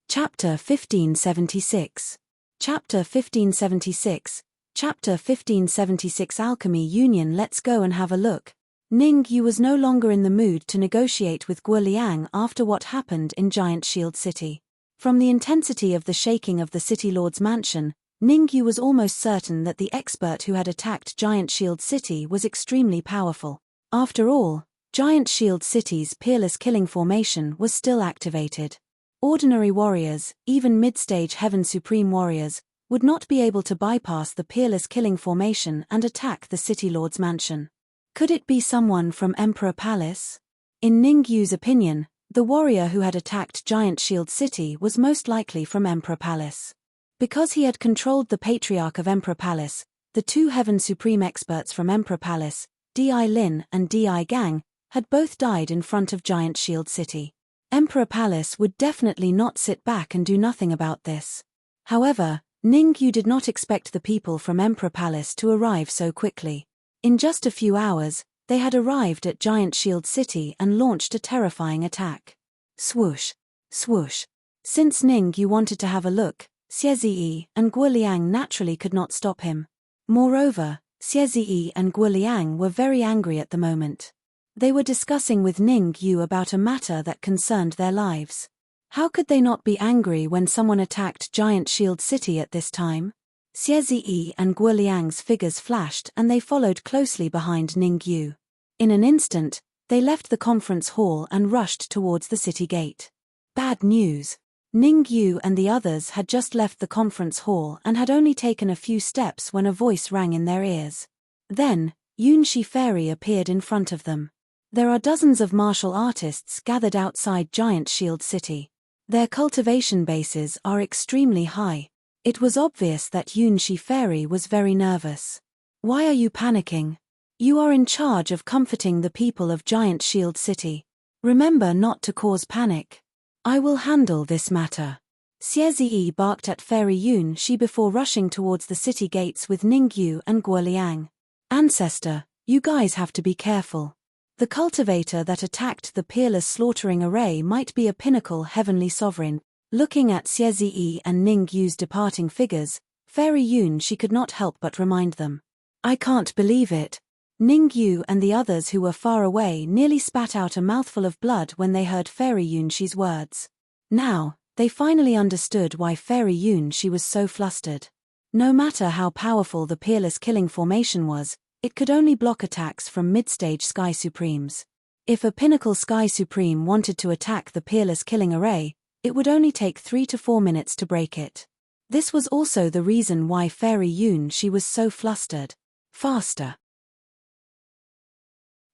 Chapter 1576. Chapter 1576. Chapter 1576 Alchemy Union. Let's go and have a look. Ningyu was no longer in the mood to negotiate with Guo Liang after what happened in Giant Shield City. From the intensity of the shaking of the City Lord's mansion, Ningyu was almost certain that the expert who had attacked Giant Shield City was extremely powerful. After all, Giant Shield City's peerless killing formation was still activated. Ordinary warriors, even mid-stage Heaven Supreme warriors, would not be able to bypass the peerless killing formation and attack the City Lord's mansion. Could it be someone from Emperor Palace? In Ningyu's opinion, the warrior who had attacked Giant Shield City was most likely from Emperor Palace. Because he had controlled the Patriarch of Emperor Palace, the two Heaven Supreme experts from Emperor Palace, Di Lin and Di Gang, had both died in front of Giant Shield City. Emperor Palace would definitely not sit back and do nothing about this. However, Ningyu did not expect the people from Emperor Palace to arrive so quickly. In just a few hours, they had arrived at Giant Shield City and launched a terrifying attack. Swoosh! Swoosh! Since Ningyu wanted to have a look, Xie Ziyi and Guo Liang naturally could not stop him. Moreover, Xie Ziyi and Guo Liang were very angry at the moment. They were discussing with Ningyu about a matter that concerned their lives. How could they not be angry when someone attacked Giant Shield City at this time? Xie Ziyi and Guo Liang's figures flashed and they followed closely behind Ningyu. In an instant, they left the conference hall and rushed towards the city gate. Bad news. Ningyu and the others had just left the conference hall and had only taken a few steps when a voice rang in their ears. Then, Yunshi Fairy appeared in front of them. There are dozens of martial artists gathered outside Giant Shield City. Their cultivation bases are extremely high. It was obvious that Yunshi Fairy was very nervous. Why are you panicking? You are in charge of comforting the people of Giant Shield City. Remember not to cause panic. I will handle this matter. Xie Ziyi barked at Fairy Yunshi before rushing towards the city gates with Ningyu and Guo Liang. Ancestor, you guys have to be careful. The cultivator that attacked the peerless slaughtering array might be a pinnacle heavenly sovereign. Looking at Xie Ziyi and Ningyu's departing figures, Fairy Yunshi could not help but remind them. I can't believe it. Ningyu and the others who were far away nearly spat out a mouthful of blood when they heard Fairy Yunshi's words. Now, they finally understood why Fairy Yunshi was so flustered. No matter how powerful the peerless killing formation was, it could only block attacks from mid-stage Sky Supremes. If a pinnacle Sky Supreme wanted to attack the peerless killing array, it would only take 3 to 4 minutes to break it. This was also the reason why Fairy Yunshi was so flustered. Faster!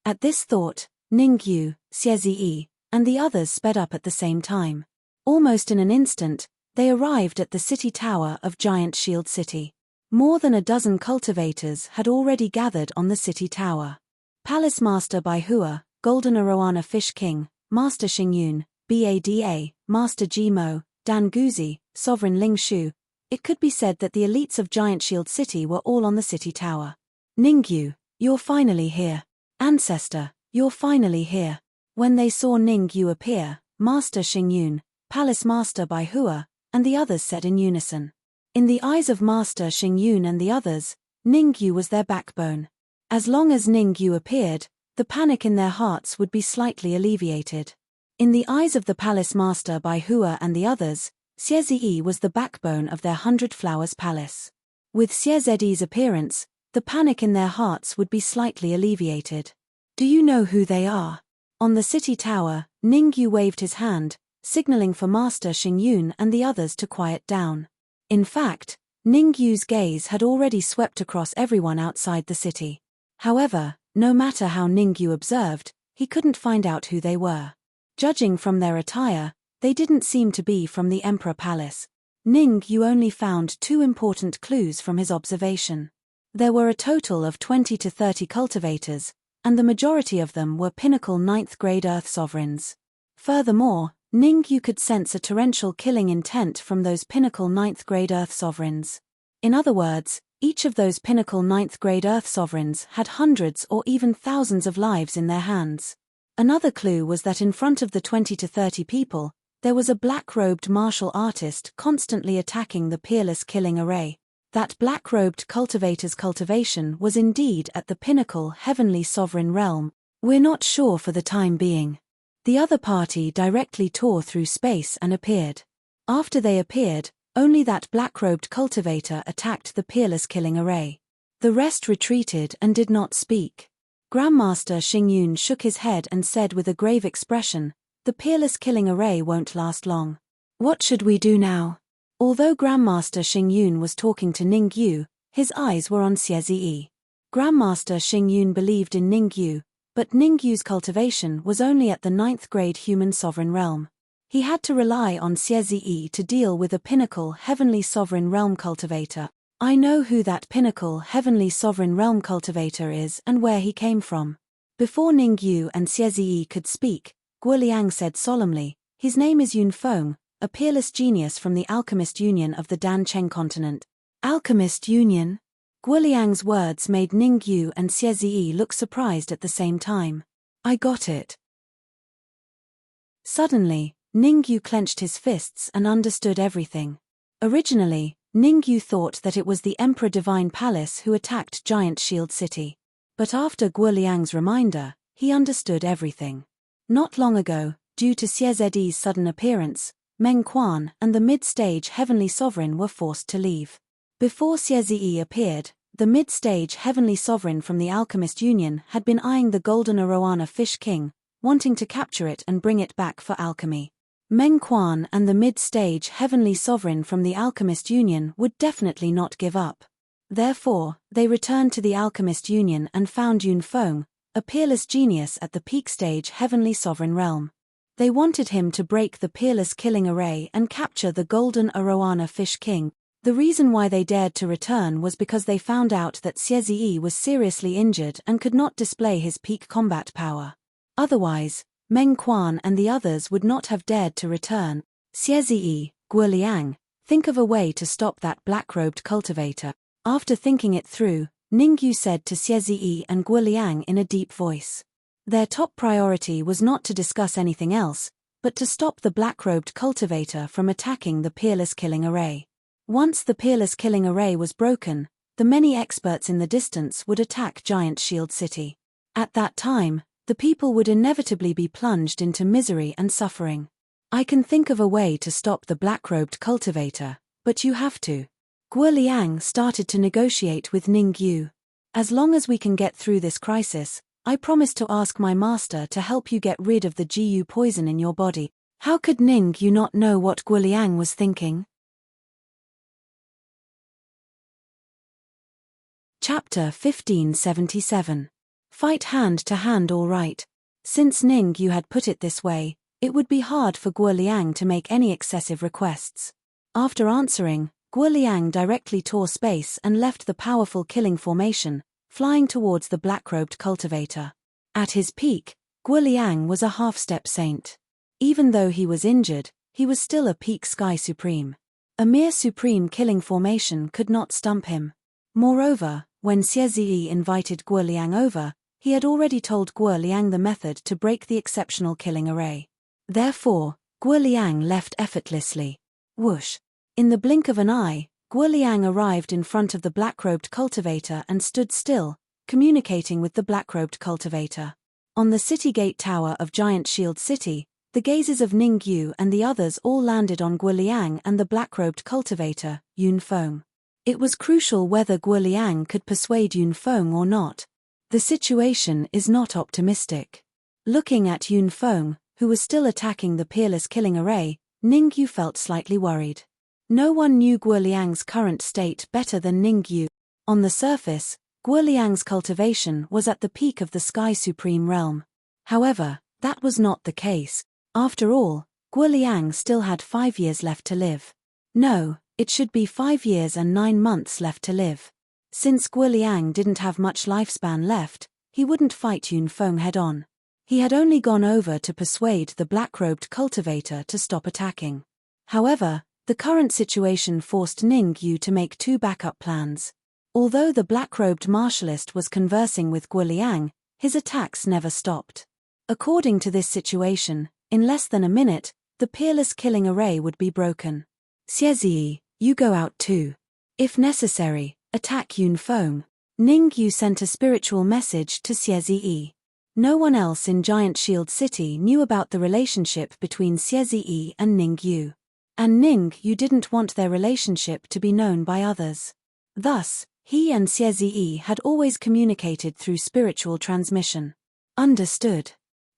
At this thought, Ningyu, Xie Ziyi, and the others sped up at the same time. Almost in an instant, they arrived at the city tower of Giant Shield City. More than a dozen cultivators had already gathered on the city tower. Palace Master Baihua, Golden Arowana Fish King, Master Xingyun, Bada, Master Jimo, Dan Guzi, Sovereign Ling Shu. It could be said that the elites of Giant Shield City were all on the city tower. Ningyu, you're finally here. Ancestor, you're finally here. When they saw Ningyu appear, Master Xingyun, Palace Master Baihua, and the others said in unison. In the eyes of Master Xingyun and the others, Ningyu was their backbone. As long as Ningyu appeared, the panic in their hearts would be slightly alleviated. In the eyes of the Palace Master Baihua and the others, Xie Ziyi was the backbone of their 100 Flowers Palace. With Xie Ziyi's appearance, the panic in their hearts would be slightly alleviated. Do you know who they are? On the city tower, Ningyu waved his hand, signaling for Master Xingyun and the others to quiet down. In fact, Ningyu's gaze had already swept across everyone outside the city. However, no matter how Ningyu observed, he couldn't find out who they were. Judging from their attire, they didn't seem to be from the Emperor Palace. Ningyu only found 2 important clues from his observation. There were a total of 20 to 30 cultivators, and the majority of them were pinnacle 9th grade Earth Sovereigns. Furthermore, Ningyu could sense a torrential killing intent from those pinnacle 9th grade Earth Sovereigns. In other words, each of those pinnacle 9th grade Earth Sovereigns had hundreds or even thousands of lives in their hands. Another clue was that in front of the 20 to 30 people, there was a black-robed martial artist constantly attacking the peerless killing array. That black-robed cultivator's cultivation was indeed at the pinnacle heavenly sovereign realm. We're not sure for the time being. The other party directly tore through space and appeared. After they appeared, only that black-robed cultivator attacked the peerless killing array. The rest retreated and did not speak. Grandmaster Xingyun shook his head and said with a grave expression, "The peerless killing array won't last long. What should we do now?" Although Grandmaster Xingyun was talking to Ningyu, his eyes were on Xie. Grandmaster Xingyun believed in Ningyu, but Ningyu's cultivation was only at the 9th grade human sovereign realm. He had to rely on Xie to deal with a pinnacle heavenly sovereign realm cultivator. I know who that pinnacle heavenly sovereign realm cultivator is and where he came from. Before Ningyu and Xie could speak, Guoliang said solemnly, "His name is Yunfeng, a peerless genius from the Alchemist Union of the Dancheng continent." Alchemist Union? Guoliang's words made Ningyu and Xie look surprised at the same time. "I got it." Suddenly, Ningyu clenched his fists and understood everything. Originally, Ningyu thought that it was the Emperor Divine Palace who attacked Giant Shield City. But after Guoliang's reminder, he understood everything. Not long ago, due to Xie's sudden appearance, Meng Quan and the mid-stage Heavenly Sovereign were forced to leave. Before Xie appeared, the mid-stage Heavenly Sovereign from the Alchemist Union had been eyeing the golden arowana Fish King, wanting to capture it and bring it back for alchemy. Meng Quan and the mid-stage Heavenly Sovereign from the Alchemist Union would definitely not give up. Therefore, they returned to the Alchemist Union and found Yunfeng, a peerless genius at the peak stage Heavenly Sovereign realm. They wanted him to break the peerless killing array and capture the golden arowana Fish King. The reason why they dared to return was because they found out that Xie was seriously injured and could not display his peak combat power. Otherwise, Meng Quan and the others would not have dared to return. "Xie, Guoliang, think of a way to stop that black-robed cultivator." After thinking it through, Ningyu said to Xie and Guoliang in a deep voice. Their top priority was not to discuss anything else, but to stop the black-robed cultivator from attacking the peerless killing array. Once the peerless killing array was broken, the many experts in the distance would attack Giant Shield City. At that time, the people would inevitably be plunged into misery and suffering. "I can think of a way to stop the black-robed cultivator, but you have to." Guoliang started to negotiate with Ningyu. "As long as we can get through this crisis, I promise to ask my master to help you get rid of the Jiu poison in your body." How could Ningyu not know what Guoliang was thinking? Chapter 1577. Fight hand to hand all right. Since Ningyu had put it this way, it would be hard for Guoliang to make any excessive requests. After answering, Guoliang directly tore space and left the powerful killing formation, flying towards the black-robed cultivator. At his peak, Guoliang was a half-step saint. Even though he was injured, he was still a peak sky supreme. A mere supreme killing formation could not stump him. Moreover, when Xie invited Guoliang over, he had already told Guoliang the method to break the exceptional killing array. Therefore, Guoliang left effortlessly. Whoosh! In the blink of an eye, Guoliang arrived in front of the black-robed cultivator and stood still, communicating with the black-robed cultivator. On the city gate tower of Giant Shield City, the gazes of Ningyu and the others all landed on Guoliang and the black-robed cultivator, Yunfeng. It was crucial whether Guoliang could persuade Yunfeng or not. The situation is not optimistic. Looking at Yunfeng, who was still attacking the peerless killing array, Ningyu felt slightly worried. No one knew Guoliang's current state better than Ningyu. On the surface, Guoliang's cultivation was at the peak of the Sky Supreme realm. However, that was not the case. After all, Guoliang still had 5 years left to live. No, it should be 5 years and 9 months left to live. Since Guoliang didn't have much lifespan left, he wouldn't fight Yunfeng head-on. He had only gone over to persuade the black-robed cultivator to stop attacking. However, the current situation forced Ningyu to make 2 backup plans. Although the black-robed martialist was conversing with Guoliang, his attacks never stopped. According to this situation, in less than a minute, the peerless killing array would be broken. "Xie, you go out too. If necessary, attack Yunfeng." Ningyu sent a spiritual message to Xie. No one else in Giant Shield City knew about the relationship between Xie and Ningyu. And Ning Yu didn't want their relationship to be known by others. Thus, he and Xie had always communicated through spiritual transmission. Understood.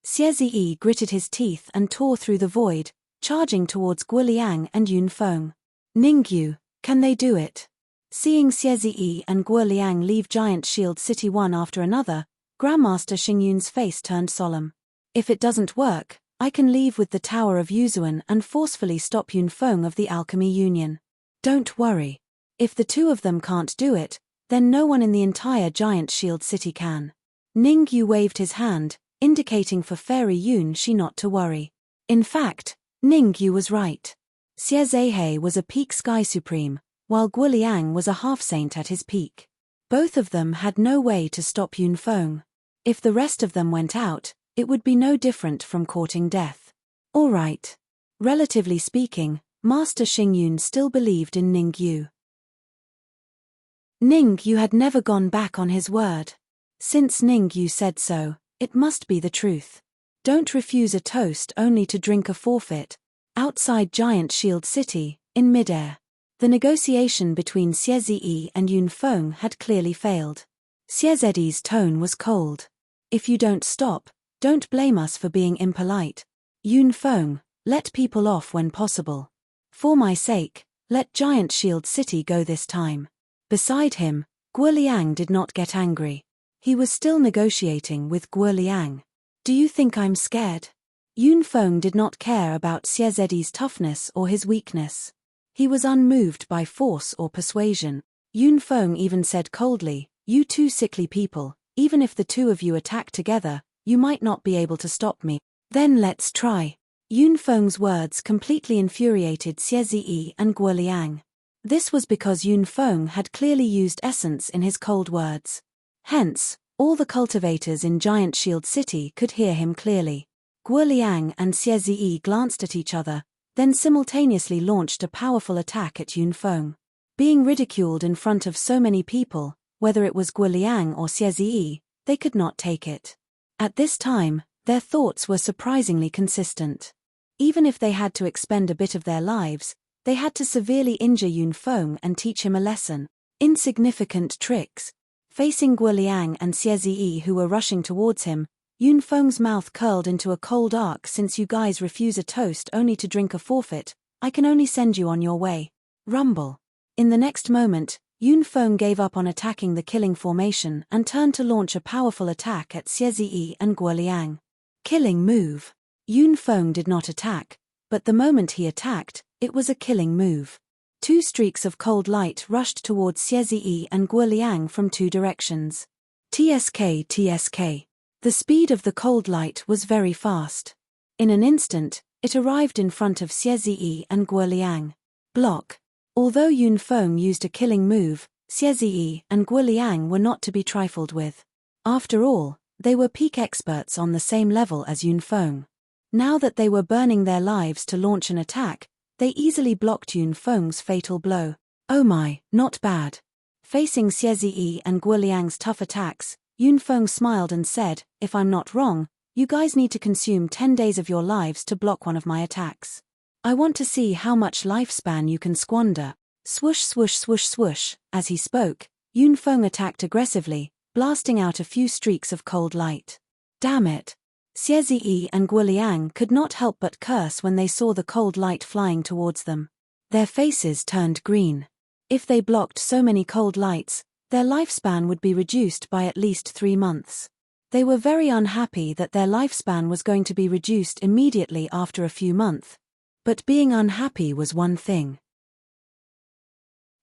Xie gritted his teeth and tore through the void, charging towards Guoliang and Yunfeng. Ningyu, can they do it? Seeing Xie and Guoliang leave Giant Shield City one after another, Grandmaster Xingyun's face turned solemn. If it doesn't work, I can leave with the Tower of Yuzuan and forcefully stop Yunfeng of the Alchemy Union. Don't worry. If the two of them can't do it, then no one in the entire Giant Shield City can. Ningyu waved his hand, indicating for Fairy Yunxi not to worry. In fact, Ningyu was right. Xie was a peak Sky Supreme, while Guoliang was a half-saint at his peak. Both of them had no way to stop Yunfeng. If the rest of them went out, it would be no different from courting death. All right. Relatively speaking, Master Xingyun still believed in Ningyu. Ningyu had never gone back on his word. Since Ningyu said so, it must be the truth. Don't refuse a toast only to drink a forfeit. Outside Giant Shield City, in midair, the negotiation between Xie and Yunfeng had clearly failed. Xie's tone was cold. If you don't stop, don't blame us for being impolite. Yunfeng, let people off when possible. For my sake, let Giant Shield City go this time. Beside him, Guoliang did not get angry. He was still negotiating with Guoliang. Do you think I'm scared? Yunfeng did not care about Xie's toughness or his weakness. He was unmoved by force or persuasion. Yunfeng even said coldly, "You two sickly people, even if the two of you attack together, you might not be able to stop me. Then let's try." Yunfeng's words completely infuriated Xie and Guoliang. This was because Yunfeng had clearly used essence in his cold words. Hence, all the cultivators in Giant Shield City could hear him clearly. Guoliang and Xie glanced at each other, then simultaneously launched a powerful attack at Yunfeng. Being ridiculed in front of so many people, whether it was Guoliang or Xie, they could not take it. At this time, their thoughts were surprisingly consistent. Even if they had to expend a bit of their lives, they had to severely injure Yunfeng and teach him a lesson. Insignificant tricks. Facing Guoliang and Xie who were rushing towards him, Yunfeng's mouth curled into a cold arc. Since you guys refuse a toast only to drink a forfeit, I can only send you on your way. Rumble. In the next moment, Yunfeng gave up on attacking the killing formation and turned to launch a powerful attack at Xie and Guoliang. Killing move. Yunfeng did not attack, but the moment he attacked, it was a killing move. Two streaks of cold light rushed towards Xie and Guoliang from two directions. TSK. The speed of the cold light was very fast. In an instant, it arrived in front of Xie and Guoliang. Block. Although Yunfeng used a killing move, Xie and Guoliang were not to be trifled with. After all, they were peak experts on the same level as Yunfeng. Now that they were burning their lives to launch an attack, they easily blocked Yunfeng's fatal blow. Oh my, not bad. Facing Xie and Guoliang's tough attacks, Yunfeng smiled and said, "If I'm not wrong, you guys need to consume 10 days of your lives to block one of my attacks. I want to see how much lifespan you can squander." Swoosh swoosh swoosh swoosh. As he spoke, Yunfeng attacked aggressively, blasting out a few streaks of cold light. Damn it. Xie and Guoliang could not help but curse when they saw the cold light flying towards them. Their faces turned green. If they blocked so many cold lights, their lifespan would be reduced by at least 3 months. They were very unhappy that their lifespan was going to be reduced immediately after a few months. But being unhappy was one thing.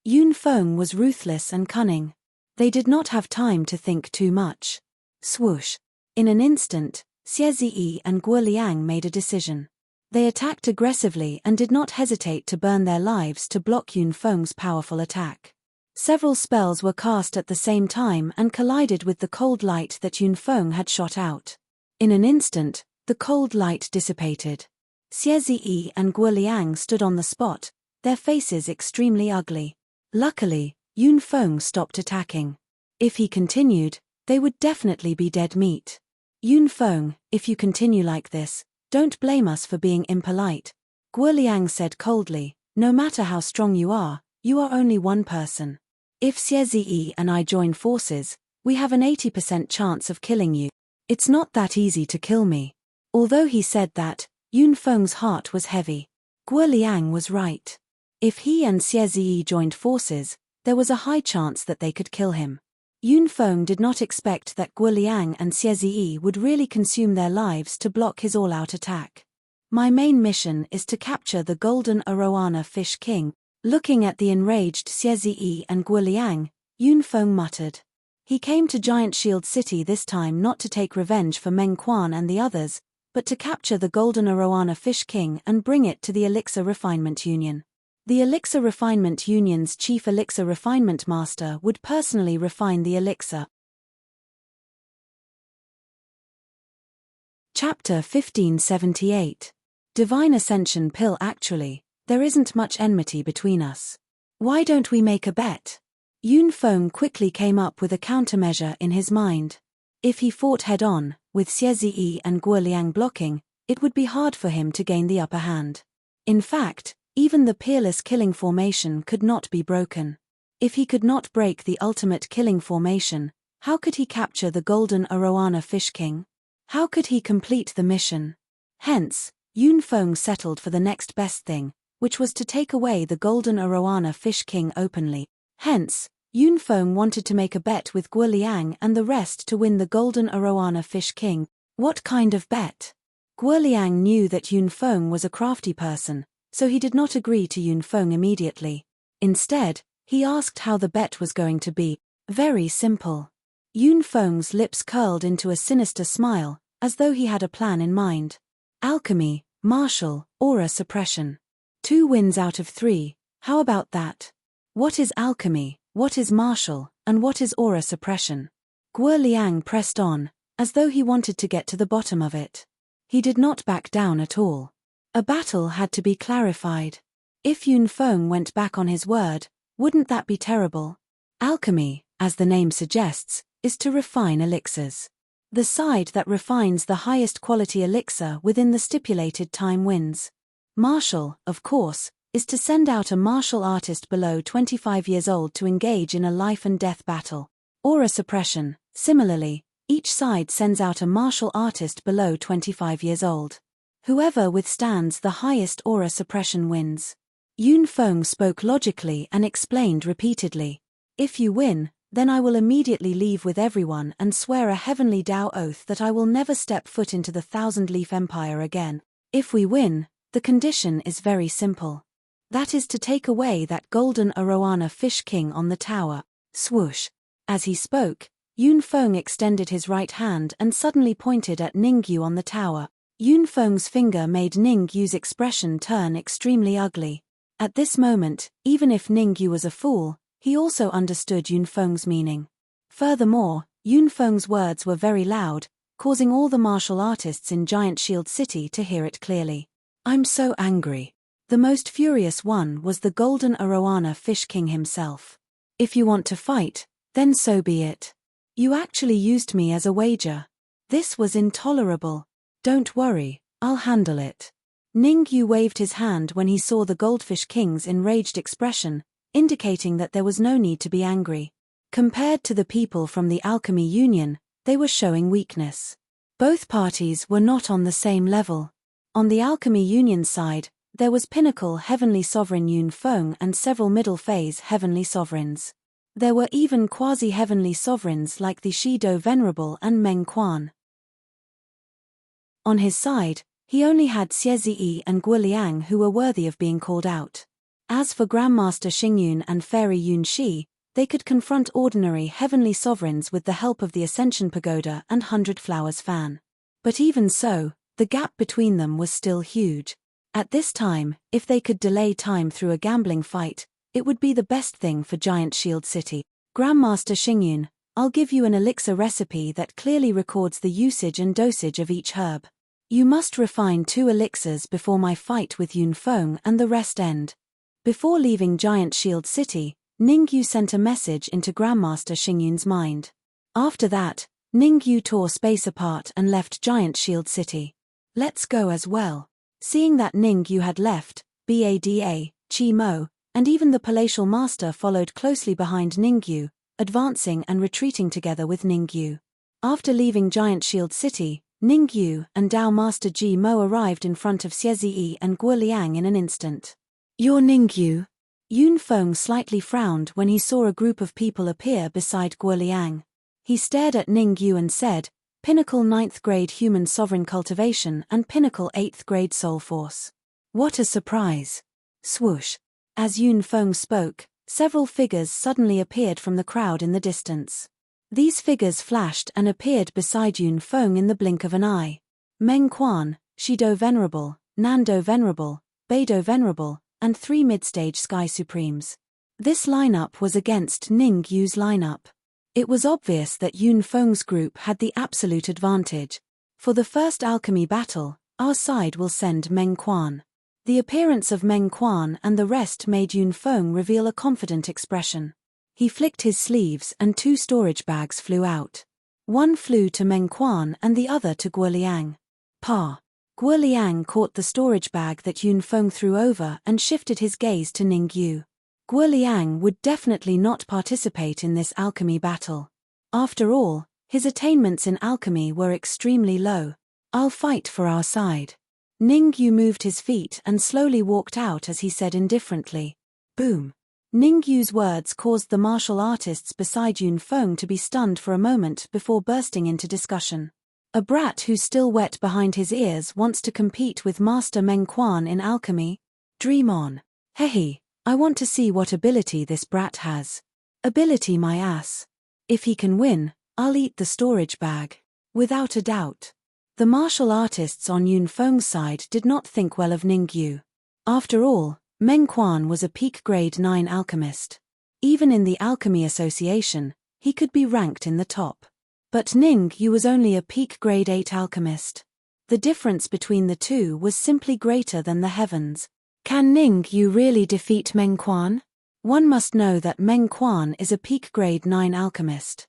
Yunfeng was ruthless and cunning. They did not have time to think too much. Swoosh. In an instant, Xie and Guoliang made a decision. They attacked aggressively and did not hesitate to burn their lives to block Yunfeng's powerful attack. Several spells were cast at the same time and collided with the cold light that Yunfeng had shot out. In an instant, the cold light dissipated. Xie and Guoliang stood on the spot, their faces extremely ugly. Luckily, Yunfeng stopped attacking. If he continued, they would definitely be dead meat. Yunfeng, if you continue like this, don't blame us for being impolite. Guoliang said coldly, "No matter how strong you are only one person. If Xie and I join forces, we have an 80% chance of killing you. It's not that easy to kill me." Although he said that, Yunfeng's heart was heavy. Guoliang was right. If he and Xie joined forces, there was a high chance that they could kill him. Yunfeng did not expect that Guoliang and Xie would really consume their lives to block his all-out attack. "My main mission is to capture the golden arowana fish king." Looking at the enraged Xie and Guoliang, Yunfeng muttered. He came to Giant Shield City this time not to take revenge for Meng Quan and the others, but to capture the golden arowana fish king and bring it to the Elixir Refinement Union. The Elixir Refinement Union's chief elixir refinement master would personally refine the elixir. Chapter 1578. Divine Ascension Pill. Actually, there isn't much enmity between us. Why don't we make a bet? Yunfeng quickly came up with a countermeasure in his mind. If he fought head-on, with Xie and Guoliang blocking, it would be hard for him to gain the upper hand. In fact, even the peerless killing formation could not be broken. If he could not break the ultimate killing formation, how could he capture the golden arowana fish king? How could he complete the mission? Hence, Yunfeng settled for the next best thing, which was to take away the golden arowana fish king openly. Hence, Yunfeng wanted to make a bet with Guoliang and the rest to win the golden arowana fish king. What kind of bet? Guoliang knew that Yunfeng was a crafty person, so he did not agree to Yunfeng immediately. Instead, he asked how the bet was going to be. Very simple. Yunfeng's lips curled into a sinister smile, as though he had a plan in mind. Alchemy, martial, aura suppression. 2 wins out of 3, how about that? What is alchemy, what is martial, and what is aura suppression? Guoliang pressed on, as though he wanted to get to the bottom of it. He did not back down at all. A battle had to be clarified. If Yunfeng went back on his word, wouldn't that be terrible? Alchemy, as the name suggests, is to refine elixirs. The side that refines the highest quality elixir within the stipulated time wins. Martial, of course, is to send out a martial artist below 25 years old to engage in a life and death battle. Aura suppression, similarly, each side sends out a martial artist below 25 years old. Whoever withstands the highest aura suppression wins. Yunfeng spoke logically and explained repeatedly. If you win, then I will immediately leave with everyone and swear a heavenly Tao oath that I will never step foot into the Thousand-Leaf Empire again. If we win, the condition is very simple. That is to take away that golden arowana fish king on the tower. Swoosh. As he spoke, Yunfeng extended his right hand and suddenly pointed at Ningyu on the tower. Yunfeng's finger made Ningyu's expression turn extremely ugly. At this moment, even if Ningyu was a fool, he also understood Yunfeng's meaning. Furthermore, Yunfeng's words were very loud, causing all the martial artists in Giant Shield City to hear it clearly. I'm so angry. The most furious one was the golden arowana fish king himself. If you want to fight, then so be it. You actually used me as a wager. This was intolerable. Don't worry, I'll handle it. Ningyu waved his hand when he saw the Goldfish King's enraged expression, indicating that there was no need to be angry. Compared to the people from the Alchemy Union, they were showing weakness. Both parties were not on the same level. On the Alchemy Union side, there was Pinnacle Heavenly Sovereign Yunfeng and several Middle Phase Heavenly Sovereigns. There were even quasi-heavenly sovereigns like the Shido Venerable and Meng Quan. On his side, he only had Xie and Guoliang who were worthy of being called out. As for Grandmaster Xingyun and Fairy Yunxi, they could confront ordinary heavenly sovereigns with the help of the Ascension Pagoda and 100 Flowers Fan. But even so, the gap between them was still huge. At this time, if they could delay time through a gambling fight, it would be the best thing for Giant Shield City. Grandmaster Xingyun, I'll give you an elixir recipe that clearly records the usage and dosage of each herb. You must refine 2 elixirs before my fight with Yunfeng and the rest end. Before leaving Giant Shield City, Ningyu sent a message into Grandmaster Xingyun's mind. After that, Ningyu tore space apart and left Giant Shield City. Let's go as well. Seeing that Ningyu had left, Bada, Chi Mo, and even the palatial master followed closely behind Ningyu, advancing and retreating together with Ningyu. After leaving Giant Shield City, Ningyu and Dao Master Ji Mo arrived in front of Xie and Guo Liang in an instant. "You're Ningyu?" Yun Feng slightly frowned when he saw a group of people appear beside Guo Liang. He stared at Ningyu and said, "Pinnacle 9th grade human sovereign cultivation and Pinnacle 8th grade soul force. What a surprise." Swoosh. As Yun Feng spoke, several figures suddenly appeared from the crowd in the distance. These figures flashed and appeared beside Yun Feng in the blink of an eye. Meng Quan, Shido Venerable, Nando Venerable, Beidou Venerable, and 3 mid-stage Sky Supremes. This lineup was against Ningyu's lineup. It was obvious that Yun Feng's group had the absolute advantage. For the first alchemy battle, our side will send Meng Quan. The appearance of Meng Quan and the rest made Yun Feng reveal a confident expression. He flicked his sleeves and 2 storage bags flew out. One flew to Meng Quan and the other to Guo Liang. Pa. Guo Liang caught the storage bag that Yun Feng threw over and shifted his gaze to Ningyu. Guo Liang would definitely not participate in this alchemy battle. After all, his attainments in alchemy were extremely low. "I'll fight for our side." Ningyu moved his feet and slowly walked out as he said indifferently, "Boom." Ningyu's words caused the martial artists beside Yun Feng to be stunned for a moment before bursting into discussion. "A brat who's still wet behind his ears wants to compete with Master Meng Quan in alchemy? Dream on. Hehe, I want to see what ability this brat has. Ability my ass. If he can win, I'll eat the storage bag. Without a doubt." The martial artists on Yun Feng's side did not think well of Ningyu. After all, Meng Quan was a peak grade 9 alchemist. Even in the Alchemy Association, he could be ranked in the top. But Ningyu was only a peak grade 8 alchemist. The difference between the two was simply greater than the heavens. Can Ningyu really defeat Meng Quan? One must know that Meng Quan is a peak grade 9 alchemist.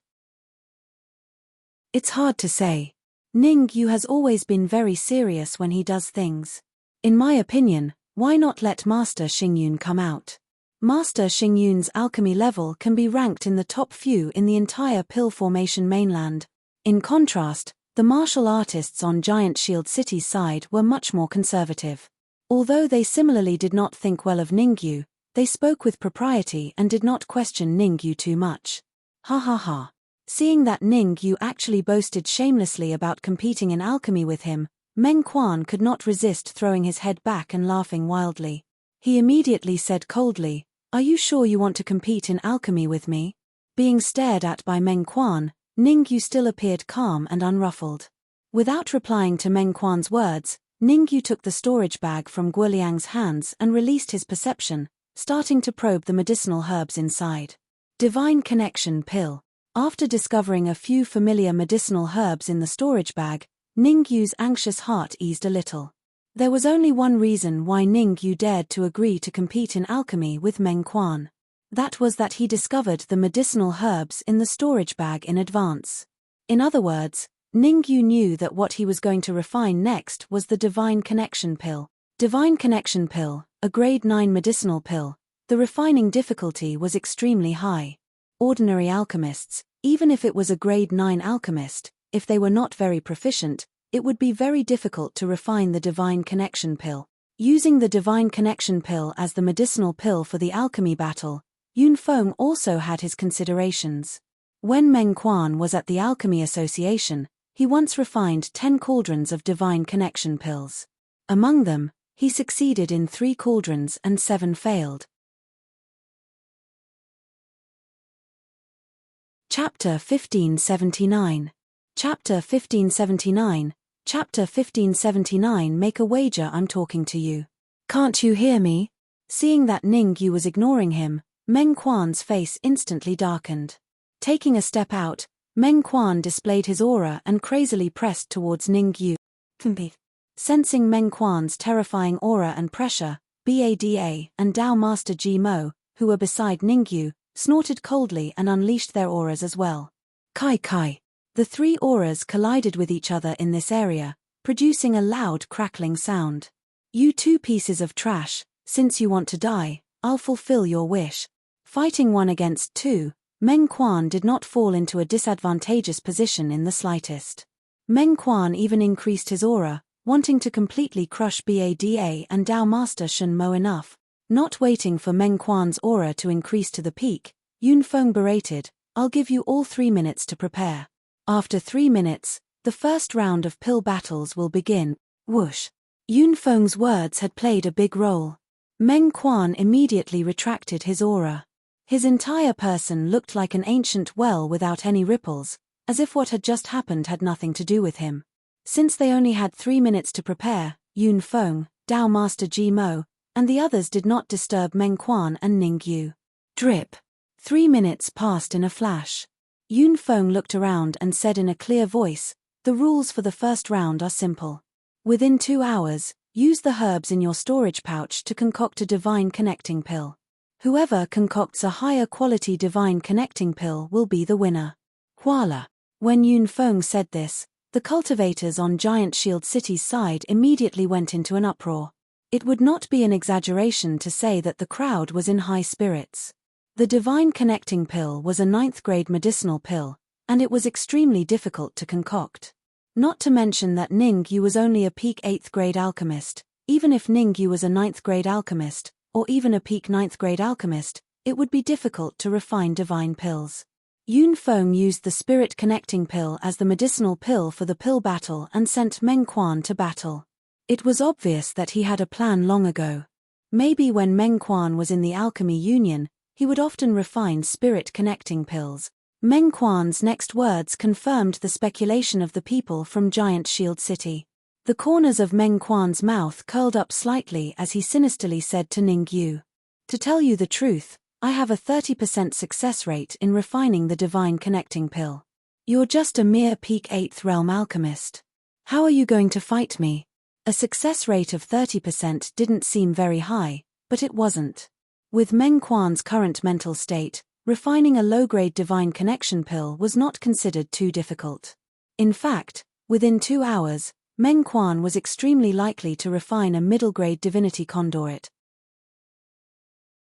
It's hard to say. Ningyu has always been very serious when he does things. In my opinion, why not let Master Xingyun come out? Master Xingyun's alchemy level can be ranked in the top few in the entire Pill Formation mainland. In contrast, the martial artists on Giant Shield City's side were much more conservative. Although they similarly did not think well of Ningyu, they spoke with propriety and did not question Ningyu too much. Ha ha ha. Seeing that Ningyu actually boasted shamelessly about competing in alchemy with him, Meng Quan could not resist throwing his head back and laughing wildly. He immediately said coldly, "Are you sure you want to compete in alchemy with me?" Being stared at by Meng Quan, Ningyu still appeared calm and unruffled. Without replying to Meng Quan's words, Ningyu took the storage bag from Guo Liang's hands and released his perception, starting to probe the medicinal herbs inside. Divine Connection Pill. After discovering a few familiar medicinal herbs in the storage bag, Ningyu's anxious heart eased a little. There was only one reason why Ningyu dared to agree to compete in alchemy with Meng Quan. That was that he discovered the medicinal herbs in the storage bag in advance. In other words, Ningyu knew that what he was going to refine next was the Divine Connection Pill. Divine Connection Pill, a grade 9 medicinal pill. The refining difficulty was extremely high. Ordinary alchemists, even if it was a grade 9 alchemist, if they were not very proficient, it would be very difficult to refine the Divine Connection Pill. Using the Divine Connection Pill as the medicinal pill for the alchemy battle, Yun Feng also had his considerations. When Meng Quan was at the Alchemy Association, he once refined 10 cauldrons of Divine Connection Pills. Among them, he succeeded in 3 cauldrons and 7 failed. Chapter 1579. Chapter 1579. Chapter 1579. Make a wager I'm talking to you. Can't you hear me? Seeing that Ningyu was ignoring him, Meng Quan's face instantly darkened. Taking a step out, Meng Quan displayed his aura and crazily pressed towards Ningyu. Sensing Meng Quan's terrifying aura and pressure, Bada and Dao Master Ji Mo, who were beside Ningyu, snorted coldly and unleashed their auras as well. Kai Kai. The 3 auras collided with each other in this area, producing a loud crackling sound. You two pieces of trash, since you want to die, I'll fulfill your wish. Fighting 1 against 2, Meng Quan did not fall into a disadvantageous position in the slightest. Meng Quan even increased his aura, wanting to completely crush Bada and Dao Master Shen Mo enough. Not waiting for Meng Quan's aura to increase to the peak, Yunfeng berated, I'll give you all 3 minutes to prepare. After 3 minutes, the first round of pill battles will begin. Whoosh. Yunfeng's words had played a big role. Meng Quan immediately retracted his aura. His entire person looked like an ancient well without any ripples, as if what had just happened had nothing to do with him. Since they only had 3 minutes to prepare, Yunfeng, Dao Master Ji Mo, and the others did not disturb Meng Quan and Ningyu. Drip. 3 minutes passed in a flash. Yunfeng looked around and said in a clear voice, the rules for the first round are simple. Within 2 hours, use the herbs in your storage pouch to concoct a divine connecting pill. Whoever concocts a higher quality divine connecting pill will be the winner. Voila. When Yunfeng said this, the cultivators on Giant Shield City's side immediately went into an uproar. It would not be an exaggeration to say that the crowd was in high spirits. The divine connecting pill was a 9th grade medicinal pill, and it was extremely difficult to concoct. Not to mention that Ningyu was only a peak 8th grade alchemist. Even if Ningyu was a 9th grade alchemist, or even a peak 9th grade alchemist, it would be difficult to refine divine pills. Yunfeng used the spirit connecting pill as the medicinal pill for the pill battle and sent Meng Quan to battle. It was obvious that he had a plan long ago. Maybe when Meng Quan was in the Alchemy Union, he would often refine spirit connecting pills. Meng Quan's next words confirmed the speculation of the people from Giant Shield City. The corners of Meng Quan's mouth curled up slightly as he sinisterly said to Ningyu, to tell you the truth, I have a 30% success rate in refining the divine connecting pill. You're just a mere peak 8th realm alchemist. How are you going to fight me? A success rate of 30% didn't seem very high, but it wasn't. With Meng Quan's current mental state, refining a low-grade divine connection pill was not considered too difficult. In fact, within 2 hours, Meng Quan was extremely likely to refine a middle-grade divinity conduit.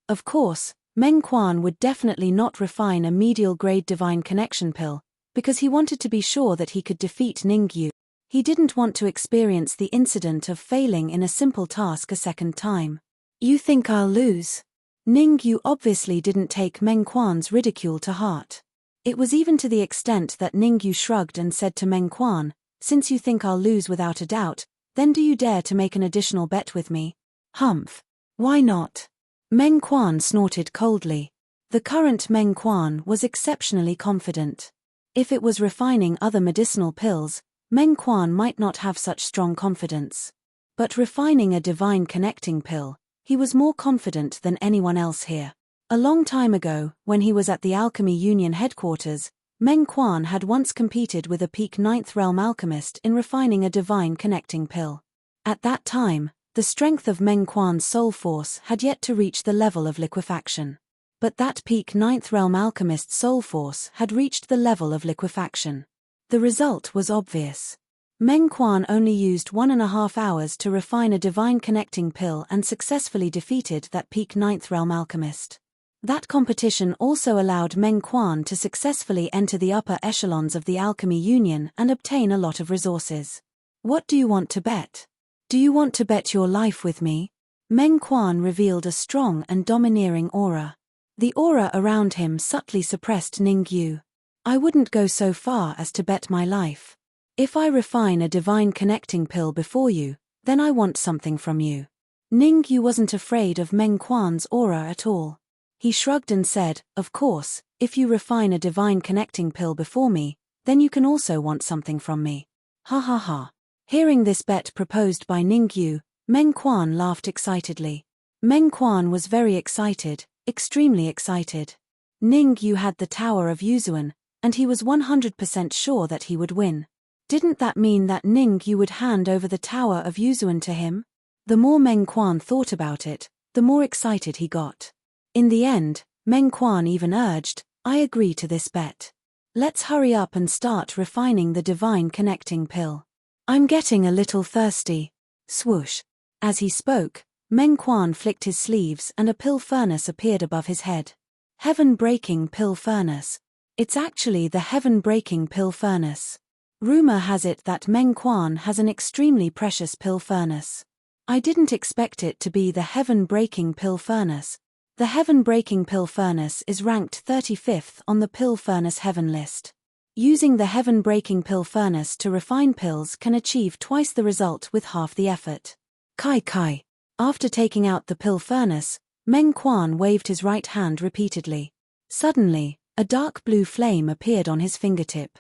Of course, Meng Quan would definitely not refine a medial-grade divine connection pill, because he wanted to be sure that he could defeat Ningyu. He didn't want to experience the incident of failing in a simple task a second time. You think I'll lose? Ningyu obviously didn't take Meng Quan's ridicule to heart. It was even to the extent that Ningyu shrugged and said to Meng Quan, since you think I'll lose without a doubt, then do you dare to make an additional bet with me? Humph. Why not? Meng Quan snorted coldly. The current Meng Quan was exceptionally confident. If it was refining other medicinal pills, Meng Quan might not have such strong confidence. But refining a divine connecting pill, he was more confident than anyone else here. A long time ago, when he was at the Alchemy Union headquarters, Meng Quan had once competed with a peak 9th realm alchemist in refining a divine connecting pill. At that time, the strength of Meng Quan's soul force had yet to reach the level of liquefaction. But that peak 9th realm alchemist's soul force had reached the level of liquefaction. The result was obvious. Meng Quan only used 1.5 hours to refine a divine connecting pill and successfully defeated that peak 9th realm alchemist. That competition also allowed Meng Quan to successfully enter the upper echelons of the Alchemy Union and obtain a lot of resources. What do you want to bet? Do you want to bet your life with me? Meng Quan revealed a strong and domineering aura. The aura around him subtly suppressed Ningyu. I wouldn't go so far as to bet my life. If I refine a divine connecting pill before you, then I want something from you. Ningyu wasn't afraid of Meng Quan's aura at all. He shrugged and said, of course, if you refine a divine connecting pill before me, then you can also want something from me. Ha ha ha. Hearing this bet proposed by Ningyu, Meng Quan laughed excitedly. Meng Quan was very excited, extremely excited. Ningyu had the Tower of Yuzuan, and he was 100% sure that he would win. Didn't that mean that Ningyu would hand over the Tower of Yuzuan to him? The more Meng Quan thought about it, the more excited he got. In the end, Meng Quan even urged, I agree to this bet. Let's hurry up and start refining the divine connecting pill. I'm getting a little thirsty. Swoosh. As he spoke, Meng Quan flicked his sleeves and a pill furnace appeared above his head. Heaven-breaking pill furnace. It's actually the heaven-breaking pill furnace. Rumor has it that Meng Quan has an extremely precious pill furnace. I didn't expect it to be the heaven-breaking pill furnace. The heaven-breaking pill furnace is ranked 35th on the pill furnace heaven list. Using the heaven-breaking pill furnace to refine pills can achieve twice the result with half the effort. Kai Kai. After taking out the pill furnace, Meng Quan waved his right hand repeatedly. Suddenly, a dark blue flame appeared on his fingertip.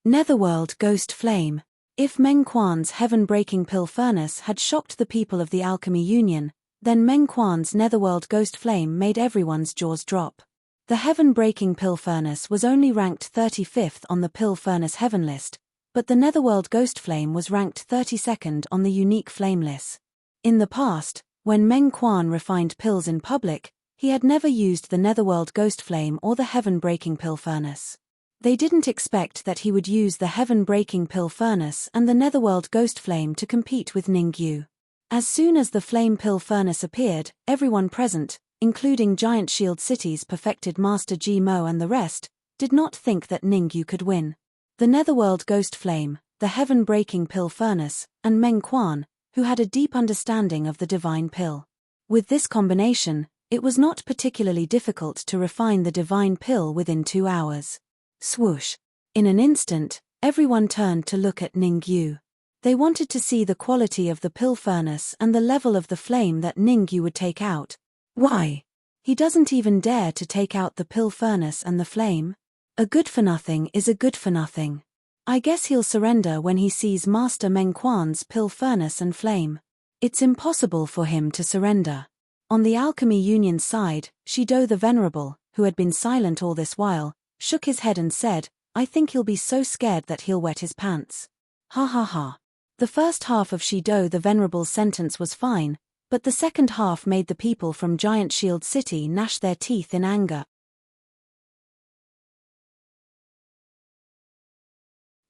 Netherworld Ghost Flame. If Meng Quan's heaven-breaking pill furnace had shocked the people of the Alchemy Union, then Meng Quan's Netherworld Ghost Flame made everyone's jaws drop. The heaven-breaking pill furnace was only ranked 35th on the pill furnace heaven list, but the Netherworld Ghost Flame was ranked 32nd on the unique flame list. In the past, when Meng Quan refined pills in public, he had never used the Netherworld Ghost Flame or the heaven-breaking pill furnace. They didn't expect that he would use the heaven-breaking pill furnace and the Netherworld Ghost Flame to compete with Ningyu. As soon as the flame pill furnace appeared, everyone present, including Giant Shield City's perfected Master Ji Mo and the rest, did not think that Ningyu could win. The Netherworld Ghost Flame, the heaven-breaking pill furnace, and Meng Quan, who had a deep understanding of the divine pill. With this combination, it was not particularly difficult to refine the divine pill within 2 hours. Swoosh. In an instant, everyone turned to look at Ningyu. They wanted to see the quality of the pill furnace and the level of the flame that Ningyu would take out. Why? He doesn't even dare to take out the pill furnace and the flame? A good-for-nothing is a good-for-nothing. I guess he'll surrender when he sees Master Meng Quan's pill furnace and flame. It's impossible for him to surrender. On the Alchemy Union's side, Shido the Venerable, who had been silent all this while, shook his head and said, I think he'll be so scared that he'll wet his pants. Ha ha ha. The first half of Shido the Venerable's sentence was fine, but the second half made the people from Giant Shield City gnash their teeth in anger.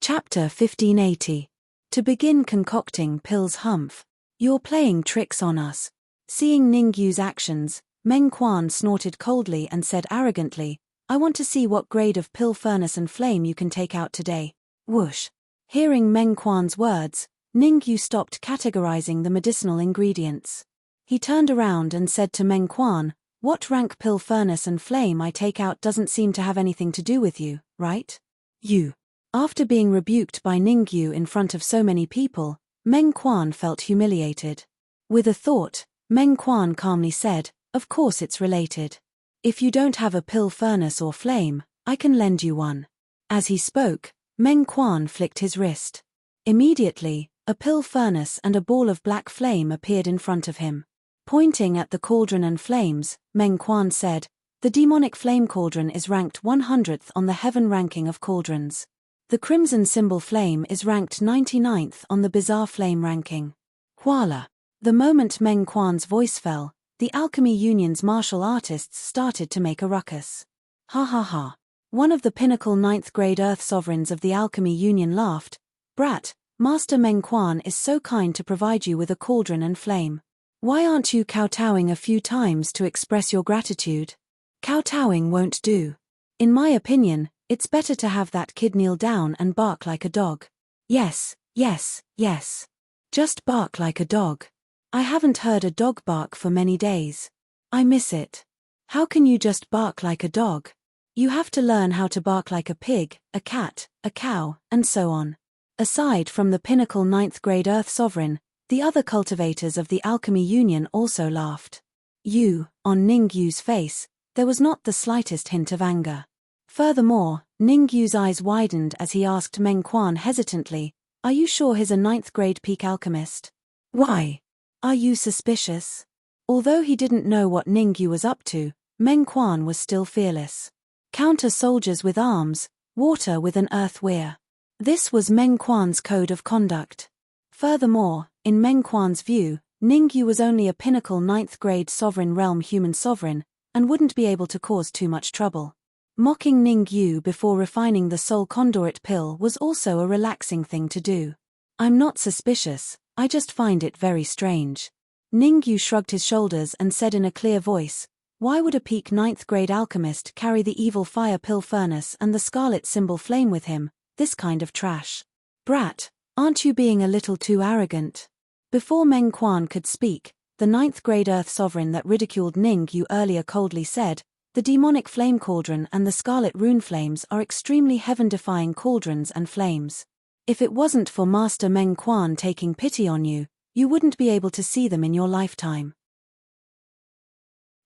Chapter 1580. To begin concocting pills. Humph. You're playing tricks on us. Seeing Ningyu's actions, Meng Quan snorted coldly and said arrogantly, I want to see what grade of pill furnace and flame you can take out today. Whoosh. Hearing Meng Quan's words, Ningyu stopped categorizing the medicinal ingredients. He turned around and said to Meng Quan, what rank pill furnace and flame I take out doesn't seem to have anything to do with you, right? You. After being rebuked by Ningyu in front of so many people, Meng Quan felt humiliated. With a thought, Meng Quan calmly said, of course it's related. If you don't have a pill furnace or flame, I can lend you one. As he spoke, Meng Quan flicked his wrist. Immediately, a pill furnace and a ball of black flame appeared in front of him. Pointing at the cauldron and flames, Meng Quan said, the demonic flame cauldron is ranked 100th on the heaven ranking of cauldrons. The crimson symbol flame is ranked 99th on the bizarre flame ranking. Voila! The moment Meng Quan's voice fell, the Alchemy Union's martial artists started to make a ruckus. Ha ha ha. One of the pinnacle 9th grade Earth sovereigns of the Alchemy Union laughed. Brat, Master Meng Quan is so kind to provide you with a cauldron and flame. Why aren't you kowtowing a few times to express your gratitude? Kowtowing won't do. In my opinion, it's better to have that kid kneel down and bark like a dog. Yes, yes, yes. Just bark like a dog. I haven't heard a dog bark for many days. I miss it. How can you just bark like a dog? You have to learn how to bark like a pig, a cat, a cow, and so on. Aside from the pinnacle 9th grade Earth sovereign, the other cultivators of the Alchemy Union also laughed. On Ningyu's face, there was not the slightest hint of anger. Furthermore, Ningyu's eyes widened as he asked Meng Quan hesitantly, are you sure he's a 9th grade peak alchemist? Why? Are you suspicious? Although he didn't know what Ningyu was up to, Meng Quan was still fearless. Counter soldiers with arms, water with an earth weir. This was Meng Quan's code of conduct. Furthermore, in Meng Quan's view, Ningyu was only a pinnacle 9th grade sovereign realm human sovereign, and wouldn't be able to cause too much trouble. Mocking Ningyu before refining the soul conduit pill was also a relaxing thing to do. I'm not suspicious, I just find it very strange. Ningyu shrugged his shoulders and said in a clear voice, why would a peak 9th grade alchemist carry the evil fire pill furnace and the scarlet symbol flame with him, this kind of trash? Brat, aren't you being a little too arrogant? Before Meng Quan could speak, the 9th grade Earth Sovereign that ridiculed Ningyu earlier coldly said, the demonic flame cauldron and the scarlet rune flames are extremely heaven-defying cauldrons and flames. If it wasn't for Master Meng Quan taking pity on you, you wouldn't be able to see them in your lifetime.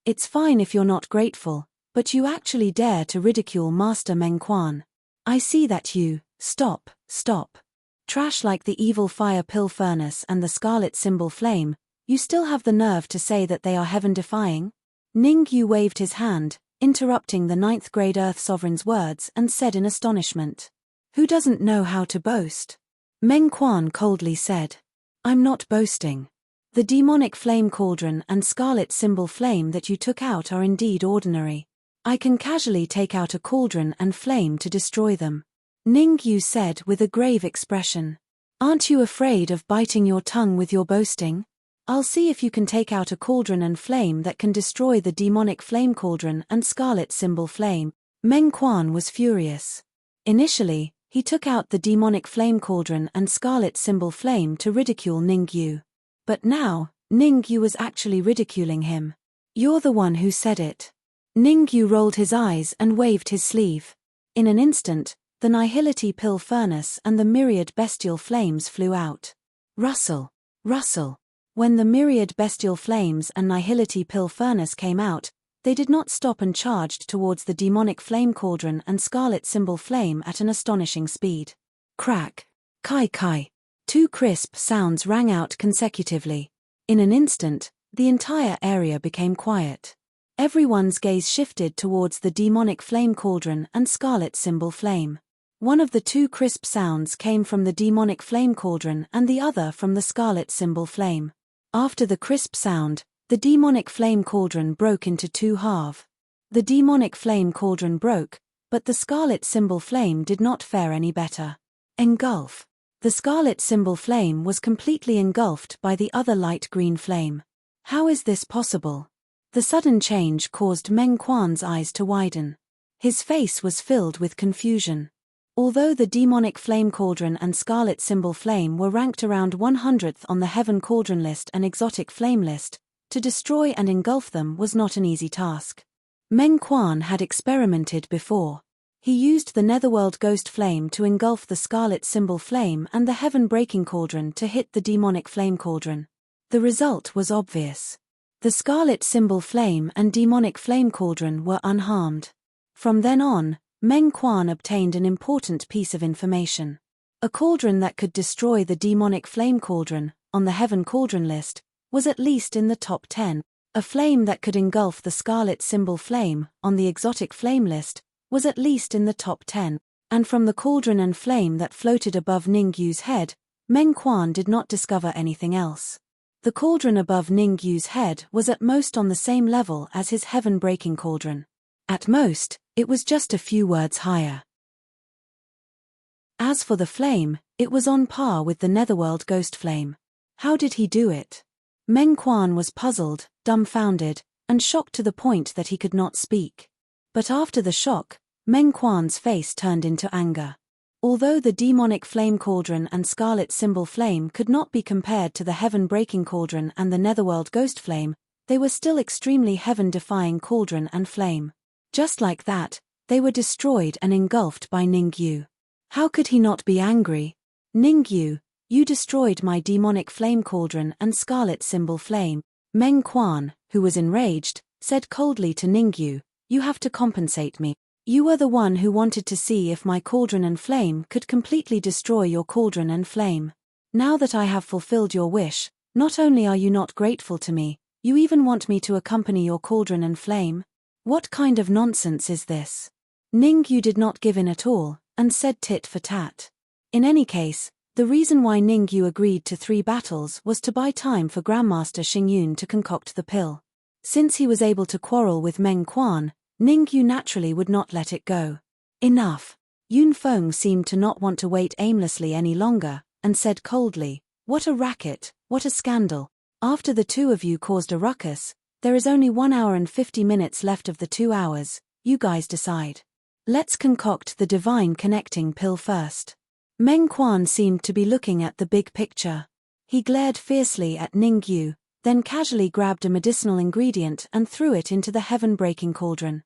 It's fine if you're not grateful, but you actually dare to ridicule Master Meng Quan. I see that you, stop. Trash like the evil fire pill furnace and the scarlet symbol flame, you still have the nerve to say that they are heaven-defying? Ningyu waved his hand, interrupting the 9th grade Earth Sovereign's words and said in astonishment. Who doesn't know how to boast? Meng Quan coldly said. I'm not boasting. The demonic flame cauldron and scarlet symbol flame that you took out are indeed ordinary. I can casually take out a cauldron and flame to destroy them. Ningyu said with a grave expression. Aren't you afraid of biting your tongue with your boasting? I'll see if you can take out a cauldron and flame that can destroy the demonic flame cauldron and scarlet symbol flame. Meng Quan was furious. Initially, he took out the demonic flame cauldron and scarlet symbol flame to ridicule Ningyu. But now, Ningyu was actually ridiculing him. You're the one who said it. Ningyu rolled his eyes and waved his sleeve. In an instant, the nihility pill furnace and the myriad bestial flames flew out. Rustle. When the myriad bestial flames and nihility pill furnace came out, they did not stop and charged towards the demonic flame cauldron and scarlet symbol flame at an astonishing speed. Crack. Kai. Two crisp sounds rang out consecutively. In an instant, the entire area became quiet. Everyone's gaze shifted towards the demonic flame cauldron and scarlet symbol flame. One of the two crisp sounds came from the demonic flame cauldron and the other from the scarlet symbol flame. After the crisp sound, the demonic flame cauldron broke into two halves. The demonic flame cauldron broke, but the scarlet symbol flame did not fare any better. Engulf. The scarlet symbol flame was completely engulfed by the other light green flame. How is this possible? The sudden change caused Meng Quan's eyes to widen. His face was filled with confusion. Although the demonic flame cauldron and scarlet symbol flame were ranked around 100th on the heaven cauldron list and exotic flame list, to destroy and engulf them was not an easy task. Meng Quan had experimented before. He used the netherworld ghost flame to engulf the scarlet symbol flame and the heaven breaking cauldron to hit the demonic flame cauldron. The result was obvious. The scarlet symbol flame and demonic flame cauldron were unharmed. From then on, Meng Quan obtained an important piece of information. A cauldron that could destroy the demonic flame cauldron, on the heaven cauldron list, was at least in the top 10. A flame that could engulf the scarlet symbol flame, on the exotic flame list, was at least in the top 10. And from the cauldron and flame that floated above Ningyu's head, Meng Quan did not discover anything else. The cauldron above Ningyu's head was at most on the same level as his heaven-breaking cauldron. At most, it was just a few words higher. As for the flame, it was on par with the netherworld ghost flame. How did he do it? Meng Quan was puzzled, dumbfounded, and shocked to the point that he could not speak. But after the shock, Meng Quan's face turned into anger. Although the demonic flame cauldron and scarlet symbol flame could not be compared to the heaven-breaking cauldron and the netherworld ghost flame, they were still extremely heaven-defying cauldron and flame. Just like that, they were destroyed and engulfed by Ningyu. How could he not be angry? Ningyu, you destroyed my demonic flame cauldron and scarlet symbol flame. Meng Quan, who was enraged, said coldly to Ningyu, you have to compensate me. You were the one who wanted to see if my cauldron and flame could completely destroy your cauldron and flame. Now that I have fulfilled your wish, not only are you not grateful to me, you even want me to accompany your cauldron and flame? What kind of nonsense is this? Ningyu did not give in at all, and said tit for tat. In any case, the reason why Ningyu agreed to 3 battles was to buy time for Grandmaster Xingyun to concoct the pill. Since he was able to quarrel with Meng Quan, Ningyu naturally would not let it go. Enough. Yun Feng seemed to not want to wait aimlessly any longer, and said coldly, What a racket, what a scandal. After the two of you caused a ruckus, there is only 1 hour and 50 minutes left of the 2 hours, you guys decide. Let's concoct the divine connecting pill first. Meng Quan seemed to be looking at the big picture. He glared fiercely at Ningyu, then casually grabbed a medicinal ingredient and threw it into the heaven-breaking cauldron.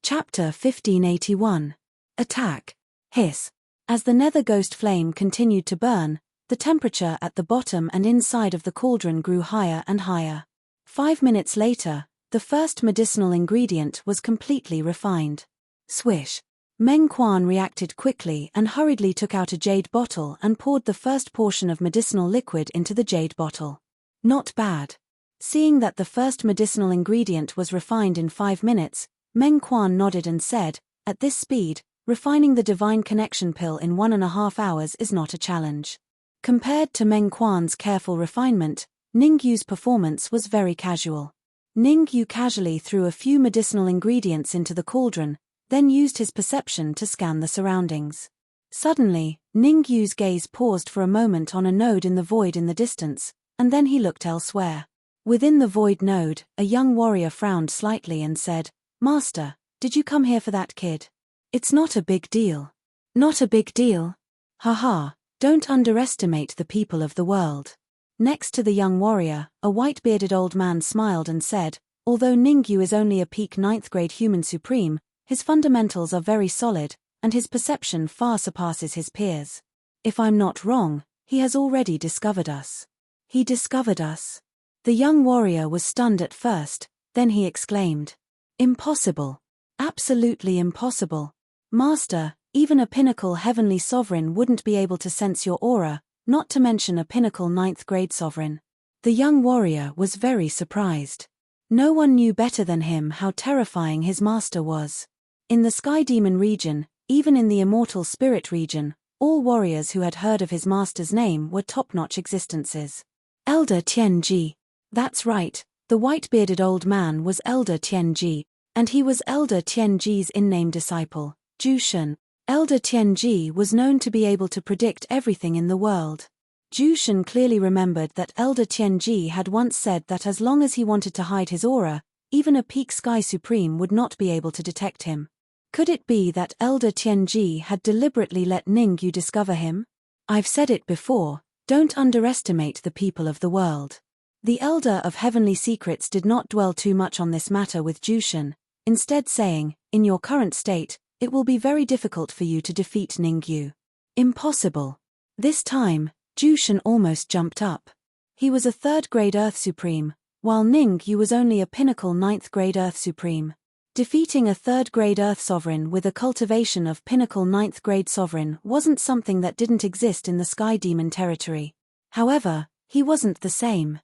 Chapter 1581. Attack. Hiss. As the nether ghost flame continued to burn, the temperature at the bottom and inside of the cauldron grew higher and higher. 5 minutes later, the first medicinal ingredient was completely refined. Swish. Meng Quan reacted quickly and hurriedly took out a jade bottle and poured the first portion of medicinal liquid into the jade bottle. Not bad. Seeing that the first medicinal ingredient was refined in 5 minutes, Meng Quan nodded and said, "At this speed, refining the divine connection pill in 1.5 hours is not a challenge." Compared to Meng Quan's careful refinement, Ningyu's performance was very casual. Ningyu casually threw a few medicinal ingredients into the cauldron, then used his perception to scan the surroundings. Suddenly, Ningyu's gaze paused for a moment on a node in the void in the distance, and then he looked elsewhere. Within the void node, a young warrior frowned slightly and said, "Master, did you come here for that kid? It's not a big deal." "Not a big deal? Haha, don't underestimate the people of the world." Next to the young warrior, a white-bearded old man smiled and said, "Although Ningyu is only a peak 9th grade human supreme, his fundamentals are very solid, and his perception far surpasses his peers. If I'm not wrong, he has already discovered us." "He discovered us?" The young warrior was stunned at first, then he exclaimed, "Impossible. Absolutely impossible. Master, even a pinnacle heavenly sovereign wouldn't be able to sense your aura, not to mention a pinnacle 9th grade sovereign." The young warrior was very surprised. No one knew better than him how terrifying his master was. In the Sky Demon region, even in the Immortal Spirit region, all warriors who had heard of his master's name were top-notch existences. Elder Tianji. That's right, the white-bearded old man was Elder Tianji, and he was Elder Tianji's in-name disciple, Jushin. Elder Tianji was known to be able to predict everything in the world. Jushin clearly remembered that Elder Tianji had once said that as long as he wanted to hide his aura, even a peak Sky Supreme would not be able to detect him. Could it be that Elder Tianji had deliberately let Ningyu discover him? I've said it before, don't underestimate the people of the world. The Elder of Heavenly Secrets did not dwell too much on this matter with Jushin, instead saying, "In your current state, it will be very difficult for you to defeat Ningyu." Impossible. This time, Jushin almost jumped up. He was a 3rd grade Earth Supreme, while Ningyu was only a pinnacle 9th grade Earth Supreme. Defeating a 3rd grade Earth Sovereign with a cultivation of pinnacle 9th grade Sovereign wasn't something that didn't exist in the Sky Demon territory. However, he wasn't the same.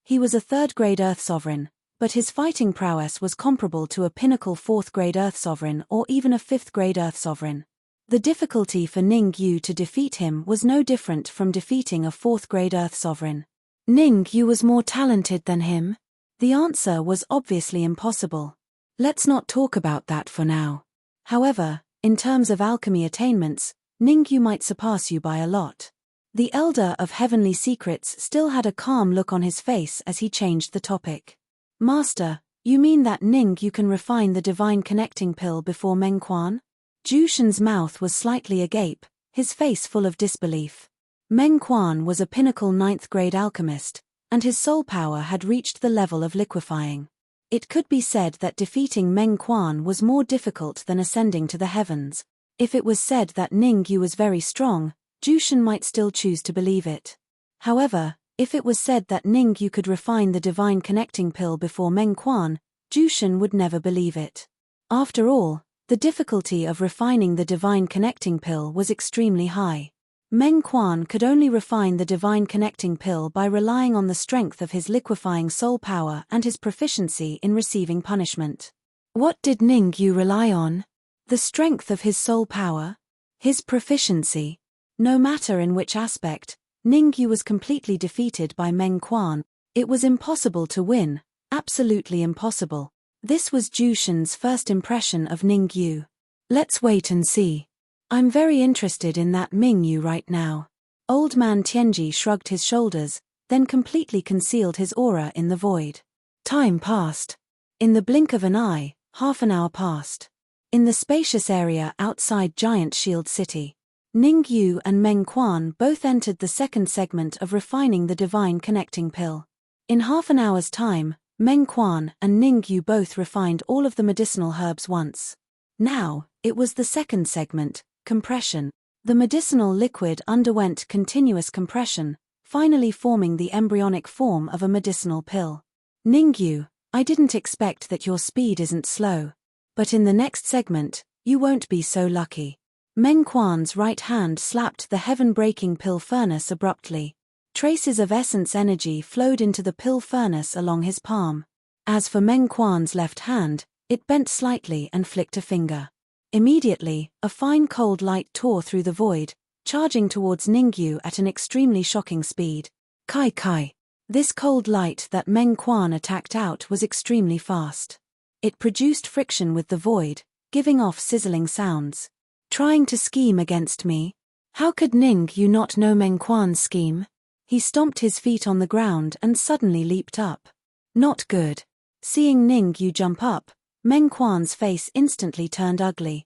He was a 3rd grade Earth Sovereign, but his fighting prowess was comparable to a pinnacle 4th grade Earth Sovereign or even a 5th grade Earth Sovereign. The difficulty for Ningyu to defeat him was no different from defeating a 4th grade Earth Sovereign. Ningyu was more talented than him? The answer was obviously impossible. Let's not talk about that for now. However, in terms of alchemy attainments, Ningyu might surpass you by a lot. The Elder of Heavenly Secrets still had a calm look on his face as he changed the topic. "Master, you mean that Ningyu can refine the divine connecting pill before Meng Quan?" Jushin's mouth was slightly agape, his face full of disbelief. Meng Quan was a pinnacle 9th grade alchemist, and his soul power had reached the level of liquefying. It could be said that defeating Meng Quan was more difficult than ascending to the heavens. If it was said that Ningyu was very strong, Jushin might still choose to believe it. However, if it was said that Ningyu could refine the divine connecting pill before Meng Quan, Jushin would never believe it. After all, the difficulty of refining the divine connecting pill was extremely high. Meng Quan could only refine the divine connecting pill by relying on the strength of his liquefying soul power and his proficiency in receiving punishment. What did Ningyu rely on? The strength of his soul power? His proficiency? No matter in which aspect, Ningyu was completely defeated by Meng Quan. It was impossible to win, absolutely impossible. This was Jushin's first impression of Ningyu. Let's wait and see. I'm very interested in that Mingyu right now. Old man Tianji shrugged his shoulders, then completely concealed his aura in the void. Time passed. In the blink of an eye, half an hour passed. In the spacious area outside Giant Shield City, Ningyu and Meng Quan both entered the second segment of refining the divine connecting pill. In half an hour's time, Meng Quan and Ningyu both refined all of the medicinal herbs once. Now, it was the second segment, compression. The medicinal liquid underwent continuous compression, finally forming the embryonic form of a medicinal pill. Ningyu, I didn't expect that your speed isn't slow. But in the next segment, you won't be so lucky. Meng Quan's right hand slapped the heaven-breaking pill furnace abruptly. Traces of essence energy flowed into the pill furnace along his palm. As for Meng Quan's left hand, it bent slightly and flicked a finger. Immediately, a fine cold light tore through the void, charging towards Ningyu at an extremely shocking speed. Kai. This cold light that Meng Quan attacked out was extremely fast. It produced friction with the void, giving off sizzling sounds. Trying to scheme against me? How could Ningyu not know Meng Quan's scheme? He stomped his feet on the ground and suddenly leaped up. Not good. Seeing Ningyu jump up, Meng Quan's face instantly turned ugly.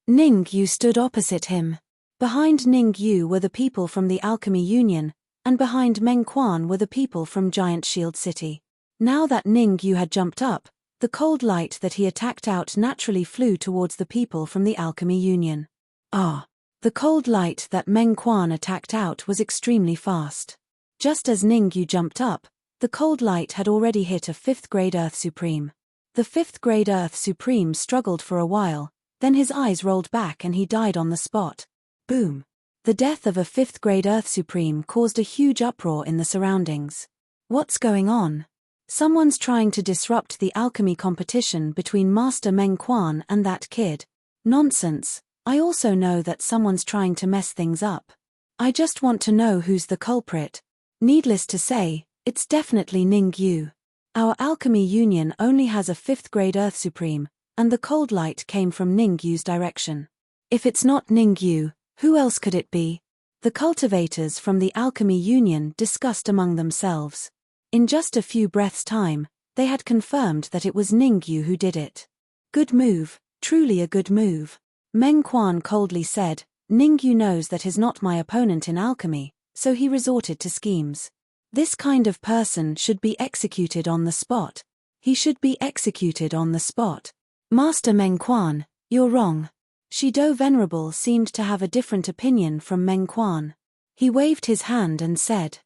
Ningyu stood opposite him. Behind Ningyu were the people from the Alchemy Union, and behind Meng Quan were the people from Giant Shield City. Now that Ningyu had jumped up, the cold light that he attacked out naturally flew towards the people from the Alchemy Union. The cold light that Meng Quan attacked out was extremely fast. Just as Ningyu jumped up, the cold light had already hit a 5th grade Earth Supreme. The 5th grade Earth Supreme struggled for a while, then his eyes rolled back and he died on the spot. Boom! The death of a 5th grade Earth Supreme caused a huge uproar in the surroundings. What's going on? Someone's trying to disrupt the alchemy competition between Master Meng Quan and that kid. Nonsense. I also know that someone's trying to mess things up. I just want to know who's the culprit. Needless to say, it's definitely Ningyu. Our alchemy union only has a 5th grade Earth Supreme, and the cold light came from Ningyu's direction. If it's not Ningyu, who else could it be? The cultivators from the alchemy union discussed among themselves. In just a few breaths' time, they had confirmed that it was Ningyu who did it. Good move, truly a good move. Meng Quan coldly said, Ningyu knows that he's not my opponent in alchemy, so he resorted to schemes. This kind of person should be executed on the spot. He should be executed on the spot. Master Meng Quan, you're wrong. Shido Venerable seemed to have a different opinion from Meng Quan. He waved his hand and said,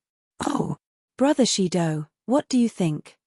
Oh, Brother Shido, what do you think?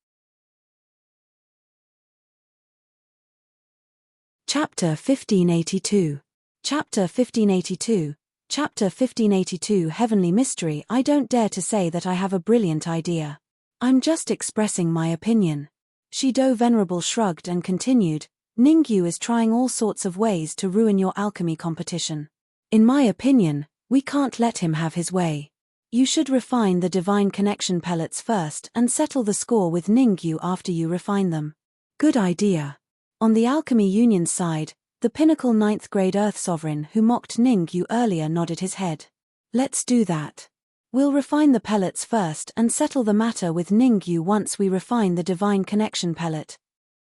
Chapter 1582. Chapter 1582. Chapter 1582 Heavenly Mystery. I don't dare to say that I have a brilliant idea. I'm just expressing my opinion. Shido Venerable shrugged and continued, Ningyu is trying all sorts of ways to ruin your alchemy competition. In my opinion, we can't let him have his way. You should refine the divine connection pellets first and settle the score with Ningyu after you refine them. Good idea. On the Alchemy Union's side, the pinnacle 9th grade Earth Sovereign who mocked Ningyu earlier nodded his head. Let's do that. We'll refine the pellets first and settle the matter with Ningyu once we refine the divine connection pellet.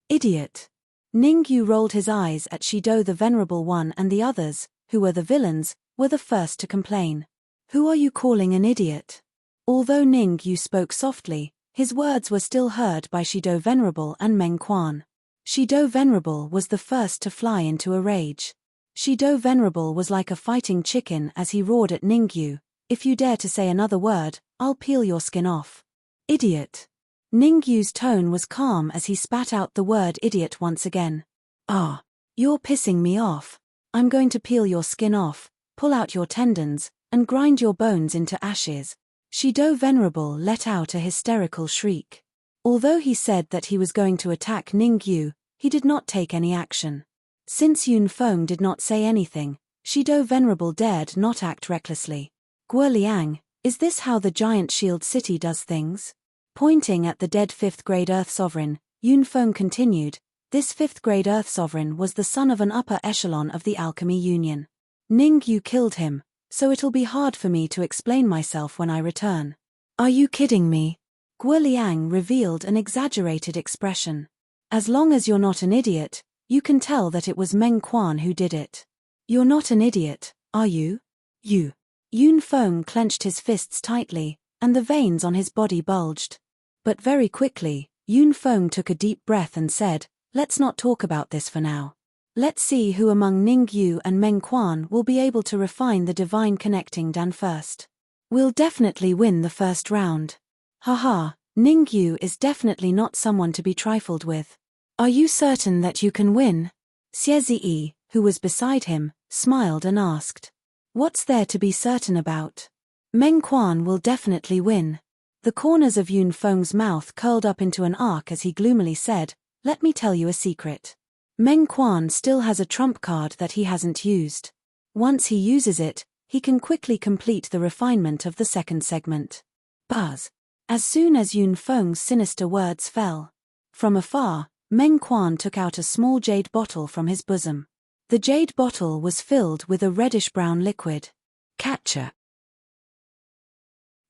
Idiot. Ningyu rolled his eyes at Shido the Venerable One, and the others, who were the villains, were the first to complain. Who are you calling an idiot? Although Ningyu spoke softly, his words were still heard by Shido Venerable and Meng Quan. Shido Venerable was the first to fly into a rage. Shido Venerable was like a fighting chicken as he roared at Ningyu, if you dare to say another word, I'll peel your skin off. Idiot. Ningyu's tone was calm as he spat out the word idiot once again. You're pissing me off. I'm going to peel your skin off, pull out your tendons, and grind your bones into ashes. Shido Venerable let out a hysterical shriek. Although he said that he was going to attack Ningyu, he did not take any action. Since Yunfeng did not say anything, Shido Venerable dared not act recklessly. Guo Liang, is this how the Giant Shield City does things? Pointing at the dead 5th grade Earth Sovereign, Yunfeng continued, This 5th grade Earth Sovereign was the son of an upper echelon of the Alchemy Union. Ningyu killed him, so it'll be hard for me to explain myself when I return. Are you kidding me? Guo Liang revealed an exaggerated expression. As long as you're not an idiot, you can tell that it was Meng Quan who did it. You're not an idiot, are you? You. Yun Feng clenched his fists tightly, and the veins on his body bulged. But very quickly, Yun Feng took a deep breath and said, "Let's not talk about this for now. Let's see who among Ningyu and Meng Quan will be able to refine the divine connecting Dan first. We'll definitely win the first round. Haha, Ningyu is definitely not someone to be trifled with. Are you certain that you can win?" Xie Ziyi, who was beside him, smiled and asked. "What's there to be certain about? Meng Quan will definitely win." The corners of Yun Feng's mouth curled up into an arc as he gloomily said, "Let me tell you a secret. Meng Quan still has a trump card that he hasn't used. Once he uses it, he can quickly complete the refinement of the second segment." Buzz. As soon as Yun Feng's sinister words fell from afar, Meng Quan took out a small jade bottle from his bosom. The jade bottle was filled with a reddish-brown liquid. Catcher.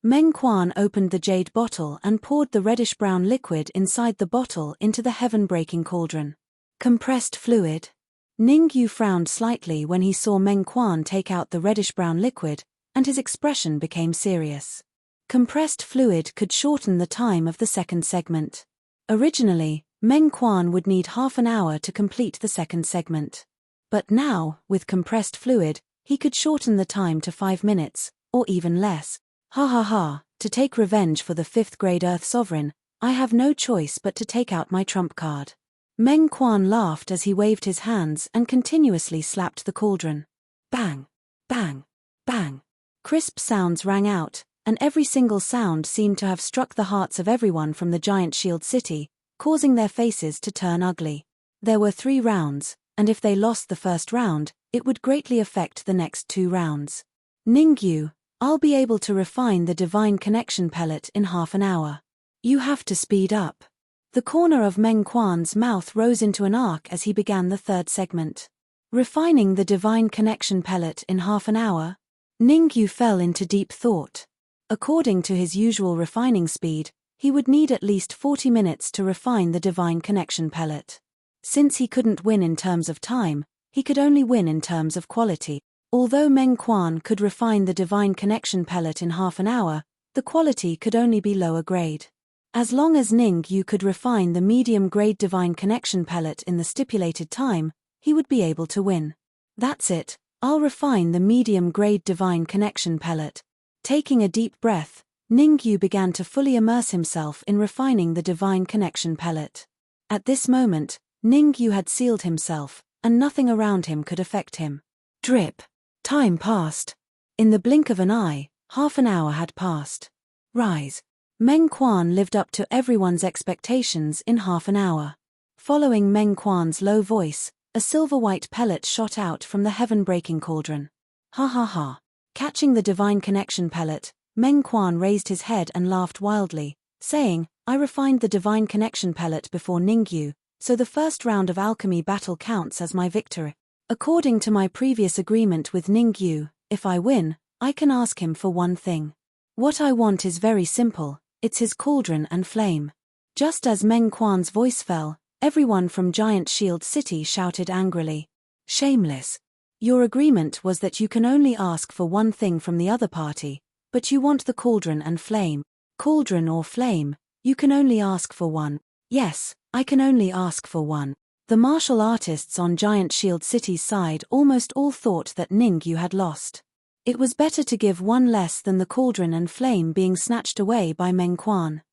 Meng Quan opened the jade bottle and poured the reddish-brown liquid inside the bottle into the heaven-breaking cauldron. Compressed fluid. Ningyu frowned slightly when he saw Meng Quan take out the reddish-brown liquid, and his expression became serious. Compressed fluid could shorten the time of the second segment. Originally, Meng Quan would need half an hour to complete the second segment. But now, with compressed fluid, he could shorten the time to 5 minutes, or even less. Ha ha ha, to take revenge for the 5th grade Earth Sovereign, I have no choice but to take out my trump card. Meng Quan laughed as he waved his hands and continuously slapped the cauldron. Bang! Bang! Bang! Crisp sounds rang out, and every single sound seemed to have struck the hearts of everyone from the giant shield city, causing their faces to turn ugly. There were 3 rounds, and if they lost the first round, it would greatly affect the next 2 rounds. Ningyu, I'll be able to refine the divine connection pellet in half an hour. You have to speed up. The corner of Meng Quan's mouth rose into an arc as he began the third segment. Refining the divine connection pellet in half an hour? Ningyu fell into deep thought. According to his usual refining speed, he would need at least 40 minutes to refine the divine connection pellet. Since he couldn't win in terms of time, he could only win in terms of quality. Although Meng Quan could refine the divine connection pellet in half an hour, the quality could only be lower grade. As long as Ningyu could refine the medium-grade divine connection pellet in the stipulated time, he would be able to win. That's it, I'll refine the medium-grade divine connection pellet. Taking a deep breath, Ningyu began to fully immerse himself in refining the divine connection pellet. At this moment, Ningyu had sealed himself, and nothing around him could affect him. Drip. Time passed. In the blink of an eye, half an hour had passed. Rise. Meng Quan lived up to everyone's expectations in half an hour. Following Meng Quan's low voice, a silver-white pellet shot out from the heaven-breaking cauldron. Ha ha ha. Catching the divine connection pellet, Meng Quan raised his head and laughed wildly, saying, I refined the divine connection pellet before Ningyu, so the first round of alchemy battle counts as my victory. According to my previous agreement with Ningyu, if I win, I can ask him for one thing. What I want is very simple, it's his cauldron and flame. Just as Meng Quan's voice fell, everyone from Giant Shield City shouted angrily. Shameless. Your agreement was that you can only ask for one thing from the other party, but you want the cauldron and flame. Cauldron or flame, you can only ask for one. Yes, I can only ask for one. The martial artists on Giant Shield City's side almost all thought that Ningyu had lost. It was better to give one less than the cauldron and flame being snatched away by Meng Quan.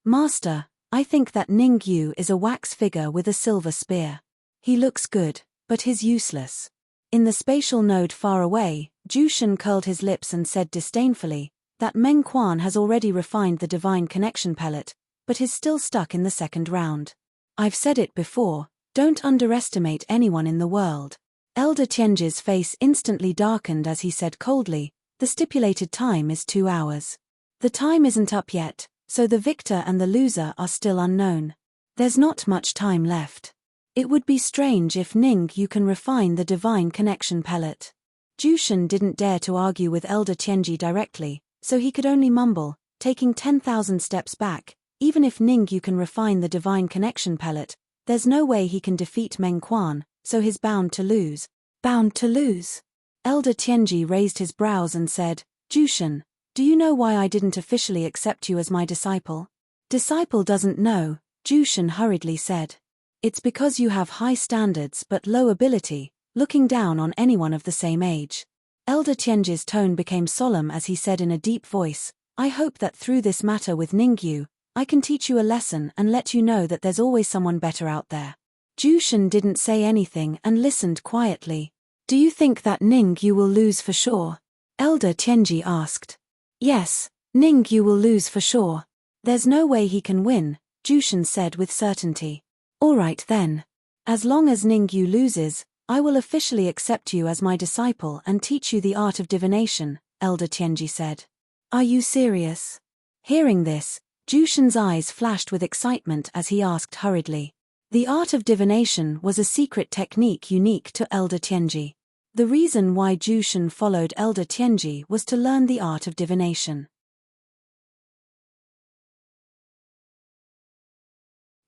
Master, I think that Ningyu is a wax figure with a silver spear. He looks good, but he's useless. In the spatial node far away, Jushin curled his lips and said disdainfully, that Meng Quan has already refined the divine connection pellet, but is still stuck in the second round. I've said it before, don't underestimate anyone in the world. Elder Tianji's face instantly darkened as he said coldly, the stipulated time is 2 hours. The time isn't up yet, so the victor and the loser are still unknown. There's not much time left. It would be strange if Ningyu can refine the divine connection pellet. Jushin didn't dare to argue with Elder Tianji directly, so he could only mumble, taking 10,000 steps back. Even if Ningyu can refine the divine connection pellet, there's no way he can defeat Meng Quan, so he's bound to lose. Bound to lose? Elder Tianji raised his brows and said, Jushin, do you know why I didn't officially accept you as my disciple? Disciple doesn't know, Jushin hurriedly said. It's because you have high standards but low ability, looking down on anyone of the same age. Elder Tianji's tone became solemn as he said in a deep voice, I hope that through this matter with Ningyu, I can teach you a lesson and let you know that there's always someone better out there. Jushin didn't say anything and listened quietly. Do you think that Ningyu will lose for sure? Elder Tianji asked. Yes, Ningyu will lose for sure. There's no way he can win, Jushin said with certainty. All right then. As long as Ningyu loses, I will officially accept you as my disciple and teach you the art of divination, Elder Tianji said. Are you serious? Hearing this, Jushin's eyes flashed with excitement as he asked hurriedly. The art of divination was a secret technique unique to Elder Tianji. The reason why Jushin followed Elder Tianji was to learn the art of divination.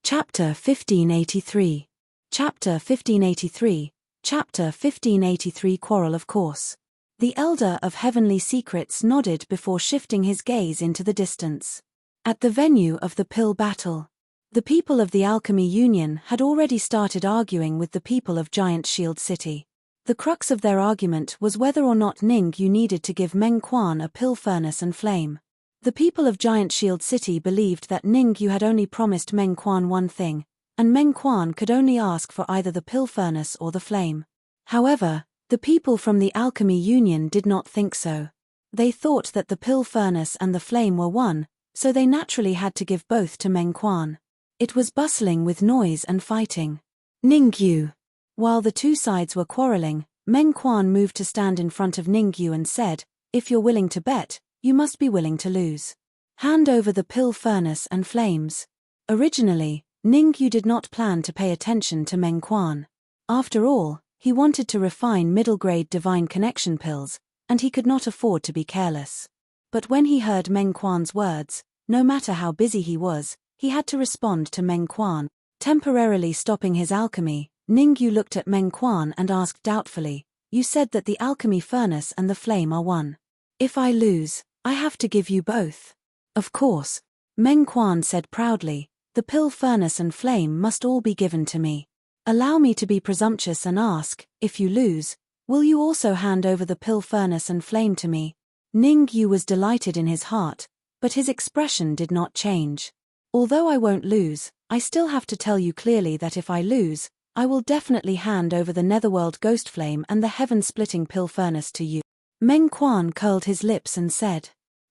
Chapter 1583. Chapter 1583. Chapter 1583 Quarrel of Course. The Elder of Heavenly Secrets nodded before shifting his gaze into the distance. At the venue of the pill battle, the people of the Alchemy Union had already started arguing with the people of Giant Shield City. The crux of their argument was whether or not Ningyu needed to give Meng Quan a pill furnace and flame. The people of Giant Shield City believed that Ningyu had only promised Meng Quan one thing, and Meng Quan could only ask for either the pill furnace or the flame. However, the people from the Alchemy Union did not think so. They thought that the pill furnace and the flame were one, so they naturally had to give both to Meng Quan. It was bustling with noise and fighting. Ningyu. While the two sides were quarreling, Meng Quan moved to stand in front of Ningyu and said, If you're willing to bet, you must be willing to lose. Hand over the pill furnace and flames. Originally, Ningyu did not plan to pay attention to Meng Quan. After all, he wanted to refine middle-grade divine connection pills, and he could not afford to be careless. But when he heard Meng Quan's words, no matter how busy he was, he had to respond to Meng Quan. Temporarily stopping his alchemy, Ningyu looked at Meng Quan and asked doubtfully, You said that the alchemy furnace and the flame are one. If I lose, I have to give you both. Of course, Meng Quan said proudly, the pill furnace and flame must all be given to me. Allow me to be presumptuous and ask, if you lose, will you also hand over the pill furnace and flame to me? Ningyu was delighted in his heart, but his expression did not change. Although I won't lose, I still have to tell you clearly that if I lose, I will definitely hand over the Netherworld Ghost Flame and the Heaven-Splitting Pill Furnace to you. Meng Quan curled his lips and said,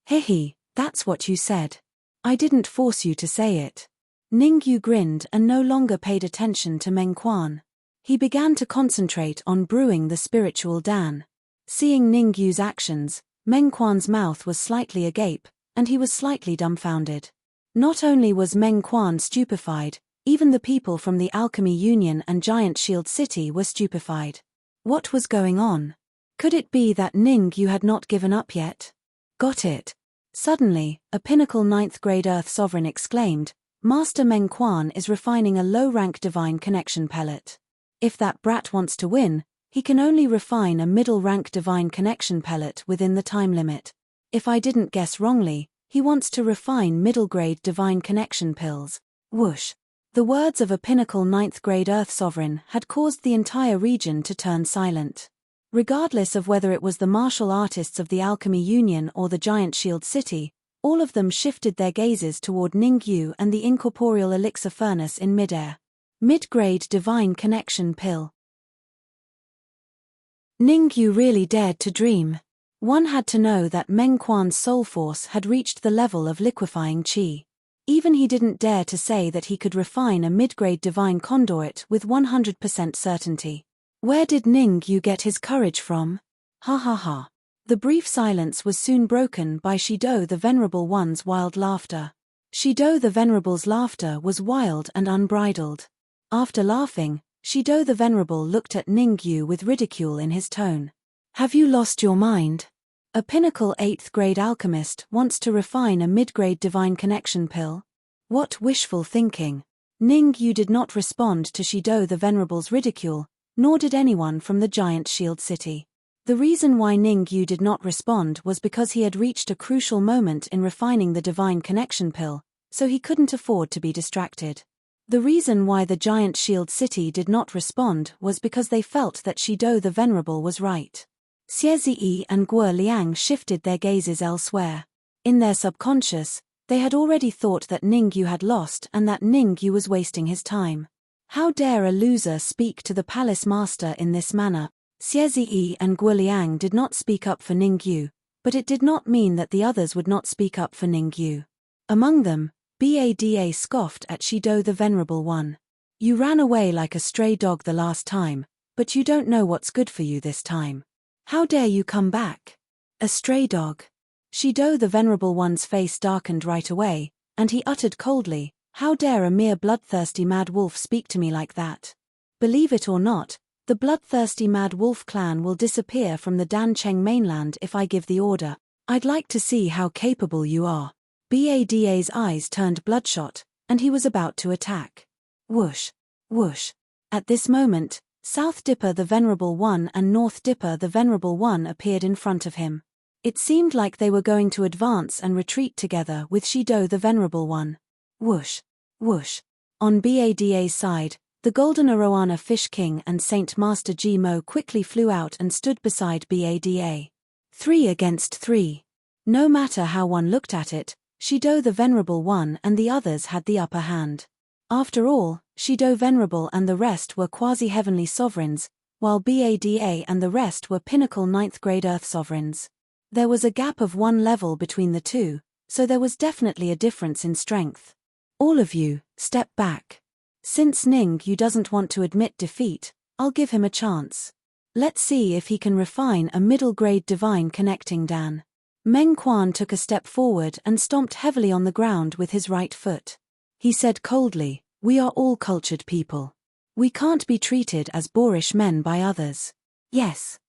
Hehe, that's what you said. I didn't force you to say it. Ningyu grinned and no longer paid attention to Meng Quan. He began to concentrate on brewing the spiritual Dan. Seeing Ningyu's actions, Meng Quan's mouth was slightly agape, and he was slightly dumbfounded. Not only was Meng Quan stupefied, even the people from the Alchemy Union and Giant Shield City were stupefied. What was going on? Could it be that Ningyu had not given up yet? Got it. Suddenly, a pinnacle 9th grade Earth Sovereign exclaimed, Master Meng Quan is refining a low-rank divine connection pellet. If that brat wants to win, he can only refine a middle-rank divine connection pellet within the time limit. If I didn't guess wrongly, he wants to refine middle-grade divine connection pills. Whoosh. The words of a pinnacle 9th grade Earth Sovereign had caused the entire region to turn silent. Regardless of whether it was the martial artists of the Alchemy Union or the Giant Shield City, all of them shifted their gazes toward Ningyu and the incorporeal elixir furnace in midair. Mid-grade divine connection pill. Ningyu really dared to dream. One had to know that Meng Quan's soul force had reached the level of liquefying qi. Even he didn't dare to say that he could refine a mid-grade divine conduit with 100% certainty. Where did Ningyu get his courage from? Ha ha ha. The brief silence was soon broken by Shido the Venerable One's wild laughter. Shido the Venerable's laughter was wild and unbridled. After laughing, Shido the Venerable looked at Ningyu with ridicule in his tone. Have you lost your mind? A pinnacle 8th grade alchemist wants to refine a mid-grade divine connection pill? What wishful thinking. Ningyu did not respond to Shido the Venerable's ridicule, nor did anyone from the giant shield city. The reason why Ningyu did not respond was because he had reached a crucial moment in refining the divine connection pill, so he couldn't afford to be distracted. The reason why the giant shield city did not respond was because they felt that Shido the Venerable was right. Xie and Guo Liang shifted their gazes elsewhere. In their subconscious, they had already thought that Ningyu had lost and that Ningyu was wasting his time. How dare a loser speak to the palace master in this manner? Xie and Guo Liang did not speak up for Ningyu, but it did not mean that the others would not speak up for Ningyu. Among them, Bada scoffed at Shido the Venerable One. You ran away like a stray dog the last time, but you don't know what's good for you this time. How dare you come back? A stray dog. Shido the Venerable One's face darkened right away, and he uttered coldly, how dare a mere bloodthirsty mad wolf speak to me like that? Believe it or not, the bloodthirsty mad wolf clan will disappear from the Dancheng mainland if I give the order. I'd like to see how capable you are. Bada's eyes turned bloodshot, and he was about to attack. Whoosh! Whoosh! At this moment, South Dipper the Venerable One and North Dipper the Venerable One appeared in front of him. It seemed like they were going to advance and retreat together with Shido the Venerable One. Whoosh! Whoosh! On Bada's side, the Golden Arowana Fish King and Saint Master Jimo quickly flew out and stood beside Bada. 3 against 3. No matter how one looked at it, Shido the Venerable One and the others had the upper hand. After all, Shido Venerable and the rest were quasi-heavenly sovereigns, while Bada and the rest were pinnacle 9th grade earth sovereigns. There was a gap of 1 level between the two, so there was definitely a difference in strength. All of you, step back. Since Ningyu doesn't want to admit defeat, I'll give him a chance. Let's see if he can refine a middle-grade divine connecting Dan. Meng Quan took a step forward and stomped heavily on the ground with his right foot. He said coldly, we are all cultured people. We can't be treated as boorish men by others. Yes.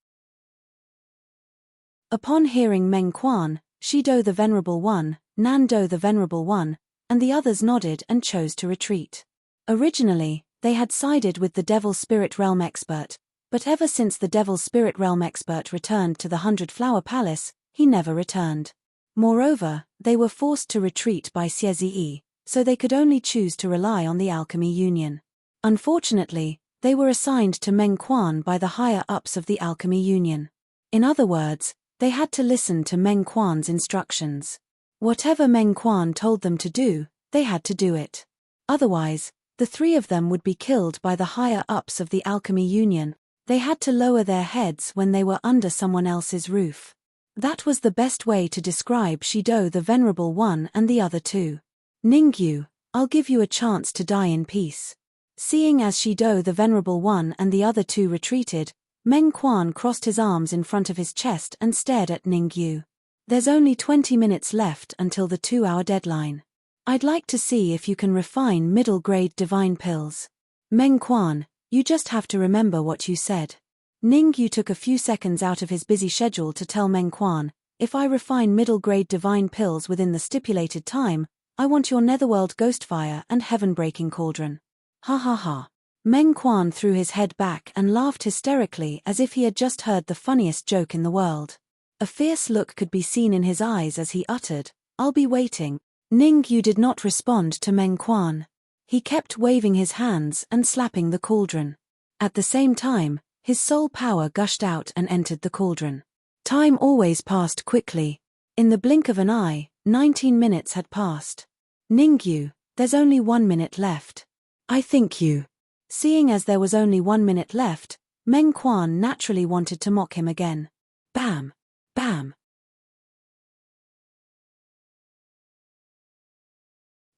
Upon hearing Meng Quan, Shido the Venerable One, Nando the Venerable One, and the others nodded and chose to retreat. Originally, they had sided with the Devil Spirit Realm expert, but ever since the Devil Spirit Realm expert returned to the 100-Flower Palace, he never returned. Moreover, they were forced to retreat by Xie, so they could only choose to rely on the Alchemy Union. Unfortunately, they were assigned to Meng Quan by the higher-ups of the Alchemy Union. In other words, they had to listen to Meng Quan's instructions. Whatever Meng Quan told them to do, they had to do it. Otherwise, the 3 of them would be killed by the higher-ups of the Alchemy Union. They had to lower their heads when they were under someone else's roof. That was the best way to describe Shido the Venerable One and the other 2. Ningyu, I'll give you a chance to die in peace. Seeing as Shido the Venerable One and the other 2 retreated, Meng Quan crossed his arms in front of his chest and stared at Ningyu. There's only 20 minutes left until the 2-hour deadline. I'd like to see if you can refine middle-grade divine pills. Meng Quan, you just have to remember what you said. Ningyu took a few seconds out of his busy schedule to tell Meng Quan, if I refine middle-grade divine pills within the stipulated time, I want your netherworld ghostfire and heaven-breaking cauldron. Ha ha ha. Meng Quan threw his head back and laughed hysterically as if he had just heard the funniest joke in the world. A fierce look could be seen in his eyes as he uttered, I'll be waiting. Ningyu did not respond to Meng Quan. He kept waving his hands and slapping the cauldron. At the same time, his soul power gushed out and entered the cauldron. Time always passed quickly. In the blink of an eye, 19 minutes had passed. Ningyu, there's only 1 minute left. I think you. Seeing as there was only 1 minute left, Meng Quan naturally wanted to mock him again. Bam! Bam!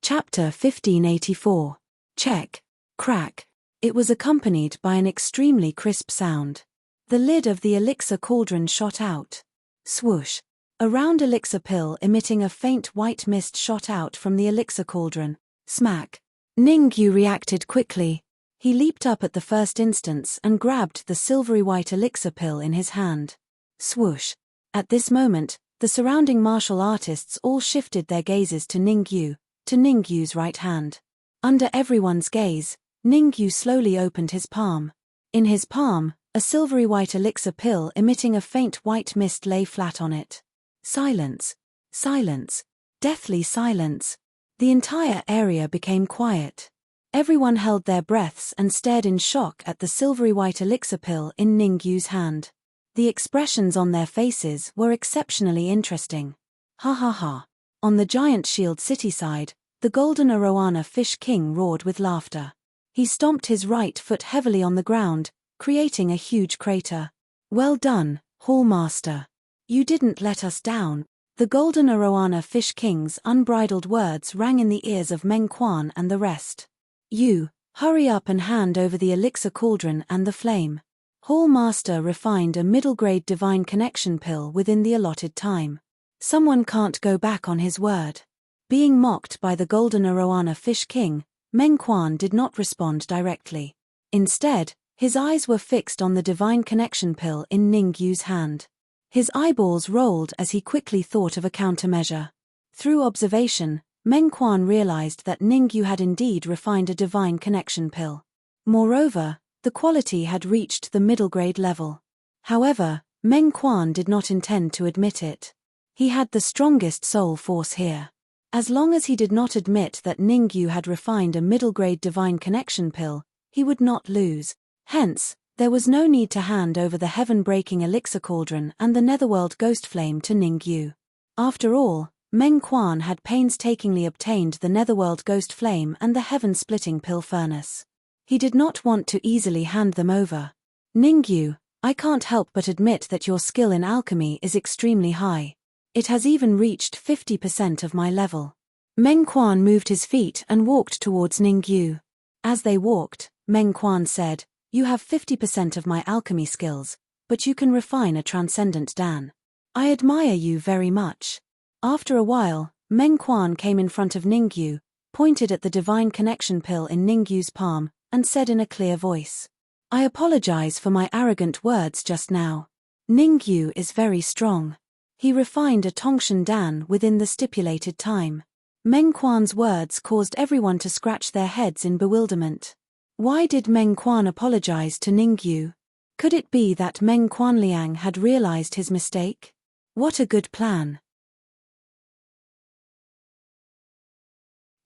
Chapter 1584. Check. Crack. It was accompanied by an extremely crisp sound. The lid of the elixir cauldron shot out. Swoosh. A round elixir pill emitting a faint white mist shot out from the elixir cauldron. Smack! Ningyu reacted quickly. He leaped up at the first instance and grabbed the silvery white elixir pill in his hand. Swoosh! At this moment, the surrounding martial artists all shifted their gazes to Ningyu's right hand. Under everyone's gaze, Ningyu slowly opened his palm. In his palm, a silvery white elixir pill emitting a faint white mist lay flat on it. Silence. Silence. Deathly silence. The entire area became quiet. Everyone held their breaths and stared in shock at the silvery white elixir pill in Ningyu's hand. The expressions on their faces were exceptionally interesting. Ha ha ha. On the giant shield city side, the golden arowana fish king roared with laughter. He stomped his right foot heavily on the ground, creating a huge crater. Well done, Hall Master. You didn't let us down. The golden arowana fish king's unbridled words rang in the ears of Meng Quan and the rest. You, hurry up and hand over the elixir cauldron and the flame. Hall Master refined a middle-grade divine connection pill within the allotted time. Someone can't go back on his word. Being mocked by the golden arowana fish king, Meng Quan did not respond directly. Instead, his eyes were fixed on the divine connection pill in Ningyu's hand. His eyeballs rolled as he quickly thought of a countermeasure. Through observation, Meng Quan realized that Ningyu had indeed refined a divine connection pill. Moreover, the quality had reached the middle grade level. However, Meng Quan did not intend to admit it. He had the strongest soul force here. As long as he did not admit that Ningyu had refined a middle grade divine connection pill, he would not lose. Hence, there was no need to hand over the heaven-breaking elixir cauldron and the netherworld ghost flame to Ningyu. After all, Meng Quan had painstakingly obtained the netherworld ghost flame and the heaven-splitting pill furnace. He did not want to easily hand them over. Ningyu, I can't help but admit that your skill in alchemy is extremely high. It has even reached 50% of my level. Meng Quan moved his feet and walked towards Ningyu. As they walked, Meng Quan said, You have 50% of my alchemy skills, but you can refine a transcendent Dan. I admire you very much. After a while, Meng Quan came in front of Ningyu, pointed at the divine connection pill in Ningyu's palm, and said in a clear voice, I apologize for my arrogant words just now. Ningyu is very strong. He refined a Tongshan Dan within the stipulated time. Meng Quan's words caused everyone to scratch their heads in bewilderment. Why did Meng Quan apologize to Ningyu? Could it be that Meng Quanliang had realized his mistake? What a good plan.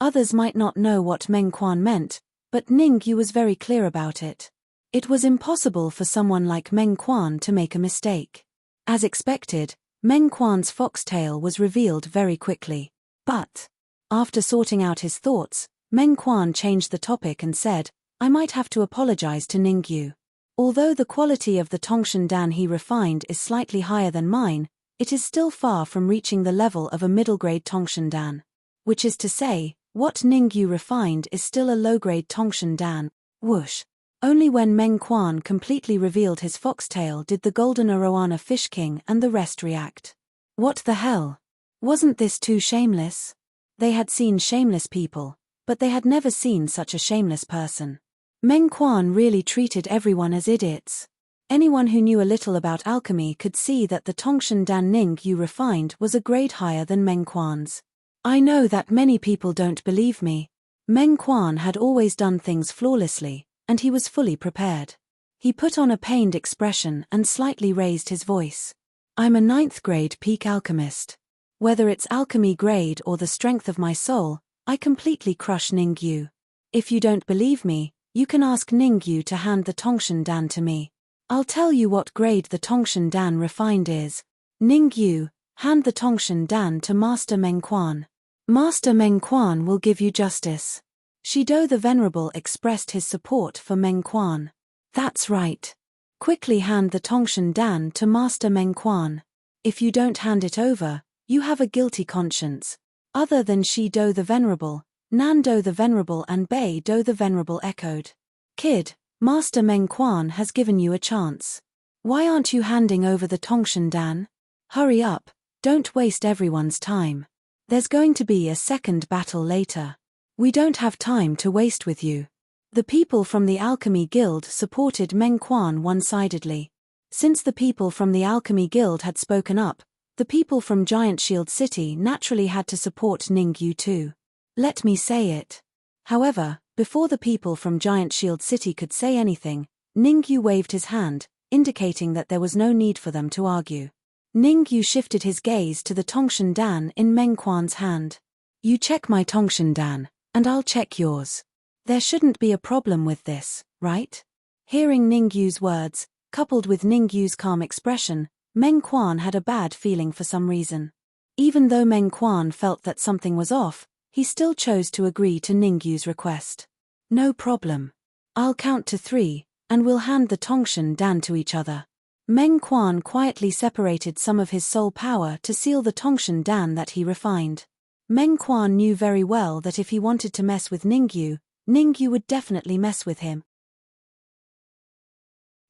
Others might not know what Meng Quan meant, but Ningyu was very clear about it. It was impossible for someone like Meng Quan to make a mistake. As expected, Meng Quan's foxtail was revealed very quickly. But, after sorting out his thoughts, Meng Quan changed the topic and said, I might have to apologize to Ningyu. Although the quality of the Tongshan Dan he refined is slightly higher than mine, it is still far from reaching the level of a middle-grade Tongshan Dan. Which is to say, what Ningyu refined is still a low-grade Tongshan Dan. Whoosh! Only when Meng Quan completely revealed his foxtail did the golden arowana fish king and the rest react. What the hell? Wasn't this too shameless? They had seen shameless people, but they had never seen such a shameless person. Meng Quan really treated everyone as idiots. Anyone who knew a little about alchemy could see that the Tongshan Dan Ningyu refined was a grade higher than Meng Quan's. I know that many people don't believe me. Meng Quan had always done things flawlessly, and he was fully prepared. He put on a pained expression and slightly raised his voice. I'm a 9th grade peak alchemist. Whether it's alchemy grade or the strength of my soul, I completely crush Ningyu. If you don't believe me, you can ask Ningyu to hand the Tongshan Dan to me. I'll tell you what grade the Tongshan Dan refined is. Ningyu, hand the Tongshan Dan to Master Meng Quan. Master Meng Quan will give you justice. Shido the Venerable expressed his support for Meng Quan. That's right. Quickly hand the Tongshan Dan to Master Meng Quan. If you don't hand it over, you have a guilty conscience. Other than Shido the Venerable, Nando the Venerable and Bei Do the Venerable echoed. Kid, Master Meng Quan has given you a chance. Why aren't you handing over the Tongshan Dan? Hurry up, Don't waste everyone's time. There's going to be a second battle later. We don't have time to waste with you. The people from the Alchemy Guild supported Meng Quan one-sidedly. Since the people from the Alchemy Guild had spoken up, the people from Giant Shield City naturally had to support Ningyu too. Let me say it. However, before the people from Giant Shield City could say anything, Ningyu waved his hand, indicating that there was no need for them to argue. Ningyu shifted his gaze to the Tongshan Dan in Meng Quan's hand. You check my Tongshan Dan, and I'll check yours. There shouldn't be a problem with this, right? Hearing Ningyu's words, coupled with Ningyu's calm expression, Meng Quan had a bad feeling for some reason. Even though Meng Quan felt that something was off, he still chose to agree to Ningyu's request. No problem. I'll count to 3, and we'll hand the Tongshan Dan to each other. Meng Quan quietly separated some of his soul power to seal the Tongshan Dan that he refined. Meng Quan knew very well that if he wanted to mess with Ningyu, Ningyu would definitely mess with him.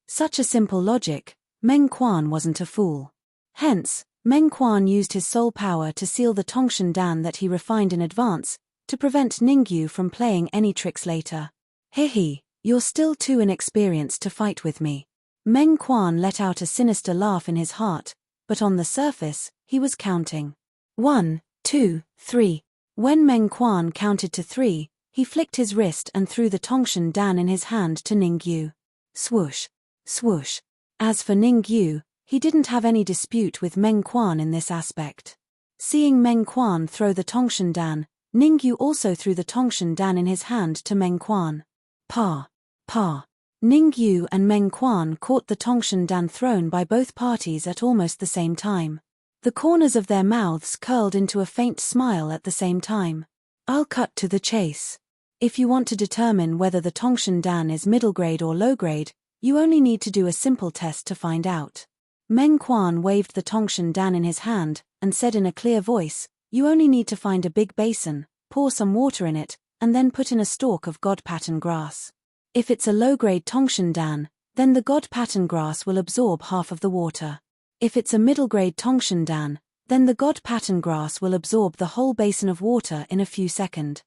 Such a simple logic, Meng Quan wasn't a fool. Hence, Meng Quan used his soul power to seal the Tongshan Dan that he refined in advance, to prevent Ningyu from playing any tricks later. Hehe, you're still too inexperienced to fight with me. Meng Quan let out a sinister laugh in his heart, but on the surface, he was counting. 1, 2, 3. When Meng Quan counted to 3, he flicked his wrist and threw the Tongshan Dan in his hand to Ningyu. Swoosh. Swoosh. As for Ningyu, he didn't have any dispute with Meng Quan in this aspect. Seeing Meng Quan throw the Tongshan Dan, Ningyu also threw the Tongshan Dan in his hand to Meng Quan. Pa. Pa. Ningyu and Meng Quan caught the Tongshan Dan thrown by both parties at almost the same time. The corners of their mouths curled into a faint smile at the same time. I'll cut to the chase. If you want to determine whether the Tongshan Dan is middle grade or low grade, you only need to do a simple test to find out. Meng Quan waved the Tongshan Dan in his hand, and said in a clear voice, you only need to find a big basin, pour some water in it, and then put in a stalk of god pattern grass. If it's a low-grade Tongshan Dan, then the god pattern grass will absorb half of the water. If it's a middle-grade Tongshan Dan, then the god pattern grass will absorb the whole basin of water in a few seconds.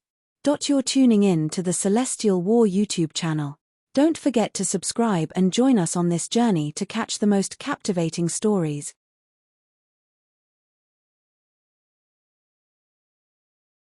You're tuning in to the Celestial War YouTube channel. Don't forget to subscribe and join us on this journey to catch the most captivating stories.